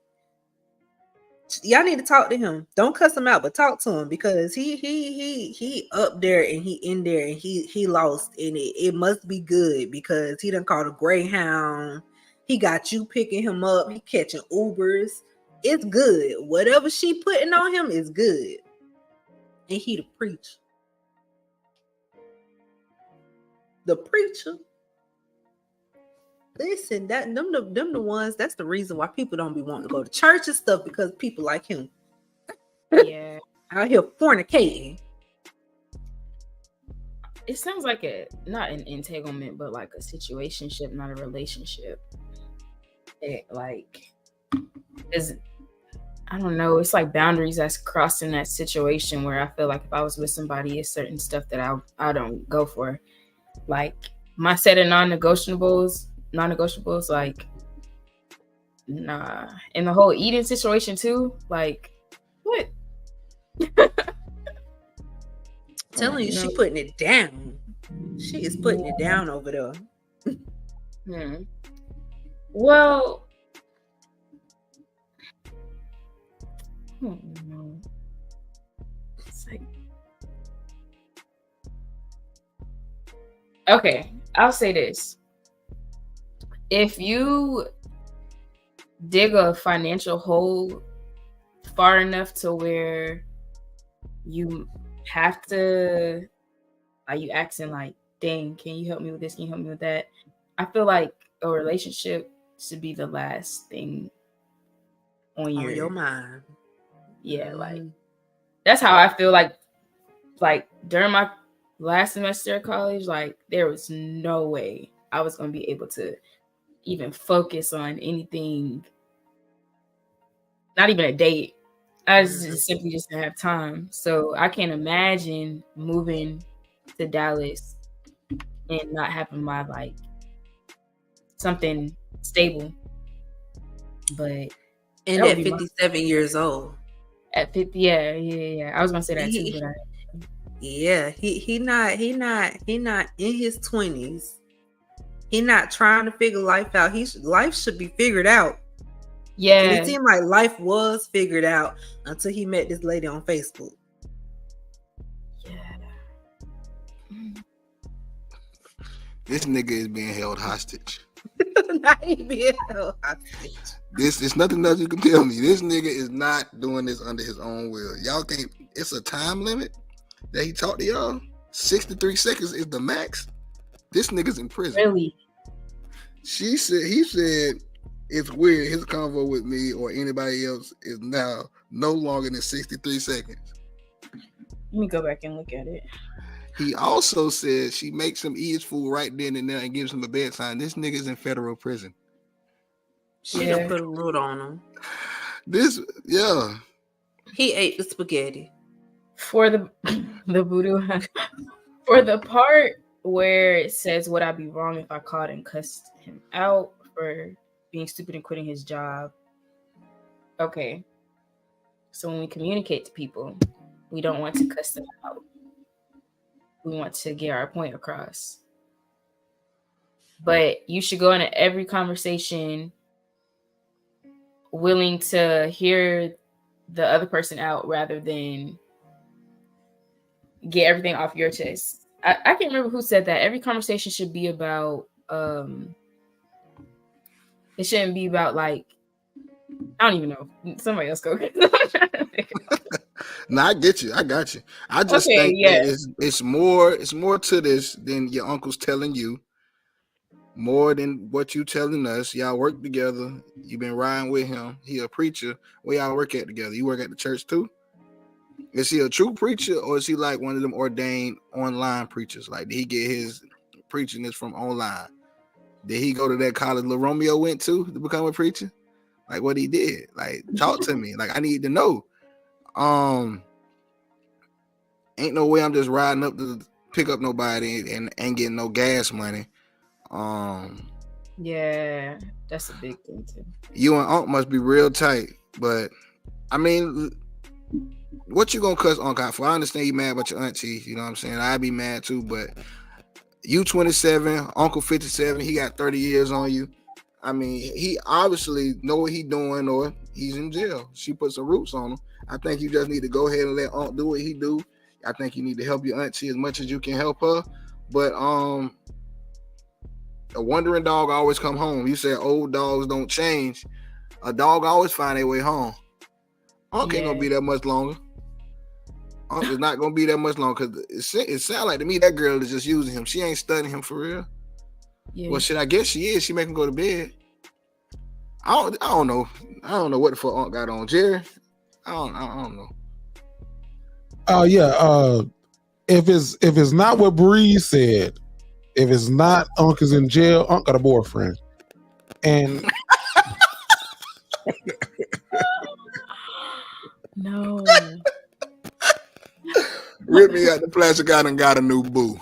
Y'all need to talk to him. Don't cuss him out, but talk to him because he up there and he in there and he lost in it. It must be good because he done called a Greyhound. He got you picking him up. He catching Ubers. It's good. Whatever she putting on him is good. And he the preacher. The preacher. Listen, them the ones. That's the reason why people don't be wanting to go to church and stuff, because people like him. Yeah, out here fornicating. It sounds like not an entanglement, but like a situationship, not a relationship. I don't know. It's like boundaries that's crossed in that situation where I feel like if I was with somebody, it's certain stuff that I don't go for. Like my set of non-negotiables, like, nah. And the whole eating situation too, like, what? Telling you, she putting it down. She is putting it down over there. Well, I don't know. It's like, Okay, I'll say this. If you dig a financial hole far enough to where you have to, are you asking like, dang, can you help me with this? Can you help me with that? I feel like a relationship should be the last thing on your mind. Yeah, like that's how I feel like during my last semester of college, like there was no way I was gonna be able to even focus on anything, not even a date. I just simply just didn't have time. So I can't imagine moving to Dallas and not having my like something stable. But and at 57 years old. At 50, yeah. I was gonna say that too, but he not in his 20s. He not trying to figure life out. Life should be figured out. Yeah. And it seemed like life was figured out until he met this lady on Facebook. Yeah. This nigga is being held hostage. Not being held hostage. This is nothing else you can tell me. This nigga is not doing this under his own will. Y'all can't. It's a time limit that he talked to y'all. 63 seconds is the max. This nigga's in prison. Really? He said it's weird. His convo with me or anybody else is now no longer than 63 seconds. Let me go back and look at it. He also said she makes him eat his food right then and there and gives him a bedtime. This nigga's in federal prison. She done put a root on him. He ate the spaghetti. For the voodoo, for the part where it says, would I be wrong if I called and cussed him out for being stupid and quitting his job? Okay. So when we communicate to people, we don't want to cuss them out. We want to get our point across. But you should go into every conversation willing to hear the other person out rather than get everything off your chest. I can't remember who said that. Every conversation should be about it shouldn't be about like, I don't even know. Somebody else go. No, I get you. I got you. I just think that it's more to this than your uncle's telling you. More than what you telling us. Y'all work together. You've been riding with him. He a preacher. Where y'all work at together? You work at the church too? Is he a true preacher or is he like one of them ordained online preachers? Like, did he get his preaching this from online? Did he go to that college Lil Romeo went to become a preacher? Like, what he did? Like, talk to me. Like, I need to know. Ain't no way I'm just riding up to pick up nobody and ain't getting no gas money. Yeah, that's a big thing too. You and Unc must be real tight, but I mean, what you gonna cuss Unc out for? I understand you mad about your auntie, you know what I'm saying? I'd be mad too, but you 27, Uncle 57, he got 30 years on you. I mean, he obviously know what he doing or he's in jail. She put some roots on him. I think you just need to go ahead and let Unc do what he do. I think you need to help your auntie as much as you can help her. But a wandering dog always come home. You said old dogs don't change. A dog always find their way home. Unc ain't gonna be that much longer. Unc is not gonna be that much longer because it sounds like to me that girl is just using him. She ain't studying him for real. Yeah. Well, shit, I guess she is. She make him go to bed. I don't know. I don't know what the fuck Unc got on. Jerry? I don't know. If it's not what Bree said, if it's not Unc is in jail, Unc got a boyfriend. And no. Rip me out the plastic guy and got a new boo.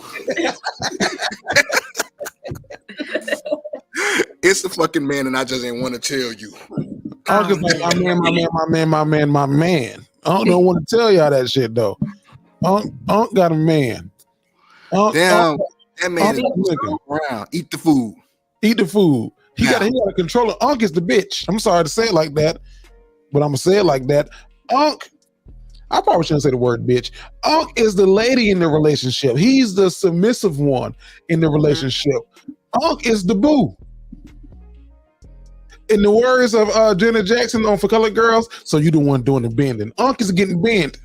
It's a fucking man, and I just ain't want to tell you. Unc is like my man. Unc don't want to tell y'all that shit though. Unc got a man. Damn, that man is around. Eat the food. He got to control it. Unc is the bitch. I'm sorry to say it like that, but I'm gonna say it like that. Unc I probably shouldn't say the word bitch. Unc is the lady in the relationship. He's the submissive one in the relationship. Unc is the boo. In the words of Janet Jackson on For Colored Girls, so you the one doing the bending. Unc is getting bent.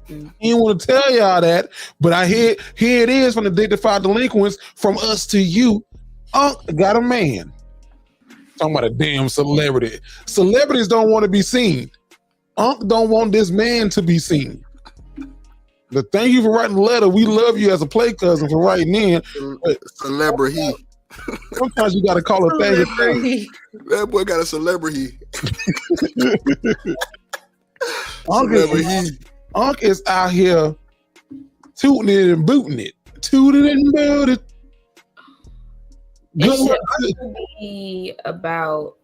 He didn't want to tell y'all that, but I hear here it is from the Dignified Delinquents, from us to you. Unc got a man. Talking about a damn celebrity. Celebrities don't want to be seen. Unc don't want this man to be seen. But thank you for writing the letter. We love you as a play cousin for writing in. But Celebrity. sometimes you got to call a thing a thing. That boy got a celebrity. Unc is out here tooting it and booting it. Tooting it and booting it. It should be about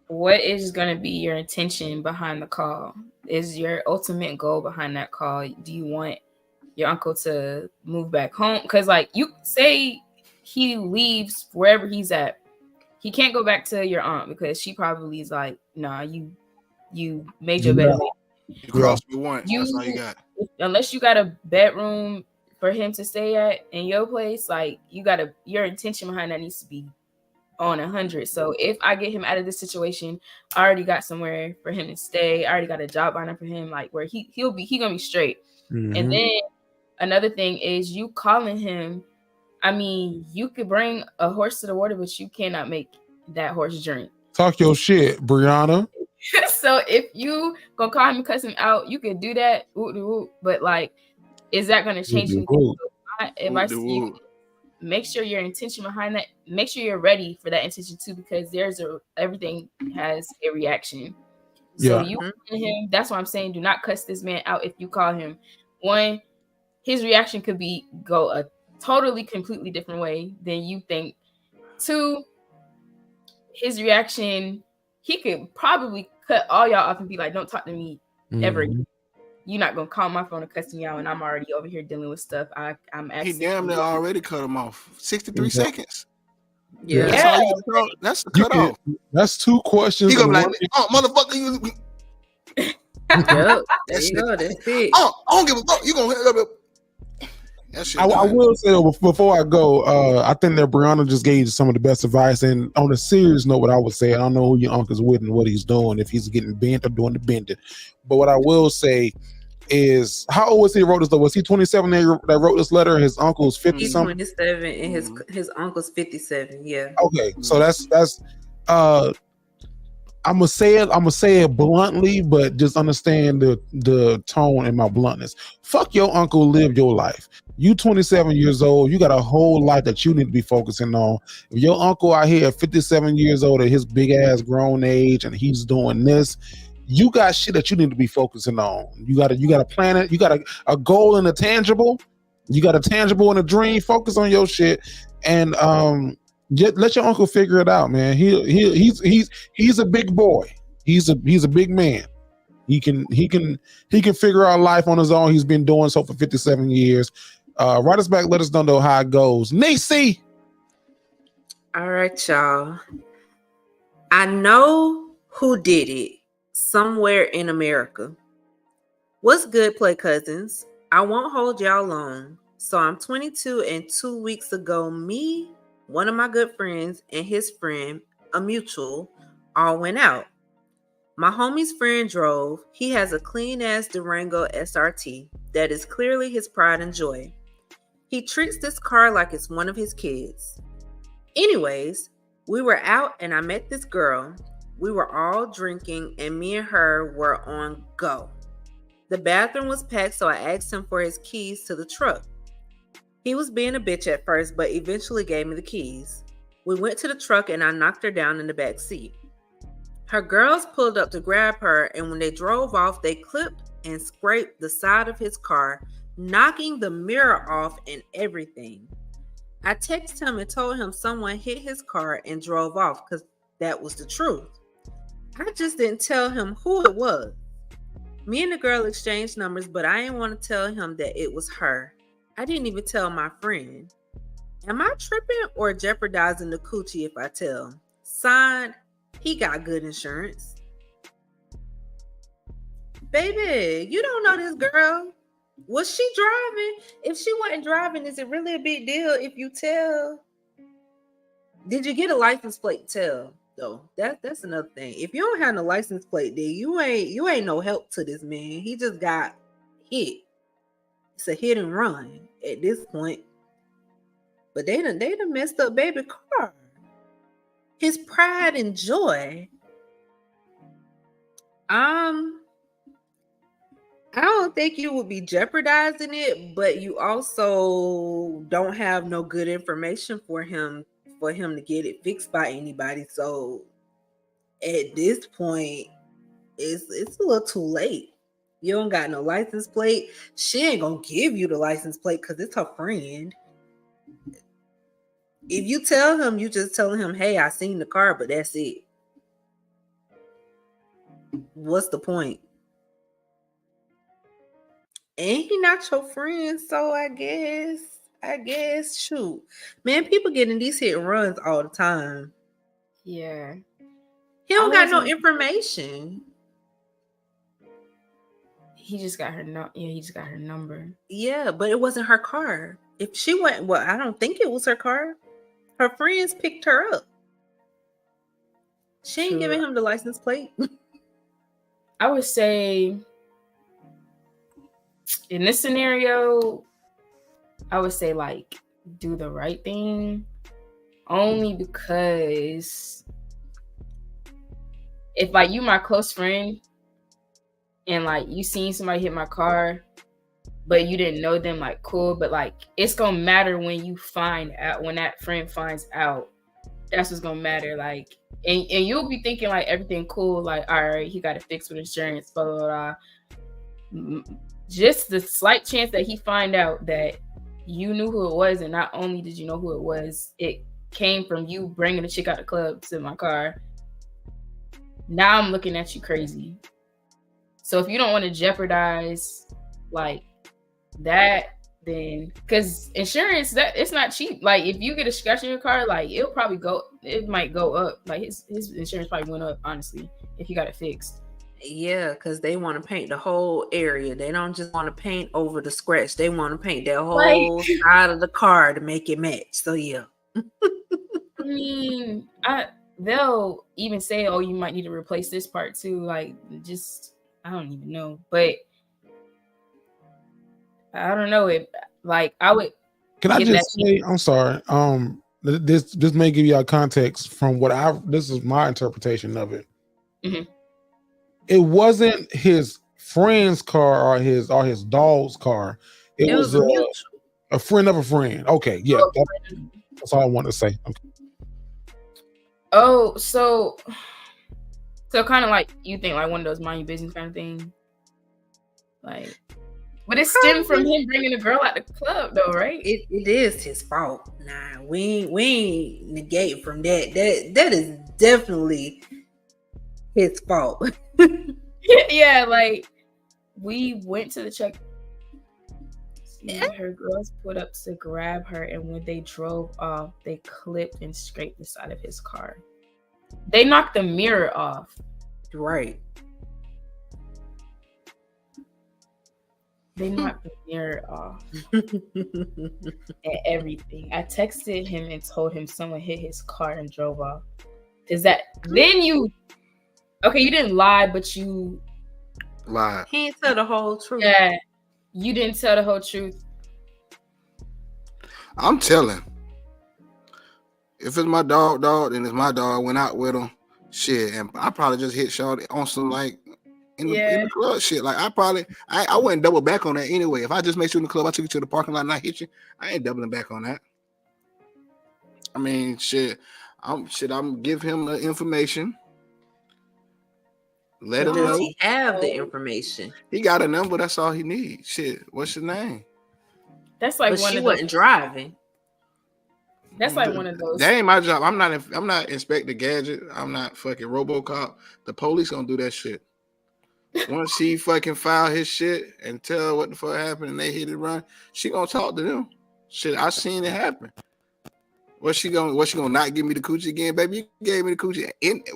what is going to be your intention behind the call. Is your ultimate goal behind that call? Do you want your uncle to move back home? Because, like, you say he leaves wherever he's at, he can't go back to your aunt because she probably is like, nah, you made your bed. You crossed me once. That's all you got. Unless you got a bedroom for him to stay at in your place, like, your intention behind that needs to be on 100. So if I get him out of this situation, I already got somewhere for him to stay. I already got a job lined up for him, like where he gonna be straight. Mm-hmm. And then another thing is you calling him. I mean, you could bring a horse to the water, but you cannot make that horse drink. Talk your shit, Breyana. So if you gonna call him and cuss him out, you can do that. But like, is that gonna change anything? My advice to you: make sure your intention behind that. Make sure you're ready for that intention too, because everything has a reaction. So you call him. That's why I'm saying, do not cuss this man out. If you call him, one, his reaction could go a totally, completely different way than you think. Two, his reaction, he could probably cut all y'all off and be like, don't talk to me ever. You're not going to call my phone and cuss me out, and I'm already over here dealing with stuff. I'm He damn near already cut him off. 63 seconks. Yeah. That's the cutoff. That's two questions. He gonna be like, oh, motherfucker, you. Yep. That's it. Oh, I don't give a fuck. You gonna. I will say before I go, I think that Breyana just gave you some of the best advice. And on a serious note, what I would say, I don't know who your uncle's with and what he's doing, if he's getting bent or doing the bending. But what I will say is, how old was he wrote this though? Was he 27 that wrote this letter? His uncle's 50 He's something. 27 and his uncle's 57. Yeah. Okay, so that's I'm gonna say it bluntly, but just understand the tone and my bluntness. Fuck your uncle, live your life. You 27 years old, you got a whole life that you need to be focusing on. If your uncle out here at 57 years old at his big ass grown age and he's doing this, you got shit that you need to be focusing on. You got a plan it, you got a goal and a tangible, you got a tangible and a dream, focus on your shit, and just let your uncle figure it out, man. He's a big boy. He's a big man. He can figure out life on his own. He's been doing so for 57 years. Write us back. Let us know how it goes. Neesy. All right, y'all. I know who did it somewhere in America. What's good, play cousins? I won't hold y'all long. So I'm 22, and 2 weeks ago, me, one of my good friends, and his friend, a mutual, all went out. My homie's friend drove. He has a clean-ass Durango SRT that is clearly his pride and joy. He treats this car like it's one of his kids. Anyways, we were out and I met this girl. We were all drinking and me and her were on go. The bathroom was packed, so I asked him for his keys to the truck. He was being a bitch at first, but eventually gave me the keys. We went to the truck and I knocked her down in the back seat. Her girls pulled up to grab her, and when they drove off, they clipped and scraped the side of his car, knocking the mirror off and everything. I texted him and told him someone hit his car and drove off because that was the truth. I just didn't tell him who it was. Me and the girl exchanged numbers, but I didn't want to tell him that it was her. I didn't even tell my friend. Am I tripping or jeopardizing the coochie if I tell? Signed, he got good insurance. Baby, you don't know this girl. Was she driving? If she wasn't driving, is it really a big deal if you tell? Did you get a license plate tell? Though that's another thing. If you don't have no license plate, then you ain't no help to this man. He just got hit. It's a hit and run at this point. But they done messed up baby car. His pride and joy. I don't think you would be jeopardizing it, but you also don't have no good information for him to get it fixed by anybody. So at this point, it's a little too late. You don't got no license plate. She ain't gonna give you the license plate because it's her friend. If you tell him, you just telling him, hey, I seen the car, but that's it. What's the point? And he not your friend, so I guess, shoot. Man, people getting these hit and runs all the time. Yeah. He don't got no information. He just got her he just got her number. Yeah, but it wasn't her car. If she went, well, I don't think it was her car. Her friends picked her up. She ain't giving him the license plate. I would say in this scenario, I would say like do the right thing, only because if like you my close friend and like you seen somebody hit my car but you didn't know them, like cool, but like it's gonna matter when you find out, when that friend finds out. That's what's gonna matter. Like and you'll be thinking like everything cool, like all right, he got it fixed with insurance, blah blah blah. Just the slight chance that he find out that you knew who it was, and not only did you know who it was, it came from you bringing the chick out the club to my car. Now I'm looking at you crazy. So if you don't want to jeopardize like that, then because insurance, that it's not cheap. Like if you get a scratch in your car, like it might go up. Like his insurance probably went up, honestly, if you got it fixed. Yeah, because they want to paint the whole area. They don't just want to paint over the scratch. They want to paint that whole side of the car to make it match. So yeah. I mean, they'll even say, oh, you might need to replace this part too. Like, just, I don't even know. But I don't know. I would. Can I just say, I'm sorry. This may give y'all context from this is my interpretation of it. Mm-hmm. It wasn't his friend's car or his dog's car. It was a friend of a friend. Okay, yeah, that's all I want to say. Okay. Oh, so kind of like you think like one of those mind your business kind of thing, like, but it stemmed from him bringing a girl out the club, though, right? It is his fault. Nah, we ain't negate from that. That is definitely his fault. Yeah, like we went to the check. Her girls put up to grab her, and when they drove off, they clipped and scraped the side of his car. They knocked the mirror off. Right. They knocked the mirror off. And everything. I texted him and told him someone hit his car and drove off. Is that then you? Okay, you didn't lie, but you lied. He didn't tell the whole truth. Yeah, you didn't tell the whole truth. I'm telling. If it's my dog, then it's my dog. I went out with him. Shit, and I probably just hit Shawty on some like in the club shit. Like I wouldn't double back on that anyway. If I just met you in the club, I took you to the parking lot and I hit you, I ain't doubling back on that. I mean, I'm give him the information. Let him know. Does he have the information? He got a number. That's all he needs. Shit, what's your name? That's like but one she of wasn't driving. That's like one of those. That ain't my job. I'm not Inspector Gadget. I'm not fucking RoboCop. The police gonna do that shit. Once he fucking file his shit and tell what the fuck happened and they hit it run, she gonna talk to them. Shit, I seen it happen. What's she gonna not give me the coochie again, baby? You gave me the coochie.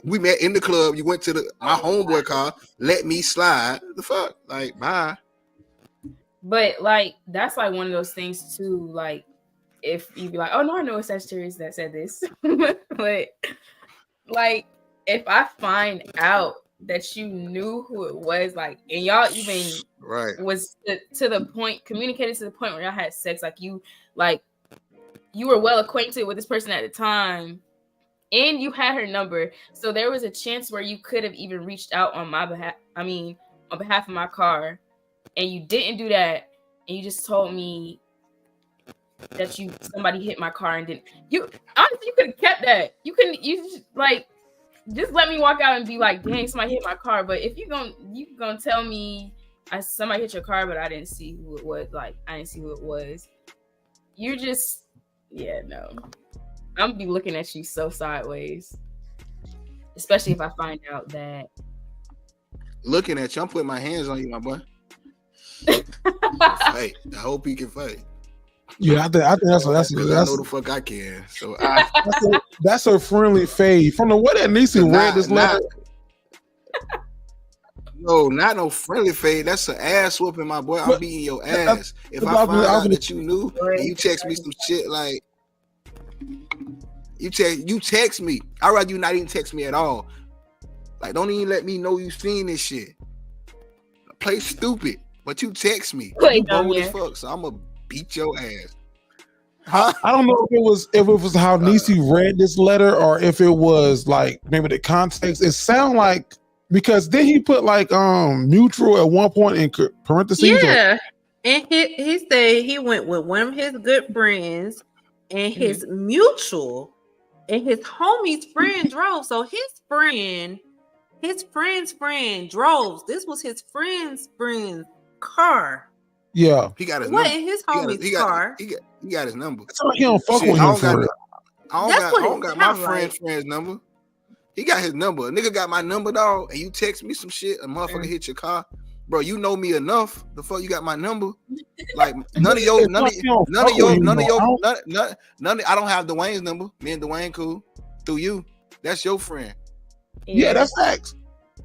We met in the club. You went to my homeboy car. Let me slide. The fuck, like bye. But like that's like one of those things too. Like if you be like, oh no, I know it's Sagittarius that said this, but like if I find out that you knew who it was, like, and y'all even was to the point, communicated to the point where y'all had sex, like you were well acquainted with this person at the time, and you had her number, so there was a chance where you could have even reached out on my behalf. I mean, on behalf of my car, and you didn't do that, and you just told me that somebody hit my car and didn't. You honestly, you could have kept that. You couldn't. You just let me walk out and be like, dang, somebody hit my car. But if you gonna tell me somebody hit your car, but I didn't see who it was. Like I didn't see who it was. You're just. Yeah, no. I'm gonna be looking at you so sideways. Especially if I find out that. Looking at you, I'm putting my hands on you, my boy. Fight. I hope he can fight. Yeah, I think that's I know the fuck I can. So that's a friendly fade. From the way that Neesy read this letter. No, not no friendly fade. That's an ass whooping, my boy. I'm beating your ass. If I find out that you knew and you text me some shit like you text me. I'd rather you not even text me at all. Like, don't even let me know you seen this shit. Play stupid, but you text me. Play you dumb, bold as fuck, so I'm gonna beat your ass. I don't know if it was how Neesy read this letter or if it was like maybe the context. It sounded like. Because then he put like mutual at one point in parentheses. Yeah, and he said he went with one of his good friends, and his mutual, and his homie's friend drove. So his friend's friend drove. This was his friend's car. Yeah, he got his what number. In his homie's car? He got his number. It's like he don't fuck with him for real. I don't got my friend's number. He got his number. A nigga got my number, dog, and you text me some shit, a motherfucker hit your car. Bro, you know me enough. The fuck you got my number? Like I don't have Dwayne's number. Me and Dwayne cool. Through you. That's your friend. Yeah, that's facts.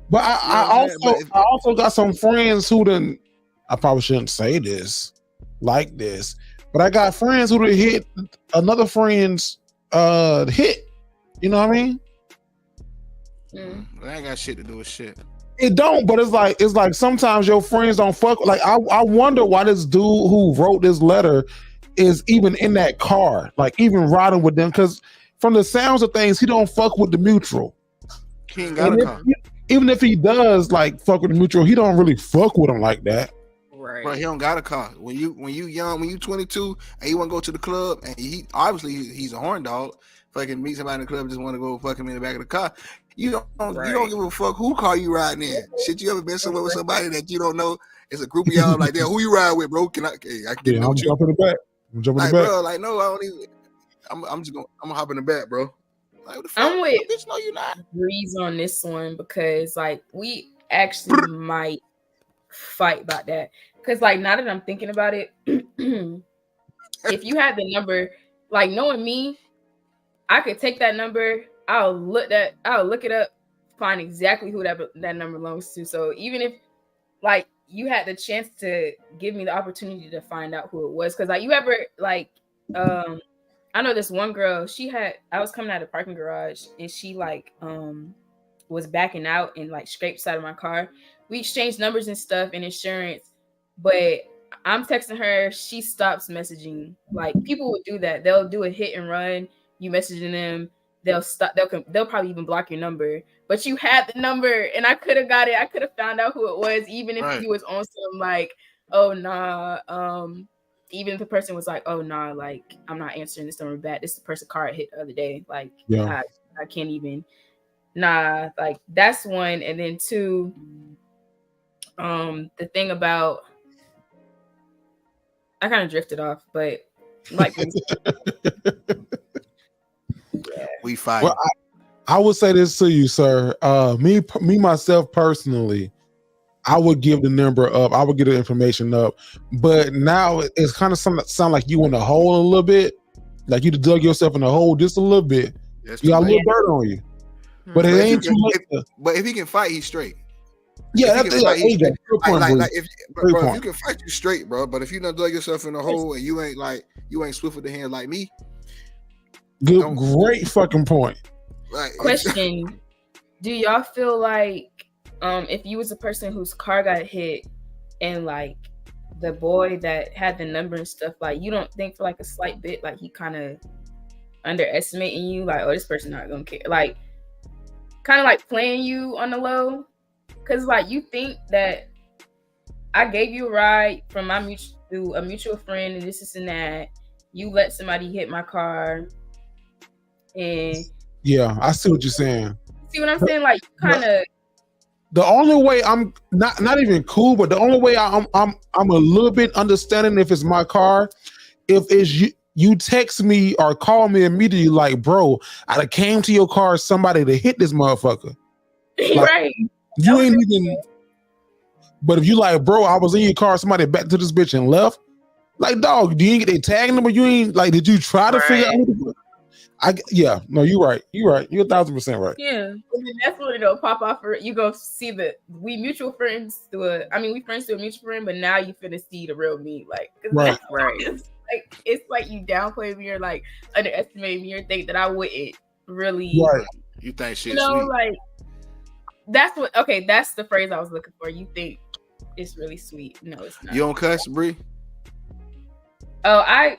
But I also got some friends who I probably shouldn't say this like this, but I got friends who hit another friend's hit. You know what I mean? I ain't got shit to do with shit. It don't, but it's like sometimes your friends don't fuck. Like I wonder why this dude who wrote this letter is even in that car, like even riding with them. Because from the sounds of things, he don't fuck with the mutual. He ain't got a car. Even if he does like fuck with the mutual, he don't really fuck with him like that. Right. Bro, he don't got a car. When you young, when you 22 and you want to go to the club, and he obviously he's a horn dog. Fucking meet somebody in the club, just want to go fuck him in the back of the car. You don't give a fuck who car you riding in. Shit, you ever been somewhere with somebody that you don't know? It's a group of y'all like that. Who you ride with, bro? I can get I'm jumping the back. I'm jumping the back. Bro, like no, I don't even. I'm gonna hop in the back, bro. Like what the fuck? I'm with bitch, no, you not. Breeze on this one because like we actually might fight about that. Because like now that I'm thinking about it, if you had the number, like knowing me, I could take that number. I'll look it up, find exactly who that number belongs to. So even if like you had the chance to give me the opportunity to find out who it was, because like you ever like I know this one girl, I was coming out of the parking garage and she like was backing out and like scraped the side of my car. We exchanged numbers and stuff and insurance, but I'm texting her, she stops messaging. Like people would do that. They'll do a hit and run, you messaging them. They'll stop. They'll probably even block your number, but you had the number, and I could have got it. I could have found out who it was, even if he was on some like, oh nah. Even if the person was like, oh nah, like I'm not answering this number back. This is the person car I hit the other day. Like, yeah. I can't even. Nah, like that's one, and then two. The thing about, I kind of drifted off, but like. Yeah. We fight. Well, I would say this to you, sir. Me myself personally, I would give the number up. I would get the information up. But now it's kind of sound like you in the hole a little bit. Like you dug yourself in a hole just a little bit. That's You got a too little late. dirt on you. But it But ain't too late. But if he can fight, he's straight. Yeah, If he that's can fight, he's straight. good point, Like Bruce. if Great bro, if point. you can fight, you straight, bro. But if you done dug yourself in a hole and you ain't swift with the hand like me, Good, great fucking point. like Question: do y'all feel like if you was a person whose car got hit and like the boy that had the number and stuff, like you don't think for like a slight bit like he kind of underestimating you, like, oh, this person not gonna care, like kind of like playing you on the low, because like you think that I gave you a ride from my mutual friend and this and that, you let somebody hit my car, and Yeah, I see what you're saying. see what I'm saying, like kind of. The only way I'm not even cool, but the only way I'm a little bit understanding if it's my car, if it's you text me or call me immediately like, bro, I done came to your car, somebody to hit this motherfucker. Like, Right. You ain't even. But if you like, bro, I was in your car, somebody back to this bitch and left. Like, dog, do you ain't get they tagging them, or you ain't like? Did you try to figure out? No, you're right. You're 1,000% right. Yeah, and then that's when it'll pop off. For you go see we mutual friends we friends to a mutual friend, but now you finna see the real me, like Right. It's like you downplay me or like underestimate me or think that I wouldn't really. Right. You think shit sweet. Like That's that's the phrase I was looking for. You think it's really sweet? No, it's not. You don't cuss, Bree? Oh, I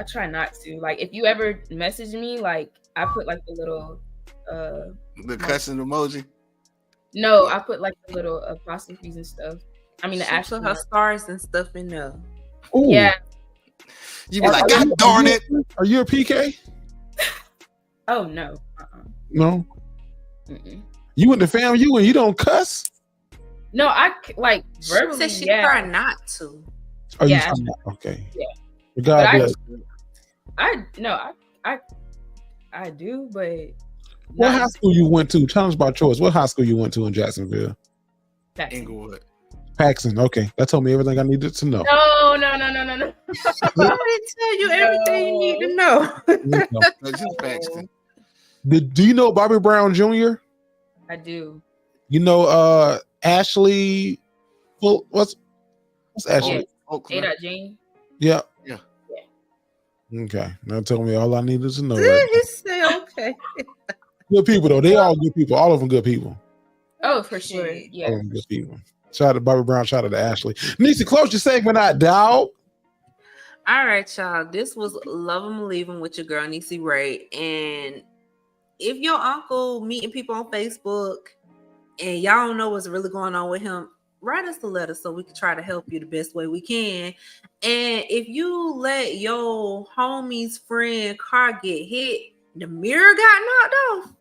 try not to. Like, if you ever message me, like, I put like the little the cussing emoji. No, I put like the little apostrophes and stuff. I mean, the She actual put her stars and stuff in there. Ooh. Yeah. You be like, God darn it! Are you a PK? Oh no. No. Mm-mm. You in the family? You don't cuss? No, I like verbally. She said she yeah. try not to. Oh, Yeah. Okay. Yeah. God bless. I do, but What high school you went to? Challenge by choice. What high school you went to in Jacksonville? Inglewood. Paxton. Okay, that told me everything I needed to know. No. I didn't tell you everything you need to know. That's just Paxton. Do you know Bobby Brown Jr.? I do. You know Ashley. Well, what's Ashley? A. Jane. Yeah. Yeah. Okay, that told me all I needed to know. Did Right he say okay? Good people though. They all good people. All of them good people. Oh, for sure. All Yeah. of them good people. Shout out to Bobby Brown. Shout out to Ashley. Neesy, close your segment out, dog. All right, y'all. This was Love 'Em or Leave 'Em with your girl Neesy Ray. And if your uncle meeting people on Facebook and y'all don't know what's really going on with him, write us a letter so we can try to help you the best way we can. And if you let your homie's friend car get hit, the mirror got knocked off,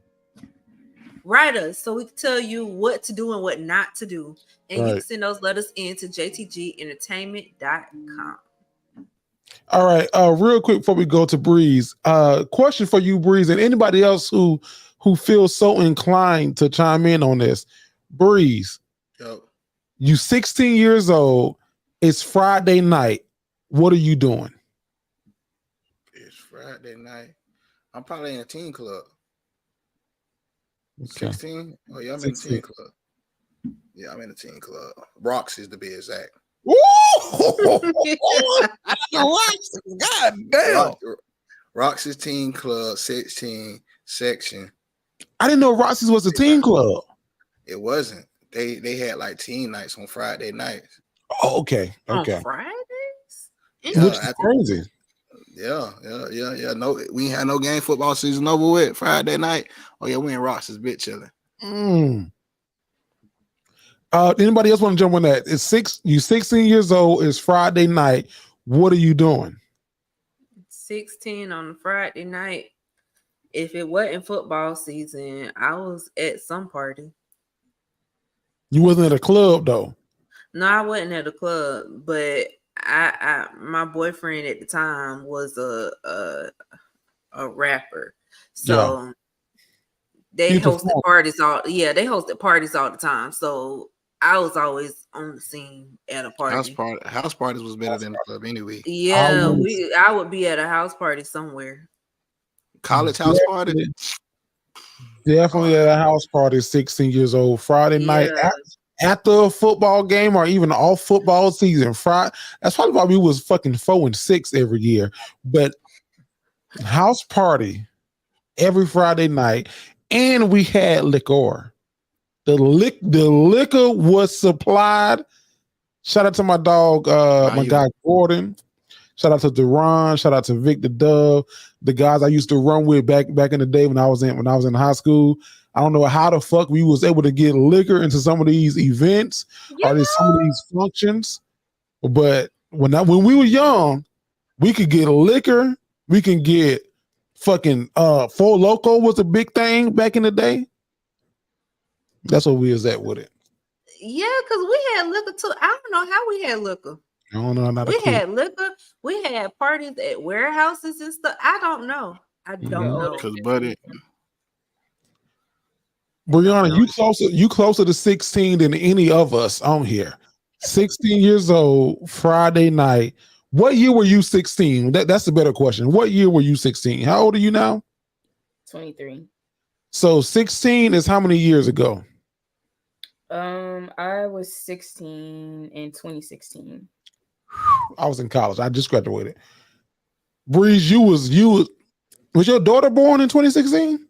write us so we can tell you what to do and what not to do. And you can send those letters in to jtgentertainment.com. All right. Real quick before we go to Breeze, question for you, Breeze, and anybody else who feels so inclined to chime in on this. Breeze, you 16 years old. It's Friday night. What are you doing? It's Friday night. I'm probably in a teen club. Okay. 16? Oh yeah, I'm in a teen club. Yeah, I'm in a teen club. Rocks is to be exact. God damn. Roxy's teen club, 16 section. I didn't know Roxy's was a teen club. It wasn't. They had like teen nights on Friday nights. Oh, okay. On Fridays? Which is crazy. Yeah. No, we ain't had no game. Football season over with. Friday night. Oh yeah, we in Roxy's bitch chilling. Anybody else want to jump on that? You 16 years old. It's Friday night. What are you doing? 16 on a Friday night. If it wasn't football season, I was at some party. You wasn't at a club though. No, I wasn't at a club, but I my boyfriend at the time was a rapper. So they hosted parties all the time. So I was always on the scene at a party. House parties was better than the club anyway. Yeah, I would be at a house party somewhere. College house party. Definitely at a house party. 16 years old, Friday night after a football game or even off football season. That's probably why we was fucking 4-6 every year. But house party every Friday night, and we had liquor. The liquor was supplied. Shout out to my dog, my guy Gordon. Shout out to Deron. Shout out to Vic the Dove, the guys I used to run with back in the day when I was in high school. I don't know how the fuck we was able to get liquor into some of these events or some of these functions, but when we were young, we could get liquor. We can get fucking Four Loco was a big thing back in the day. That's what we was at with it. Yeah, because we had liquor too. I don't know how we had liquor. I don't know. We had liquor. We had parties at warehouses and stuff. I don't know. I don't know. Because, buddy, Breyana, you closer to 16 than any of us on here. 16 years old, Friday night. What year were you 16? That's a better question. What year were you 16? How old are you now? 23. So 16 is how many years ago? I was 16 in 2016. I was in college. I just graduated. Breeze, was your daughter born in 2016?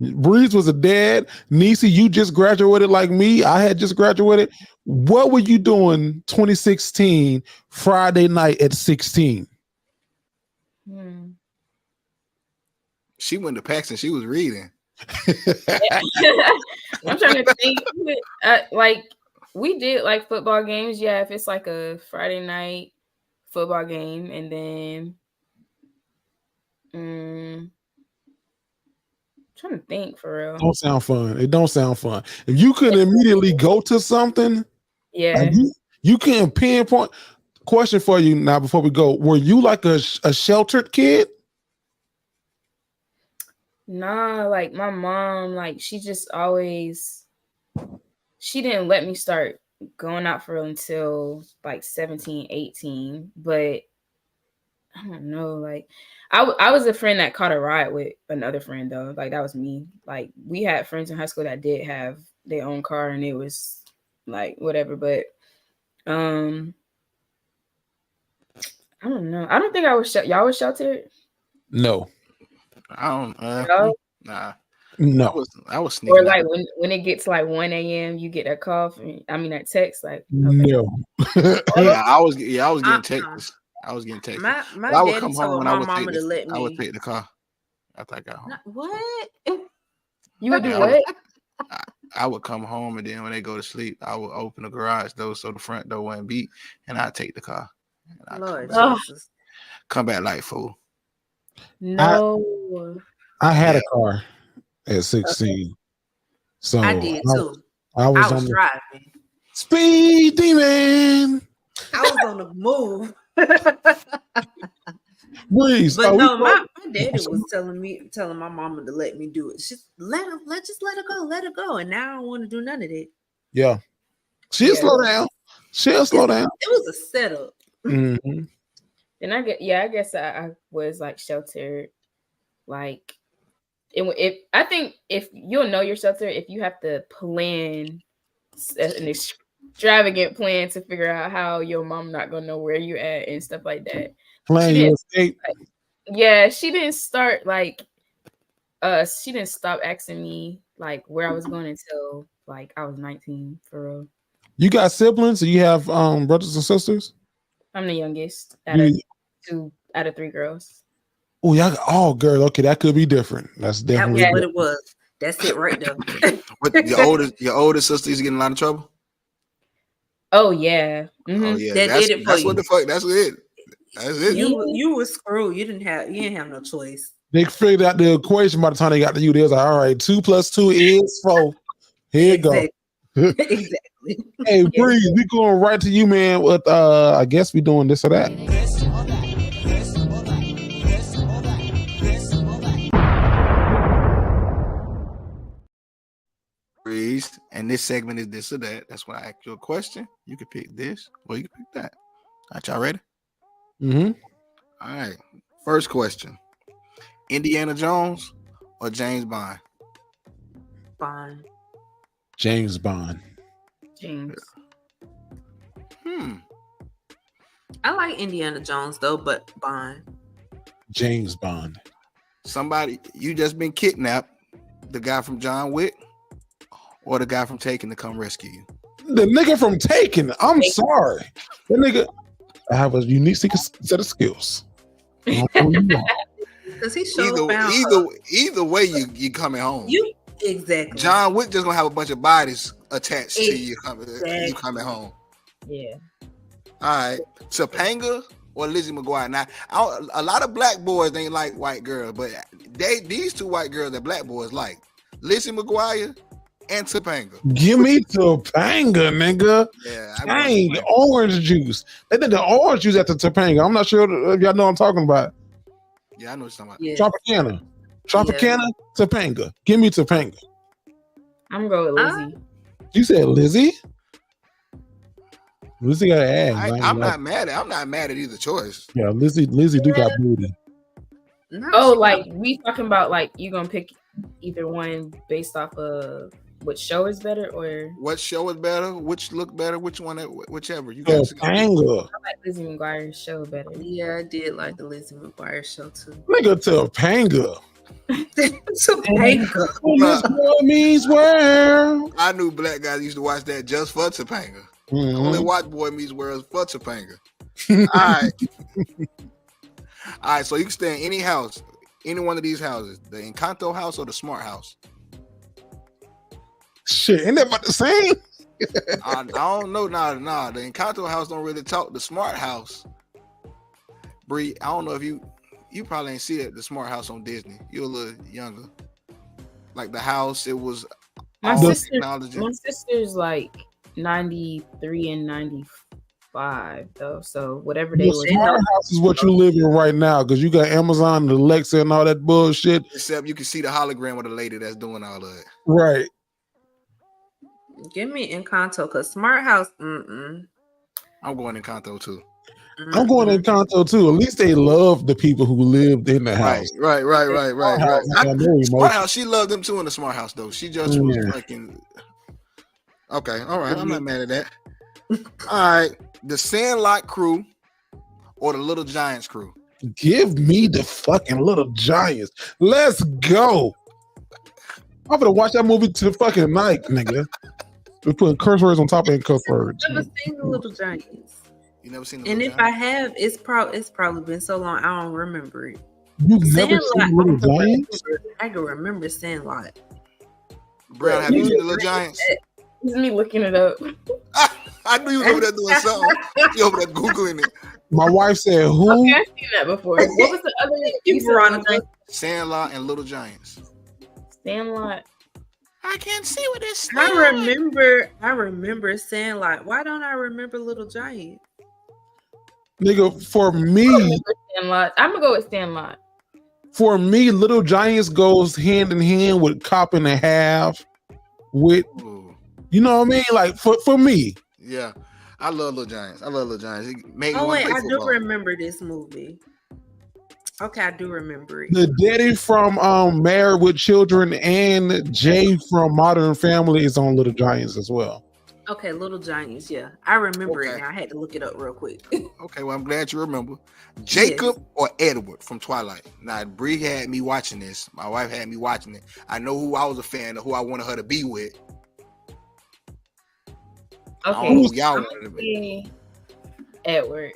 Breeze was a dad. Neesy, you just graduated like me. I had just graduated. What were you doing 2016 Friday night at 16? She went to PAX and she was reading. I'm trying to think. Like we did like football games. Yeah, if it's like a Friday night football game, and then trying to think for real. Don't sound fun. It don't sound fun. If you could immediately go to something, like you can't pinpoint. Question for you now before we go: were you like a sheltered kid? Nah, like my mom, like she just always, she didn't let me start going out for real until like 17, 18. But I don't know, like I was a friend that caught a ride with another friend though. Like that was me. Like we had friends in high school that did have their own car and it was like whatever. But I don't know. I don't think I was y'all was sheltered. No. I don't nah. No. I was sneaking. Or like when it gets like 1 a.m. you get that call from, I mean that text, like okay. No. I was getting texts. I was getting texts. My I would daddy come home told and my I would mama to let me. I would take the car after I got home. What? You would do what? I would come home and then when they go to sleep, I would open the garage door so the front door wouldn't beat, and I'd take the car. Lord Jesus. Come back like fool. No. I had a car at 16. So I did too. I was driving. Speed demon. I was on the move. Breeze. But no, my daddy was telling my mama to let me do it. Just let her go. And now I don't want to do none of that. Yeah. She'll slow down. She'll slow down. It was a setup. Mm-hmm. And I guess I was like sheltered. Like I think if you'll know you're sheltered if you have to plan an extravagant plan to figure out how your mom not gonna know where you at and stuff like that. Plan your escape. She didn't start like she didn't stop asking me like where I was going until like I was 19 for real. You got siblings? So you have brothers and sisters? I'm the youngest out of 3 girls. Oh, y'all all girl. Okay, that could be different. That's definitely what it was. That's it right there. But your oldest sister is getting a lot of trouble. Oh yeah. Mm-hmm. Oh yeah. That did it for you. What the fuck? That's it. That's it. You were screwed. You didn't have no choice. They figured out the equation by the time they got to you. They was like, all right, 2 + 2 is 4. Here you go. Exactly. Hey, Breeze, we going right to you, man. With I guess we doing this or that. And this segment is this or that. That's when I ask you a question. You can pick this or you can pick that. All right, y'all ready? Mm-hmm. All right. First question. Indiana Jones or James Bond? Fine. James Bond. James. I like Indiana Jones though, but Bond. James Bond. Somebody, you just been kidnapped. The guy from John Wick or the guy from Taken to come rescue you? The nigga from Taken. I'm sorry. That nigga, I have a unique set of skills. Because he Either way, you coming home. You exactly. John Wick just gonna have a bunch of bodies attached to you coming home. Yeah. All right, Topanga or Lizzie McGuire. Now, a lot of black boys ain't like white girls, but these two white girls that black boys like Lizzie McGuire and Topanga. Give me Topanga, nigga. Yeah, Dang, orange juice. They did the orange juice at the Topanga. I'm not sure if y'all know what I'm talking about. Yeah, I know what you're talking about. Yeah. Tropicana, Topanga. Give me Topanga. I'm going with Lizzie. You said Lizzie? Lizzie got ass. I'm not mad at either choice. Yeah, Lizzie do got booty. Oh, like we talking about like you gonna pick either one based off of what show is better or what show is better, which look better, whichever. You got Topanga. I like Lizzie McGuire's show better. Yeah, I did like the Lizzie McGuire show too. Nigga Topanga. Topanga. This boy means world. I knew black guys used to watch that just for Topanga. Only white boy meets world for Topanga. All right, so you can stay in any house, any one of these houses, the Encanto house or the Smart house. Shit, ain't that about the same? I don't know. Nah. The Encanto house don't really talk. The Smart house, Bree, I don't know if you probably ain't see it. The Smart house on Disney. You're a little younger. Like the house, it was my all sister. technology. My sister's like 93 and 95 though. So whatever they The were. Smart house is what you live in right now because you got Amazon and Alexa and all that bullshit. Except you can see the hologram of the lady that's doing all of it. Right. Give me Encanto because Smart House. I'm going Encanto too. I'm going Encanto too. At least they love the people who lived in the house. Right. I know Smart house. She loved them too in the Smart house though. She just was fucking. Okay, all right. I'm not mad at that. All right, the Sandlot crew or the Little Giants crew. Give me the fucking Little Giants. Let's go. I'm gonna watch that movie to the fucking night, nigga. We're putting curse words on top of curse words. I've never seen the Little Giants. You never seen the And Little if Giants? I have, it's probably been so long I don't remember it. You've never seen Little Giants? I can remember Sandlot. Breyana, have you seen the Little Giants? This is me looking it up. I knew you was over there doing something. You over there Googling it. My wife said, who? Okay, I've seen that before. What was the other name? Veronica. Sandlot and Little Giants. Sandlot. I can't see what it's. I remember Sandlot. Why don't I remember Little Giant? Nigga, for me, Sandlot. I'm gonna go with Sandlot. For me, Little Giants goes hand in hand with Cop and a Half. With, you know what I mean? Like for me. Yeah, I love Little Giants. It made me Oh wanna wait, play I football. do remember this movie. Okay, I do remember it. The daddy from Married with Children and Jay from Modern Family is on Little Giants as well. Okay, Little Giants. Yeah, I remember it. Now I had to look it up real quick. Okay, well, I'm glad you remember. Jacob or Edward from Twilight. Now, Bree had me watching this. My wife had me watching it. I know who I was a fan of, who I wanted her to be with. I don't know who y'all wanted to be. Edward.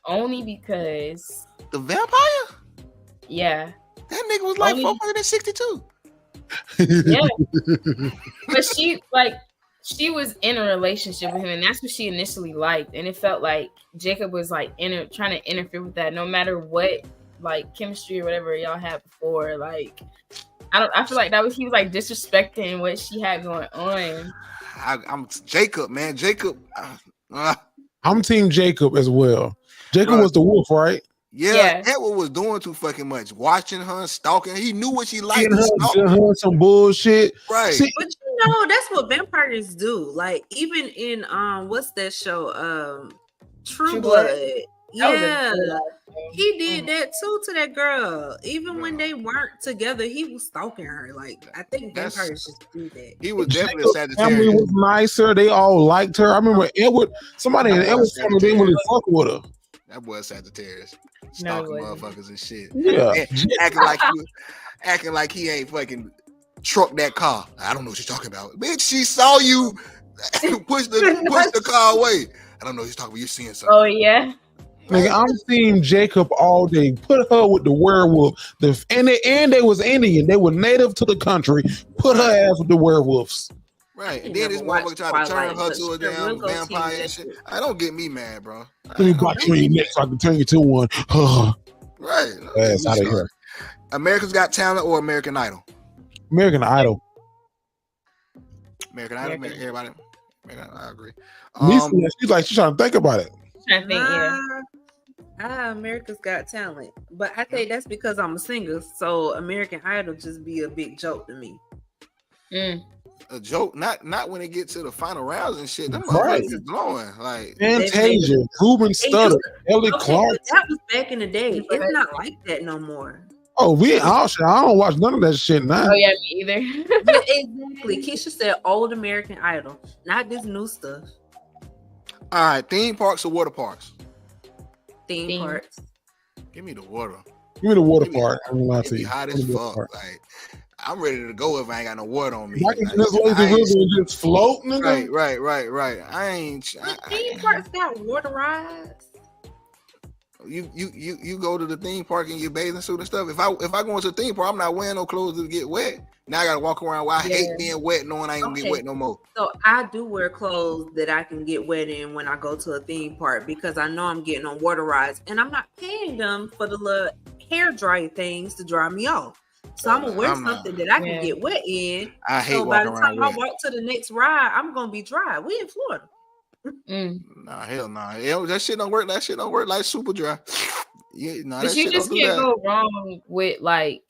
Only because the vampire? Yeah. That nigga was like 462. Yeah. But she was in a relationship with him, and that's what she initially liked. And it felt like Jacob was like trying to interfere with that, no matter what like chemistry or whatever y'all had before. Like, I feel like he was like disrespecting what she had going on. I'm Jacob, man. Jacob. I'm team Jacob as well. Jacob was the wolf, right? Yeah, Edward was doing too fucking much. Watching her, stalking. He knew what she liked. Getting her some bullshit. Right. See, But you know, that's what vampires do. Like even in what's that show? True Blood. Yeah. He did that too to that girl. Even when they weren't together, he was stalking her. Like I think vampires just do that. He was definitely a Sagittarius. Family was nicer. They all liked her. I remember Edward. Somebody in Edward's family didn't really fuck with her. That boy Sagittarius, stalking motherfuckers and shit. Yeah, acting like he ain't fucking truck that car. I don't know what you're talking about, bitch. She saw you push the car away. I don't know what you're talking about. You're seeing something. Oh yeah. Nigga, I'm seeing Jacob all day. Put her with the werewolf. And they was Indian. They were native to the country. Put her ass with the werewolves. Right. And then this motherfucker tried to turn her to a damn vampire and shit. I don't get me mad, bro. Let me box you in your neck so I can turn you to one. Right. Ass out of here. America's Got Talent or American Idol? American Idol. American Idol. Everybody. I agree. She's trying to think about it. I think, America's Got Talent, but I think that's because I'm a singer. So American Idol just be a big joke to me. A joke, not when it gets to the final rounds and shit. Them motherfuckers is blowing. Like Fantasia, Ruben Studdard, Ellie Clark. That was back in the day. It's not like that no more. Oh, I don't watch none of that shit now. Oh yeah, me either. Yeah, exactly. Keisha said old American Idol, not this new stuff. All right, theme parks or water parks? Theme parks. Give me the water. Give me the water park. I'm gonna lie to you. Hot as fuck. Like I'm ready to go if I ain't got no water on me. I can just lazy river and just float. Right. I ain't. Theme parks got water rides. You go to the theme park in your bathing suit and stuff. If I go into the theme park, I'm not wearing no clothes to get wet. Now I gotta walk around. Well, I hate being wet, knowing I ain't gonna get wet no more. So I do wear clothes that I can get wet in when I go to a theme park because I know I'm getting on water rides, and I'm not paying them for the little hair dry things to dry me off. So I'm gonna wear something that I can get wet in. I hate so by the time I walk to the next ride, I'm gonna be dry. We in Florida. Nah, hell nah. That shit don't work. That shit don't work like super dry. Yeah, nah, but you just can't go wrong with like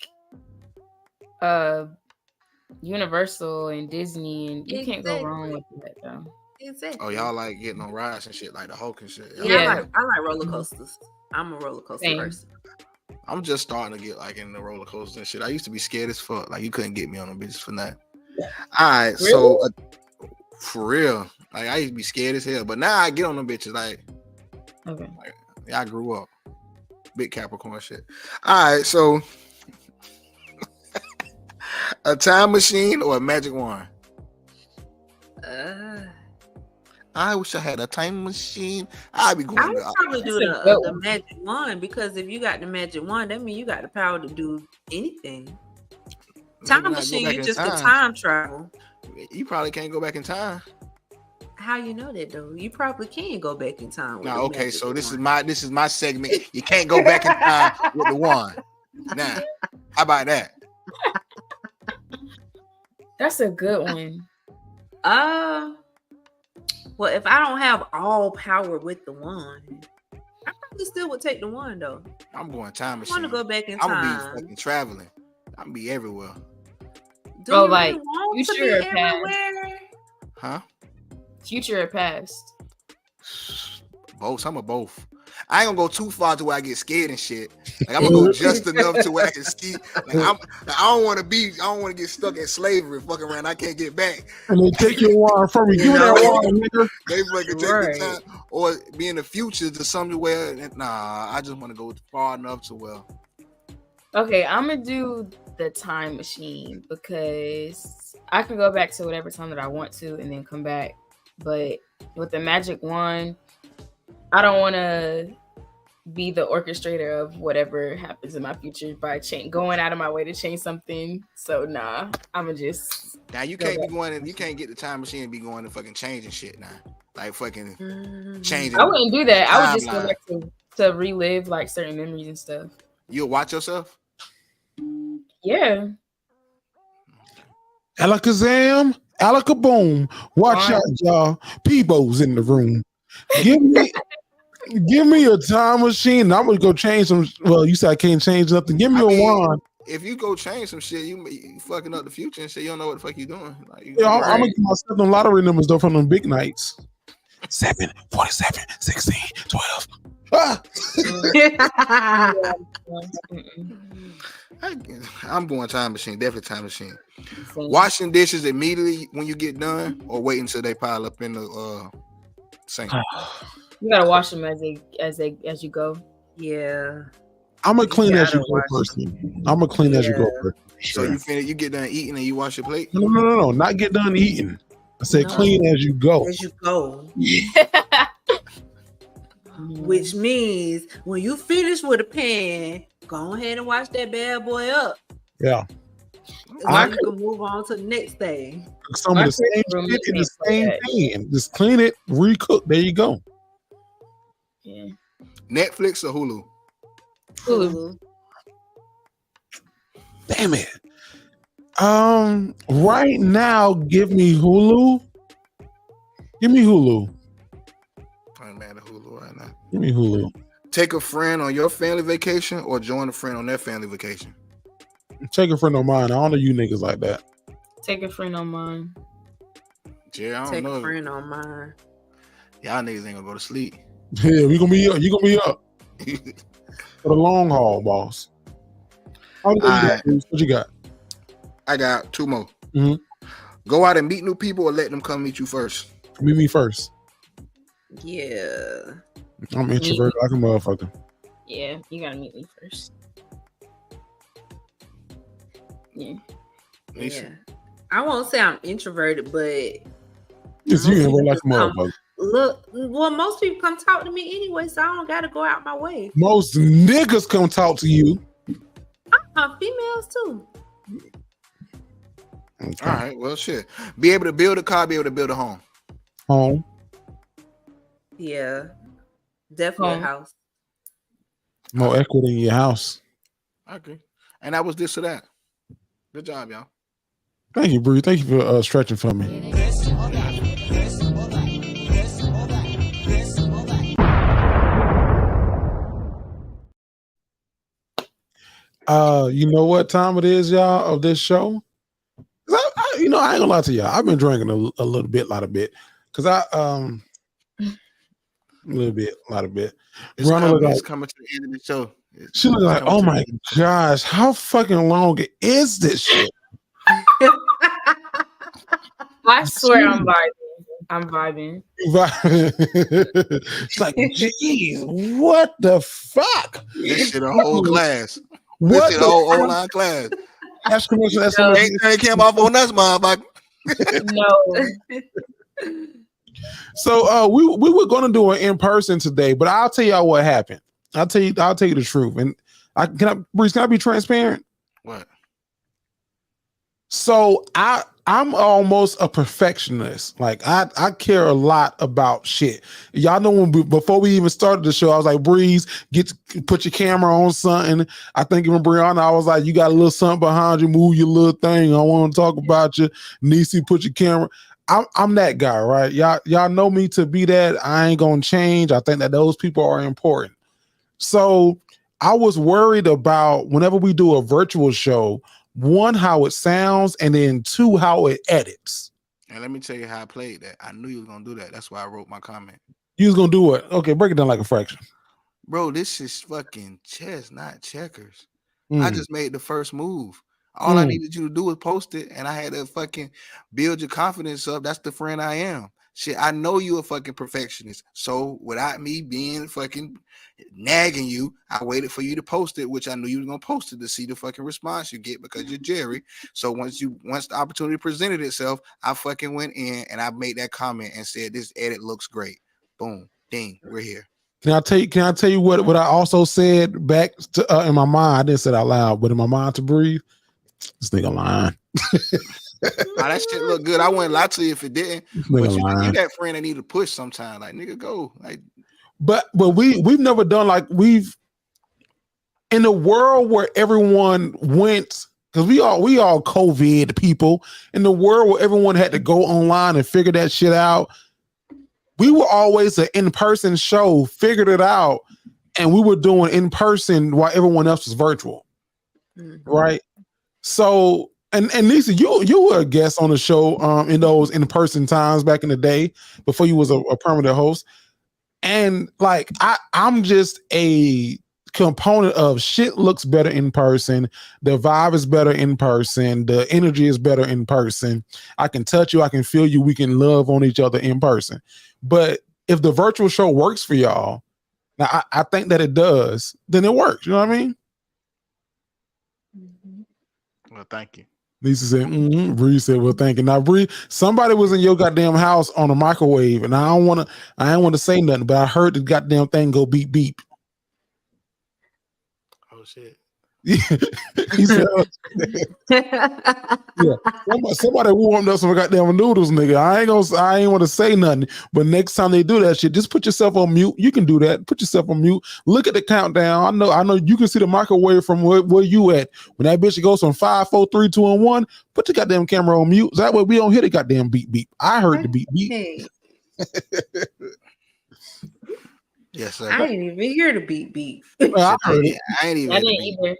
Universal and Disney, and you can't go wrong with that though. Exactly. Oh, y'all like getting on rides and shit like the Hulk and shit. Yeah, I like roller coasters. I'm a roller coaster person. I'm just starting to get like in the roller coasters and shit. I used to be scared as fuck. Like you couldn't get me on them bitches for that. All right, really? So for real, like I used to be scared as hell, but now I get on them bitches. Like, okay, like, I grew up. Big Capricorn shit. All right, so a time machine or a magic wand? I wish I had a time machine. I'd be going. I would probably do the magic wand because if you got the magic wand, that means you got the power to do anything. Time machine, you just a time travel. You probably can't go back in time. How you know that though? You probably can go back in time. No, okay. So this is my segment. You can't go back in time with the wand. Now, how about that? That's a good one. Well, if I don't have all power with the wand, I probably still would take the wand though. I'm going time machine. I want to go back in time. I'm gonna be fucking traveling. I'm gonna be everywhere. Oh, like future or past? Huh? Future or past? Both. Some of both. I ain't gonna go too far to where I get scared and shit. Like I'm gonna go just enough to where I can ski. Like I don't want to get stuck in slavery, fucking around. I can't get back. And they take your wand from you. Give me that wand, nigga. They fucking take the time, or be in the future to somewhere. Nah, I just want to go far enough to well. Okay, I'm gonna do the time machine because I can go back to whatever time that I want to and then come back. But with the magic wand, I don't want to be the orchestrator of whatever happens in my future by going out of my way to change something. So nah, I'ma just. Now you can't be going and you can't get the time machine and be going and fucking changing shit now. Like fucking changing. I wouldn't do that. I would just go back to relive like certain memories and stuff. You'll watch yourself? Yeah. Alakazam, alakaboom. Watch out, y'all. Peebo's in the room. Give me Give me a time machine. I'm gonna go change some. Well, you said I can't change nothing. Give me a wand. If you go change some shit, you fucking up the future and shit. You don't know what the fuck you doing. Like, I'm gonna give myself them lottery numbers though from them big nights. 7, 47, 16, 12. Ah! I'm going time machine. Definitely time machine. Washing dishes immediately when you get done, or wait until they pile up in the sink. You gotta wash them as you go. Yeah. I'm gonna clean as you go person. I'm gonna clean as you go person. So you get done eating and you wash your plate? No. Not get done eating. I said clean as you go. As you go. Which means when you finish with a pan, go ahead and wash that bad boy up. Yeah. I can move on to the next thing. Some of the same shit in the same pan. Just clean it, recook. There you go. Yeah. Netflix or Hulu? Hulu. Damn it. Right now, give me Hulu. Give me Hulu. I'm mad at Hulu right now. Give me Hulu. Take a friend on your family vacation or join a friend on their family vacation? Take a friend on mine. I don't know you niggas like that. Take a friend on mine. Jerry, I don't Take know. a friend on mine. Y'all niggas ain't gonna go to sleep. Yeah, we gonna be up. You gonna be up for the long haul, boss. What you got? I got 2 more. Mm-hmm. Go out and meet new people or let them come meet you first? Meet me first. Yeah. I'm introverted like a motherfucker. Yeah, you gotta meet me first. Yeah. Yeah. I won't say I'm introverted, but It's you introverted like a motherfucker. Look, well, most people come talk to me anyway, so I don't gotta go out my way. Most niggas come talk to you. Females too. Okay. All right, well, shit. Be able to build a car, be able to build a home. Home. Yeah. Definitely a house. More equity in your house. I agree. And that was this or that. Good job, y'all. Thank you, Bree. Thank you for stretching for me. You know what time it is, y'all, of this show? I ain't gonna lie to y'all. I've been drinking a lot of bit. Cause a lot of bit. It's coming to the end of the show. She look like, oh my gosh, how fucking long is this shit? I swear I'm vibing. She's like, geez, what the fuck? This shit a whole class. What this shit a whole online class. Exclamation. Ain't came off on us, motherfucker. No. So we were gonna do it in person today, but I'll tell y'all what happened. I'll tell you the truth. And Bruce, can I be transparent? What? So I'm almost a perfectionist. Like I care a lot about shit. Y'all know before we even started the show, I was like, Breeze, put your camera on something. I think even Breyana, I was like, you got a little something behind you, move your little thing. I want to talk about you. Neesy, put your camera. I'm that guy, right? Y'all know me to be that. I ain't gonna change. I think that those people are important. So I was worried about whenever we do a virtual show, 1, how it sounds, and then 2, how it edits. And let me tell you how I played that. I knew you was gonna do that. That's why I wrote my comment. You was gonna do it. Okay, break it down like a fraction. Bro, this is fucking chess, not checkers. I just made the first move. All I needed you to do was post it, and I had to fucking build your confidence up. That's the friend I am. Shit, I know you a fucking perfectionist. So without me being fucking nagging you, I waited for you to post it, which I knew you were gonna post it to see the fucking response you get because you're Jerry. So once the opportunity presented itself, I fucking went in and I made that comment and said this edit looks great. Boom, ding, we're here. Can I tell you what I also said back to in my mind? I didn't say it out loud, but in my mind to Breathe. This nigga lying. That shit look good. I wouldn't lie to you if it didn't. But you that friend that need to push sometime. Like, nigga, go. Like, but we've never done like we've in a world where everyone went, because we all COVID people in the world where everyone had to go online and figure that shit out. we were always an in-person show, figured it out, and we were doing in person while everyone else was virtual. Right. So and Neesy, you were a guest on the show in those in-person times back in the day before you was a permanent host. And like I'm just a component of shit looks better in person, the vibe is better in person, the energy is better in person. I can touch you, I can feel you, we can love on each other in person. But if the virtual show works for y'all, now I think that it does, then it works. You know what I mean? Well, thank you. Lisa said, Bree said, well, thank you. Now, Bree, somebody was in your goddamn house on a microwave, and I ain't want to say nothing, but I heard the goddamn thing go beep beep. Oh shit. He said, yeah. Somebody warmed up some goddamn noodles, nigga. I ain't want to say nothing. But next time they do that shit, just put yourself on mute. You can do that. Put yourself on mute. Look at the countdown. I know you can see the microwave from where you at. When that bitch goes from 5, 4, 3, 2, and 1, put the goddamn camera on mute. That way we don't hear the goddamn beep beep. I heard the beep beep. Yes, sir. I didn't even hear the beep beep. I heard it. I ain't even either.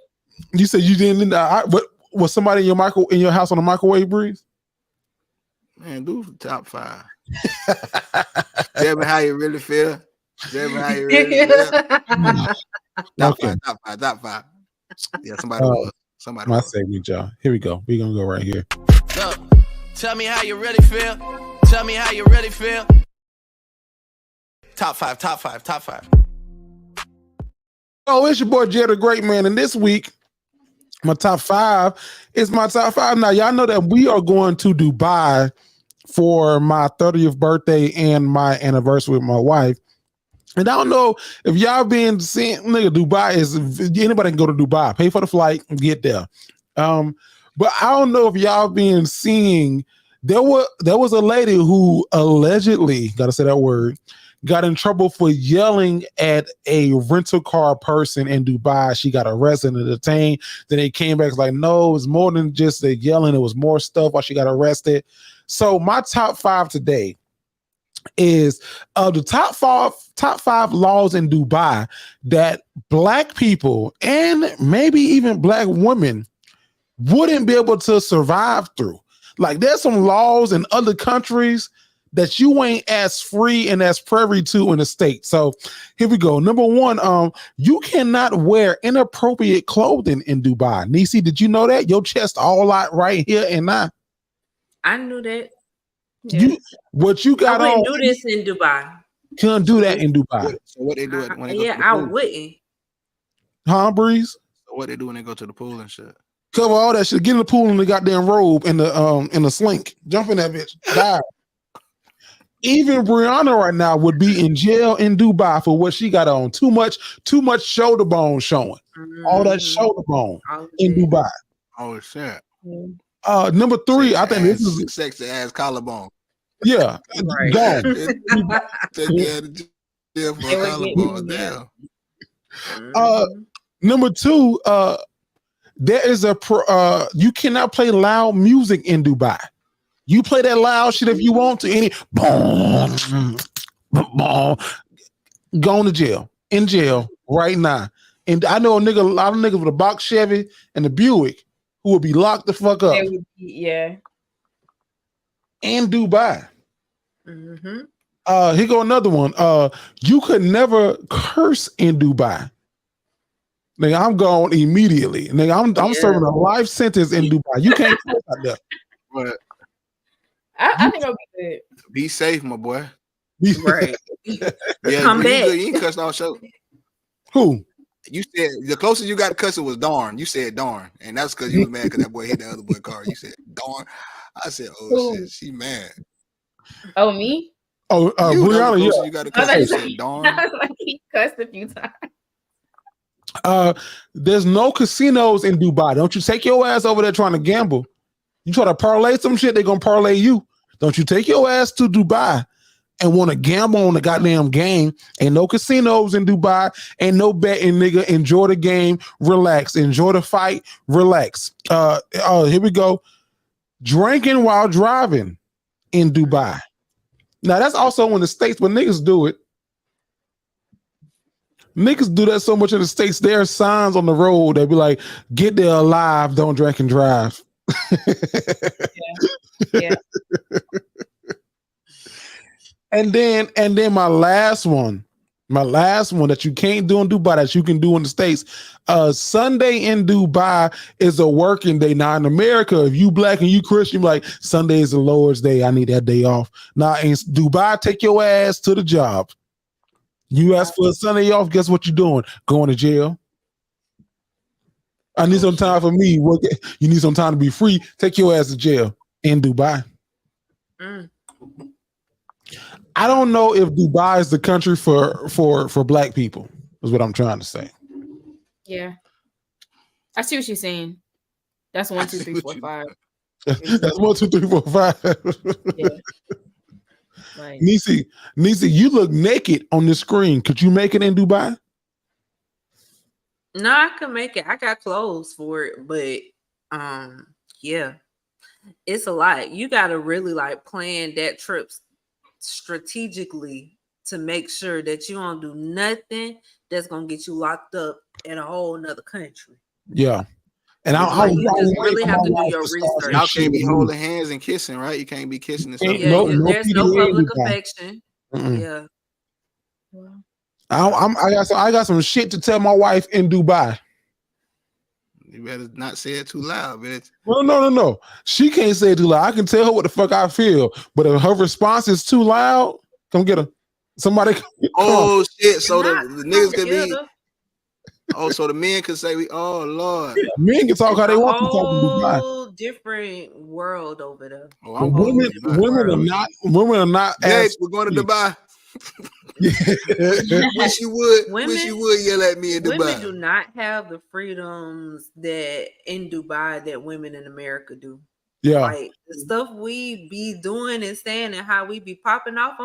You said you didn't. But was somebody in your house on a microwave, Breeze? Man, do the top 5. Tell me how you really feel. Tell me how you really feel. Top 5. Yeah, somebody was. Somebody my was. segment, y'all. Here we go. We're gonna go right here. Look, tell me how you really feel. Tell me how you really feel. Top 5. Oh, it's your boy Jay the Great Man, and this week my top 5 is my top 5. Now, y'all know that we are going to Dubai for my 30th birthday and my anniversary with my wife. And I don't know if y'all been seeing, nigga, Dubai is, anybody can go to Dubai, pay for the flight and get there. But I don't know if y'all been seeing, there was a lady who allegedly, gotta say that word, got in trouble for yelling at a rental car person in Dubai. She got arrested and detained. Then they came back like, no, it's more than just the yelling. It was more stuff while she got arrested. So my top 5 today is the top five laws in Dubai that black people and maybe even black women wouldn't be able to survive through. Like there's some laws in other countries that you ain't as free and as privy to in the state. So here we go. Number 1, you cannot wear inappropriate clothing in Dubai. Neesy, did you know that? Your chest all out right here and now. I knew that. Yeah. What you got I on? wouldn't do this in Dubai. Can't do that in Dubai. So what they do when they go to the I pool? wouldn't. Huh, Breeze? So what they do when they go to the pool and shit? Cover all that shit. Get in the pool in the goddamn robe and the slink. Jump in that bitch. Die. Even Breyana right now would be in jail in Dubai for what she got on. Too much shoulder bone showing. All that shoulder bone in Dubai. Oh shit. Number 3, I think this is sexy ass collarbone. Yeah, right. Gone. Take me out of jail for a collarbone. Damn. Number 2, there is you cannot play loud music in Dubai. You play that loud shit if you want to. Any boom, boom, going to jail. In jail right now. And I know a lot of niggas with a box Chevy and a Buick who would be locked the fuck up. Yeah. In Dubai. Here go another one. You could never curse in Dubai. Nigga, I'm gone immediately. Nigga, I'm serving a life sentence in Dubai. You can't curse out there. But I think it'll be good. Be safe, my boy. Right. Yeah, Come back. You ain't cussed all show. Who? You said the closest you got to cussing was darn. You said darn, and that's because you was mad because that boy hit the other boy car. You said darn. I said, oh shit, she mad. Oh, me? Oh, Breyana, yeah. You got to cuss. You said darn. I was like, he cussed a few times. There's no casinos in Dubai. Don't you take your ass over there trying to gamble. You try to parlay some shit, they're gonna parlay you. Don't you take your ass to Dubai and want to gamble on the goddamn game. Ain't no casinos in Dubai. Ain't no betting, nigga. Enjoy the game. Relax. Enjoy the fight. Relax. Here we go. Drinking while driving in Dubai. Now that's also in the States, but niggas do it. Niggas do that so much in the States. There are signs on the road that be like, "Get there alive, don't drink and drive." Yeah. And then my last one that you can't do in Dubai that you can do in the States. Sunday in Dubai is a working day. Now in America, if you black and you Christian, like Sunday is the Lord's day. I need that day off. Now in Dubai, take your ass to the job. You ask for a Sunday off, guess what you're doing? Going to jail. I need some time for me. You need some time to be free. Take your ass to jail in Dubai. I don't know if Dubai is the country for black people, is what I'm trying to say. Yeah. I see what you're saying. That's 1, 2, 3, 4, 5. That's 1, 2, 3, 4, 5. Yeah. Like, Neesy, you look naked on the screen. Could you make it in Dubai? No, I can make it. I got clothes for it, but yeah, it's a lot. You gotta really like plan that trip strategically to make sure that you don't do nothing that's gonna get you locked up in a whole nother country. Yeah. And you just really have to do your research. Y'all can't be holding hands and kissing, right? You can't be kissing and stuff. Yeah, there's no public affection. Yeah. I got some shit to tell my wife in Dubai. You better not say it too loud, bitch. No. She can't say it too loud. I can tell her what the fuck I feel, but if her response is too loud, come get her. Somebody. Oh shit! So the niggas can be. Oh, so the men can say, "Oh Lord." Yeah, men can talk how they want to talk in Dubai. Whole different world over there. Oh, women are not. Hey, we're going to Dubai. Wish you would yell at me in Dubai. Women do not have the freedoms that in Dubai that women in America do. Yeah, like the stuff we be doing and saying and how we be popping off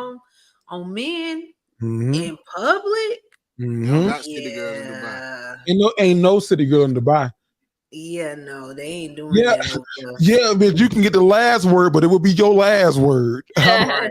on men in public. Not city girls in Dubai. Ain't no city girl in Dubai. Yeah, no, they ain't doing that. Yeah, but you can get the last word, but it will be your last word. Right.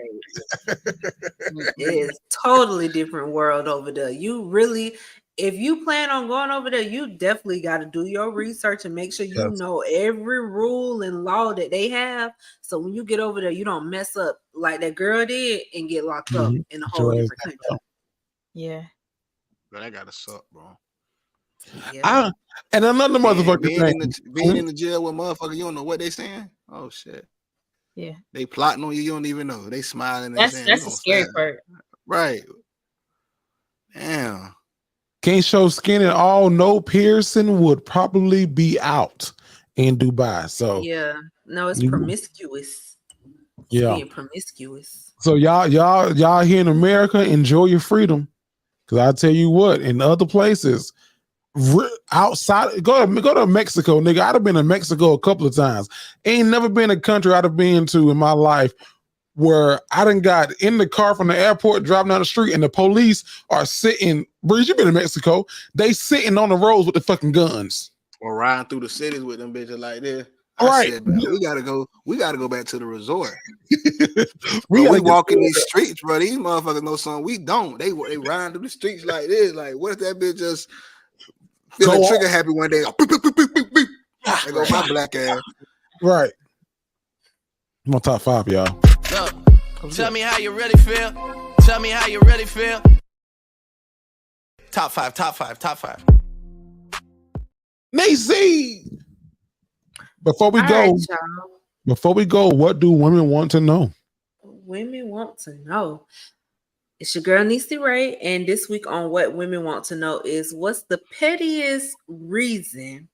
It's totally different world over there. You really, if you plan on going over there, you definitely got to do your research and make sure you know every rule and law that they have. So when you get over there, you don't mess up like that girl did and get locked up in a whole different country. Yeah. But that gotta suck, bro. Yeah. And another motherfucker being in the jail with motherfucker, you don't know what they saying. Oh shit. Yeah. They plotting on you, you don't even know. They smiling. That's the scary part. Right. Damn. Can't show skin at all. No piercing would probably be out in Dubai. So yeah, no, it's promiscuous. Yeah, being promiscuous. So y'all here in America, enjoy your freedom. Because I tell you what, in other places, outside, go to Mexico, nigga. I'd have been in Mexico a couple of times. Ain't never been a country I'd have been to in my life where I done got in the car from the airport, driving down the street, and the police are sitting. Breeze, you been in Mexico? They sitting on the roads with the fucking guns, or riding through the cities with them bitches like this. Right, said, we gotta go back to the resort. we walking these streets, bro. These motherfuckers know something we don't. They riding through the streets like this. Like, what if that bitch just feeling trigger happy one day? They go my black ass. Right. I'm on top 5, y'all. Tell me how you really feel. Tell me how you really feel. Top 5. Neesy. Before we go, what do women want to know? Women want to know. It's your girl Neesy Ray, and this week on What Women Want to Know is what's the pettiest reason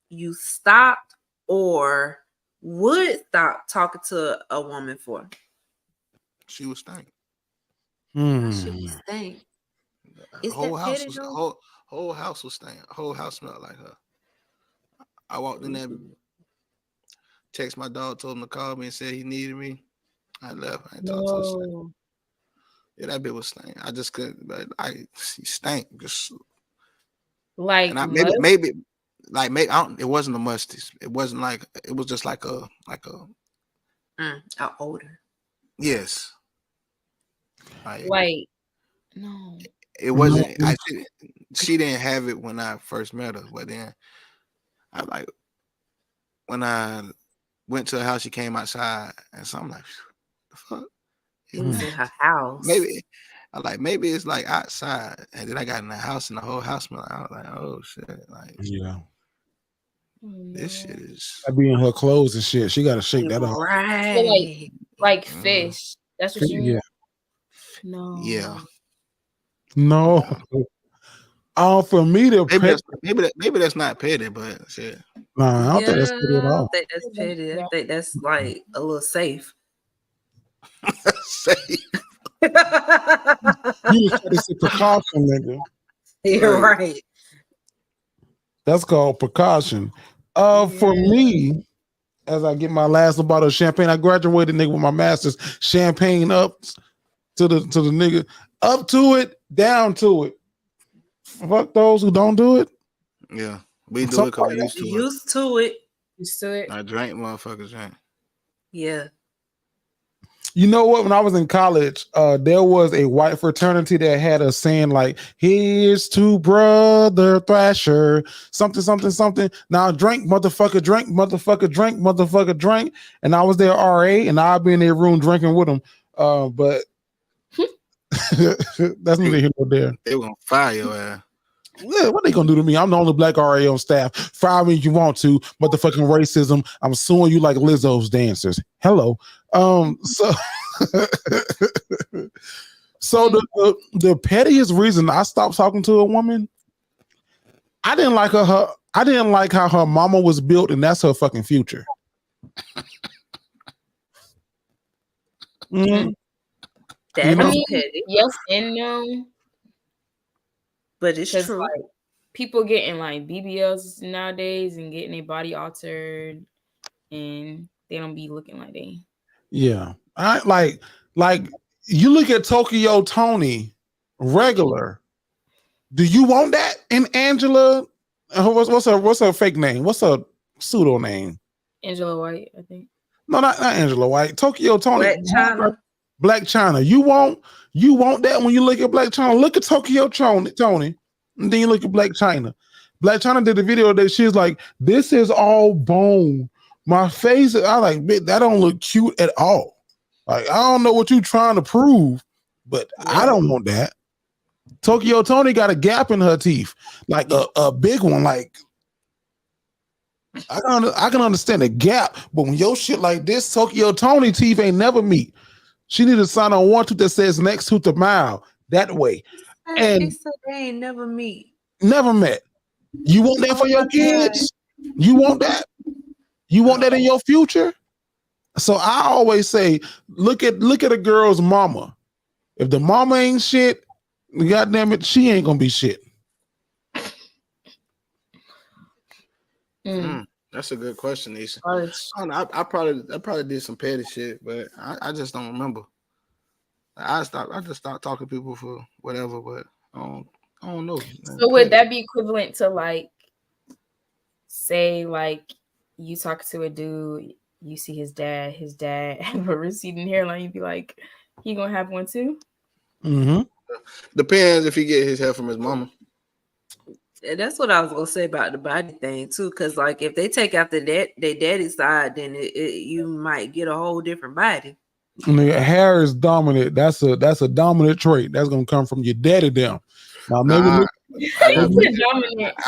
you stopped or would stop talking to a woman for? She was stank. She was stank. Whole house was stank. Whole house smelled like her. I walked in there, text my dog, told him to call me and said he needed me. I left. I ain't talked to her. Yeah, that bitch was stank. I just couldn't. But she stank. Just like maybe it wasn't a musty. It wasn't like it was just like a odor. Yes. Like, no. It wasn't. She didn't have it when I first met her, but then I like when I went to her house, she came outside, and so I'm like, the fuck? It was in her house. Maybe it's like outside, and then I got in the house, and the whole house smelled. I was like, oh shit, like Yeah. This shit is. I be in her clothes and shit. She gotta shake that off. Right. So like fish. That's what you mean? Yeah. No. Yeah. No. For me to maybe that's not petty, but shit. Nah, I don't think that's petty at I all. don't think that's petty. I think that's like a little safe. Safe. You just try to say precaution, nigga. You're right. That's called precaution. For me, as I get my last bottle of champagne, I graduated, nigga, with my master's. Champagne up to the nigga, up to it, down to it. Fuck those who don't do it. Yeah, we do it because we used to it. Used to it. Used to it. I drank, motherfuckers drank. Yeah. You know what? When I was in college, there was a white fraternity that had a saying like, "Here's to brother Thrasher, something, something, something." Now drink, motherfucker, drink, motherfucker, drink, motherfucker, drink. And I was their RA, and I'd be in their room drinking with them. But that's neither here nor there. They were gonna fire your ass. Yeah, what they gonna do to me? I'm the only black RA on staff. Fire me if you want to. Motherfucking racism. I'm suing you like Lizzo's dancers. Hello. So the pettiest reason I stopped talking to a woman, I didn't like how her mama was built, and that's her fucking future. That is petty. Yes and no. But it's true. Like, people getting like BBLs nowadays and getting their body altered, and they don't be looking like they. Yeah, I like you look at Tokyo Tony, regular. Do you want that in Angela? What's her fake name? What's her pseudo name? Angela White, I think. No, not Angela White. Tokyo Tony. Black China. Black China. You want that when you look at Black China. Look at Tokyo Tony, and then you look at Black China. Black China did a video that she's like, "This is all bone. My face." I like, bitch, that don't look cute at all. Like, I don't know what you're trying to prove, but I don't want that. Tokyo Tony got a gap in her teeth, like a big one. Like, I can understand a gap, but when your shit like this, Tokyo Tony teeth ain't never meet. She need to sign on one tooth that says next tooth a mile that way. And they said they ain't never meet. Never met. You want that for your kids? You want that? You want that in your future? So I always say, look at a girl's mama. If the mama ain't shit, goddamn it, she ain't gonna be shit. That's a good question, Neesy. I probably did some petty shit, but I just don't remember. I just stopped talking to people for whatever, but I don't know. So would that be equivalent to like, say like you talk to a dude, you see his dad have a receding hairline, you'd be like, he gonna have one too? Mm-hmm. Depends if he get his hair from his mama. That's what I was gonna say about the body thing too, because like if they take after their daddy side, then you might get a whole different body. The hair is dominant. That's a dominant trait. That's gonna come from your daddy down. Now maybe I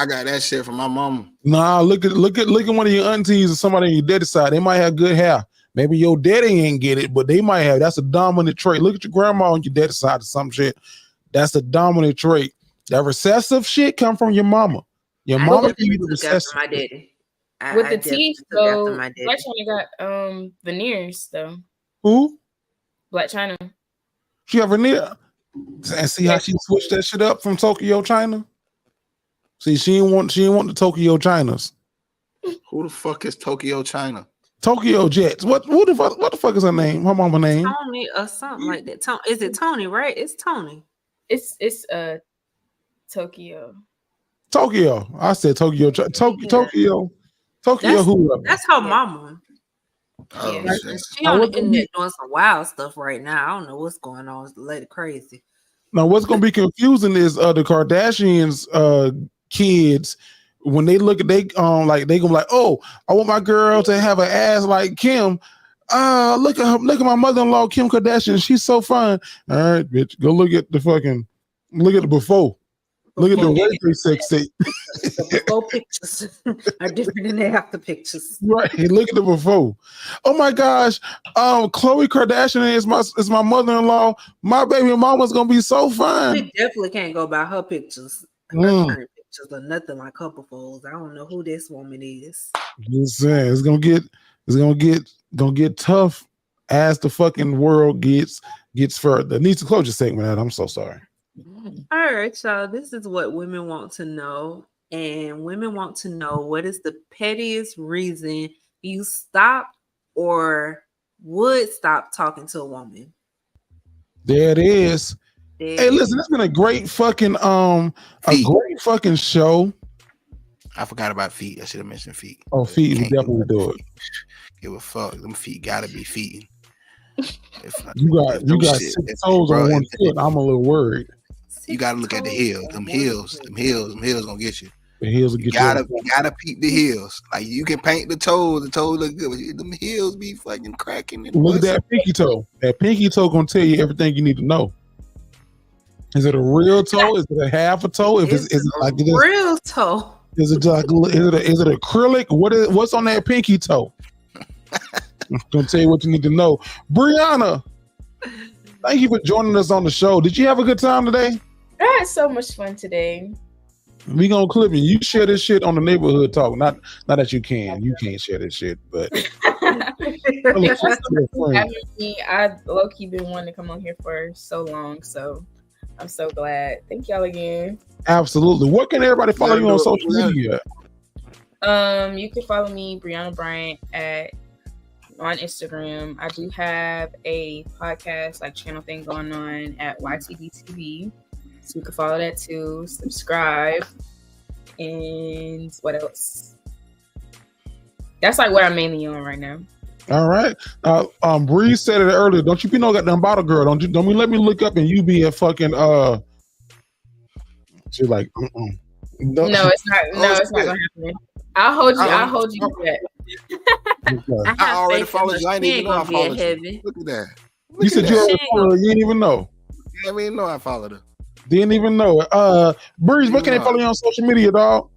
got that shit from my mama. Nah, look at one of your aunties or somebody on your daddy side. They might have good hair. Maybe your daddy ain't get it, but they might have. That's a dominant trait. Look at your grandma on your daddy side or some shit. That's a dominant trait. That recessive shit come from your mama. Your mama give you the recessive. My daddy. With the teeth, though, Black China got veneers though. Who? Black China. She have veneer. And see how she switched that shit up from Tokyo China? See, she didn't want the Tokyo Chinas. Who the fuck is Tokyo China? Tokyo Jets. What the fuck is her name? Her mama name? Tony or something like that. Is it Tony, right? It's Tony. It's Tokyo. Tokyo. I said Tokyo. Tokyo. That's, who? That's her mama. Oh, Yeah. shit. She on the internet doing some wild stuff right now. I don't know what's going on. It's the lady crazy. Now, what's going to be confusing is the Kardashians kids when they look at they gonna be like, oh, I want my girl to have an ass like Kim. Look at my mother-in-law Kim Kardashian. She's so fine. All right, bitch, go look at the before. Look at the way they sex tape. The before pictures are different than the after pictures. Right. Look at the before. Oh my gosh. Khloe Kardashian is my mother-in-law. My baby mama's gonna be so fine. We definitely can't go by her pictures. Her current pictures are nothing like her before. I don't know who this woman is. Just saying, it's gonna get tough as the fucking world gets further. Needs to close your segment out. I'm so sorry. All right, y'all. This is what women want to know. And women want to know, what is the pettiest reason you stop or would stop talking to a woman? There it is. Hey, listen, it's been a great fucking show. I forgot about feet. I should have mentioned feet. Oh, feet, we definitely do it. Give a fuck. Them feet gotta be feet. You got 6 toes on one foot. I'm a little worried. You gotta look at the heels. Them heels gonna get you. The heels will get you gotta peep the heels. Like you can paint the toes look good, but them heels be fucking cracking. Look at that pinky toe. That pinky toe gonna tell you everything you need to know. Is it a real toe? Is it a half a toe? If is it like this? Real toe? Is it like is it acrylic? What's on that pinky toe? I'm gonna tell you what you need to know. Breyana, thank you for joining us on the show. Did you have a good time today? I had so much fun today. We gonna clip you. You share this shit on the neighborhood talk. Not that you can't share this shit, but I low-key been wanting to come on here for so long, so I'm so glad. Thank y'all again. Absolutely. What can everybody follow you on social media? You can follow me, Breyana Bryant, on Instagram. I do have a podcast channel thing going on at YTD so you can follow that too. Subscribe, and what else? That's what I'm mainly on right now. All right. Bree said it earlier. Don't you be no goddamn bottle girl? Don't let me look up and you be a fucking She's like, No, it's not. No, it's not gonna happen. I'll hold you to that. I already followed you. I didn't even know I followed you. Look at that. You said you already followed her. You didn't even know. Yeah, I didn't know I followed her. Didn't even know it. Breeze, what can they follow you on social media, dog?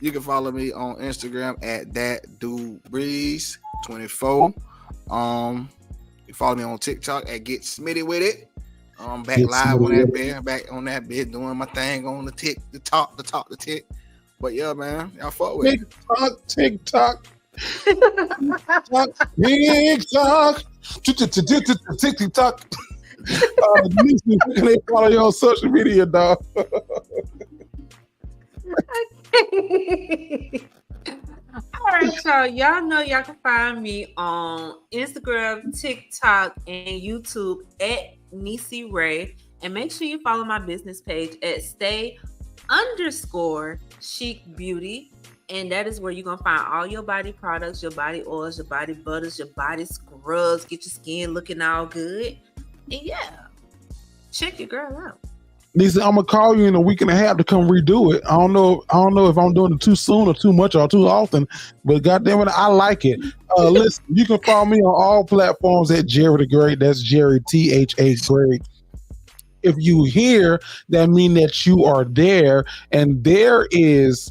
You can follow me on Instagram at thatdudebreeze24. You follow me on TikTok at Get Smitty With It. Back live on that bed, back on that bed doing my thing on the tick. But yeah, man, y'all fuck with it. TikTok. TikTok. Can they follow you on social media, dog? All right, y'all know y'all can find me on Instagram, TikTok, and YouTube at Neesy Ray. And make sure you follow my business page at stay_chic beauty. And that is where you're going to find all your body products, your body oils, your body butters, your body scrubs, get your skin looking all good. And yeah, check your girl out. Neesy, I'm gonna call you in a week and a half to come redo it. I don't know if I'm doing it too soon or too much or too often, but goddamn it, I like it. Listen, you can follow me on all platforms at Jerry the Great. That's Jerry THA Great. If you hear, that mean that you are there, and there is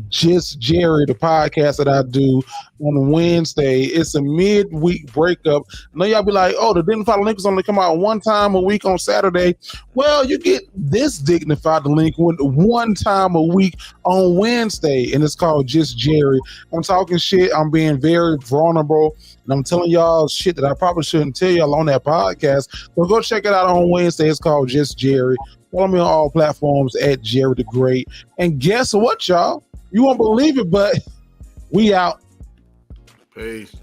Just Jerry, the podcast that I do on Wednesday. It's a midweek breakup. I know y'all be like, oh, the Delinquents only come out one time a week on Saturday. Well, you get this Dignified Delinquent one time a week on Wednesday, and it's called Just Jerry. I'm talking shit. I'm being very vulnerable, and I'm telling y'all shit that I probably shouldn't tell y'all on that podcast. So go check it out on Wednesday. It's called Just Jerry. Follow me on all platforms at Jerry the Great. And guess what, y'all? You won't believe it, but we out. Peace.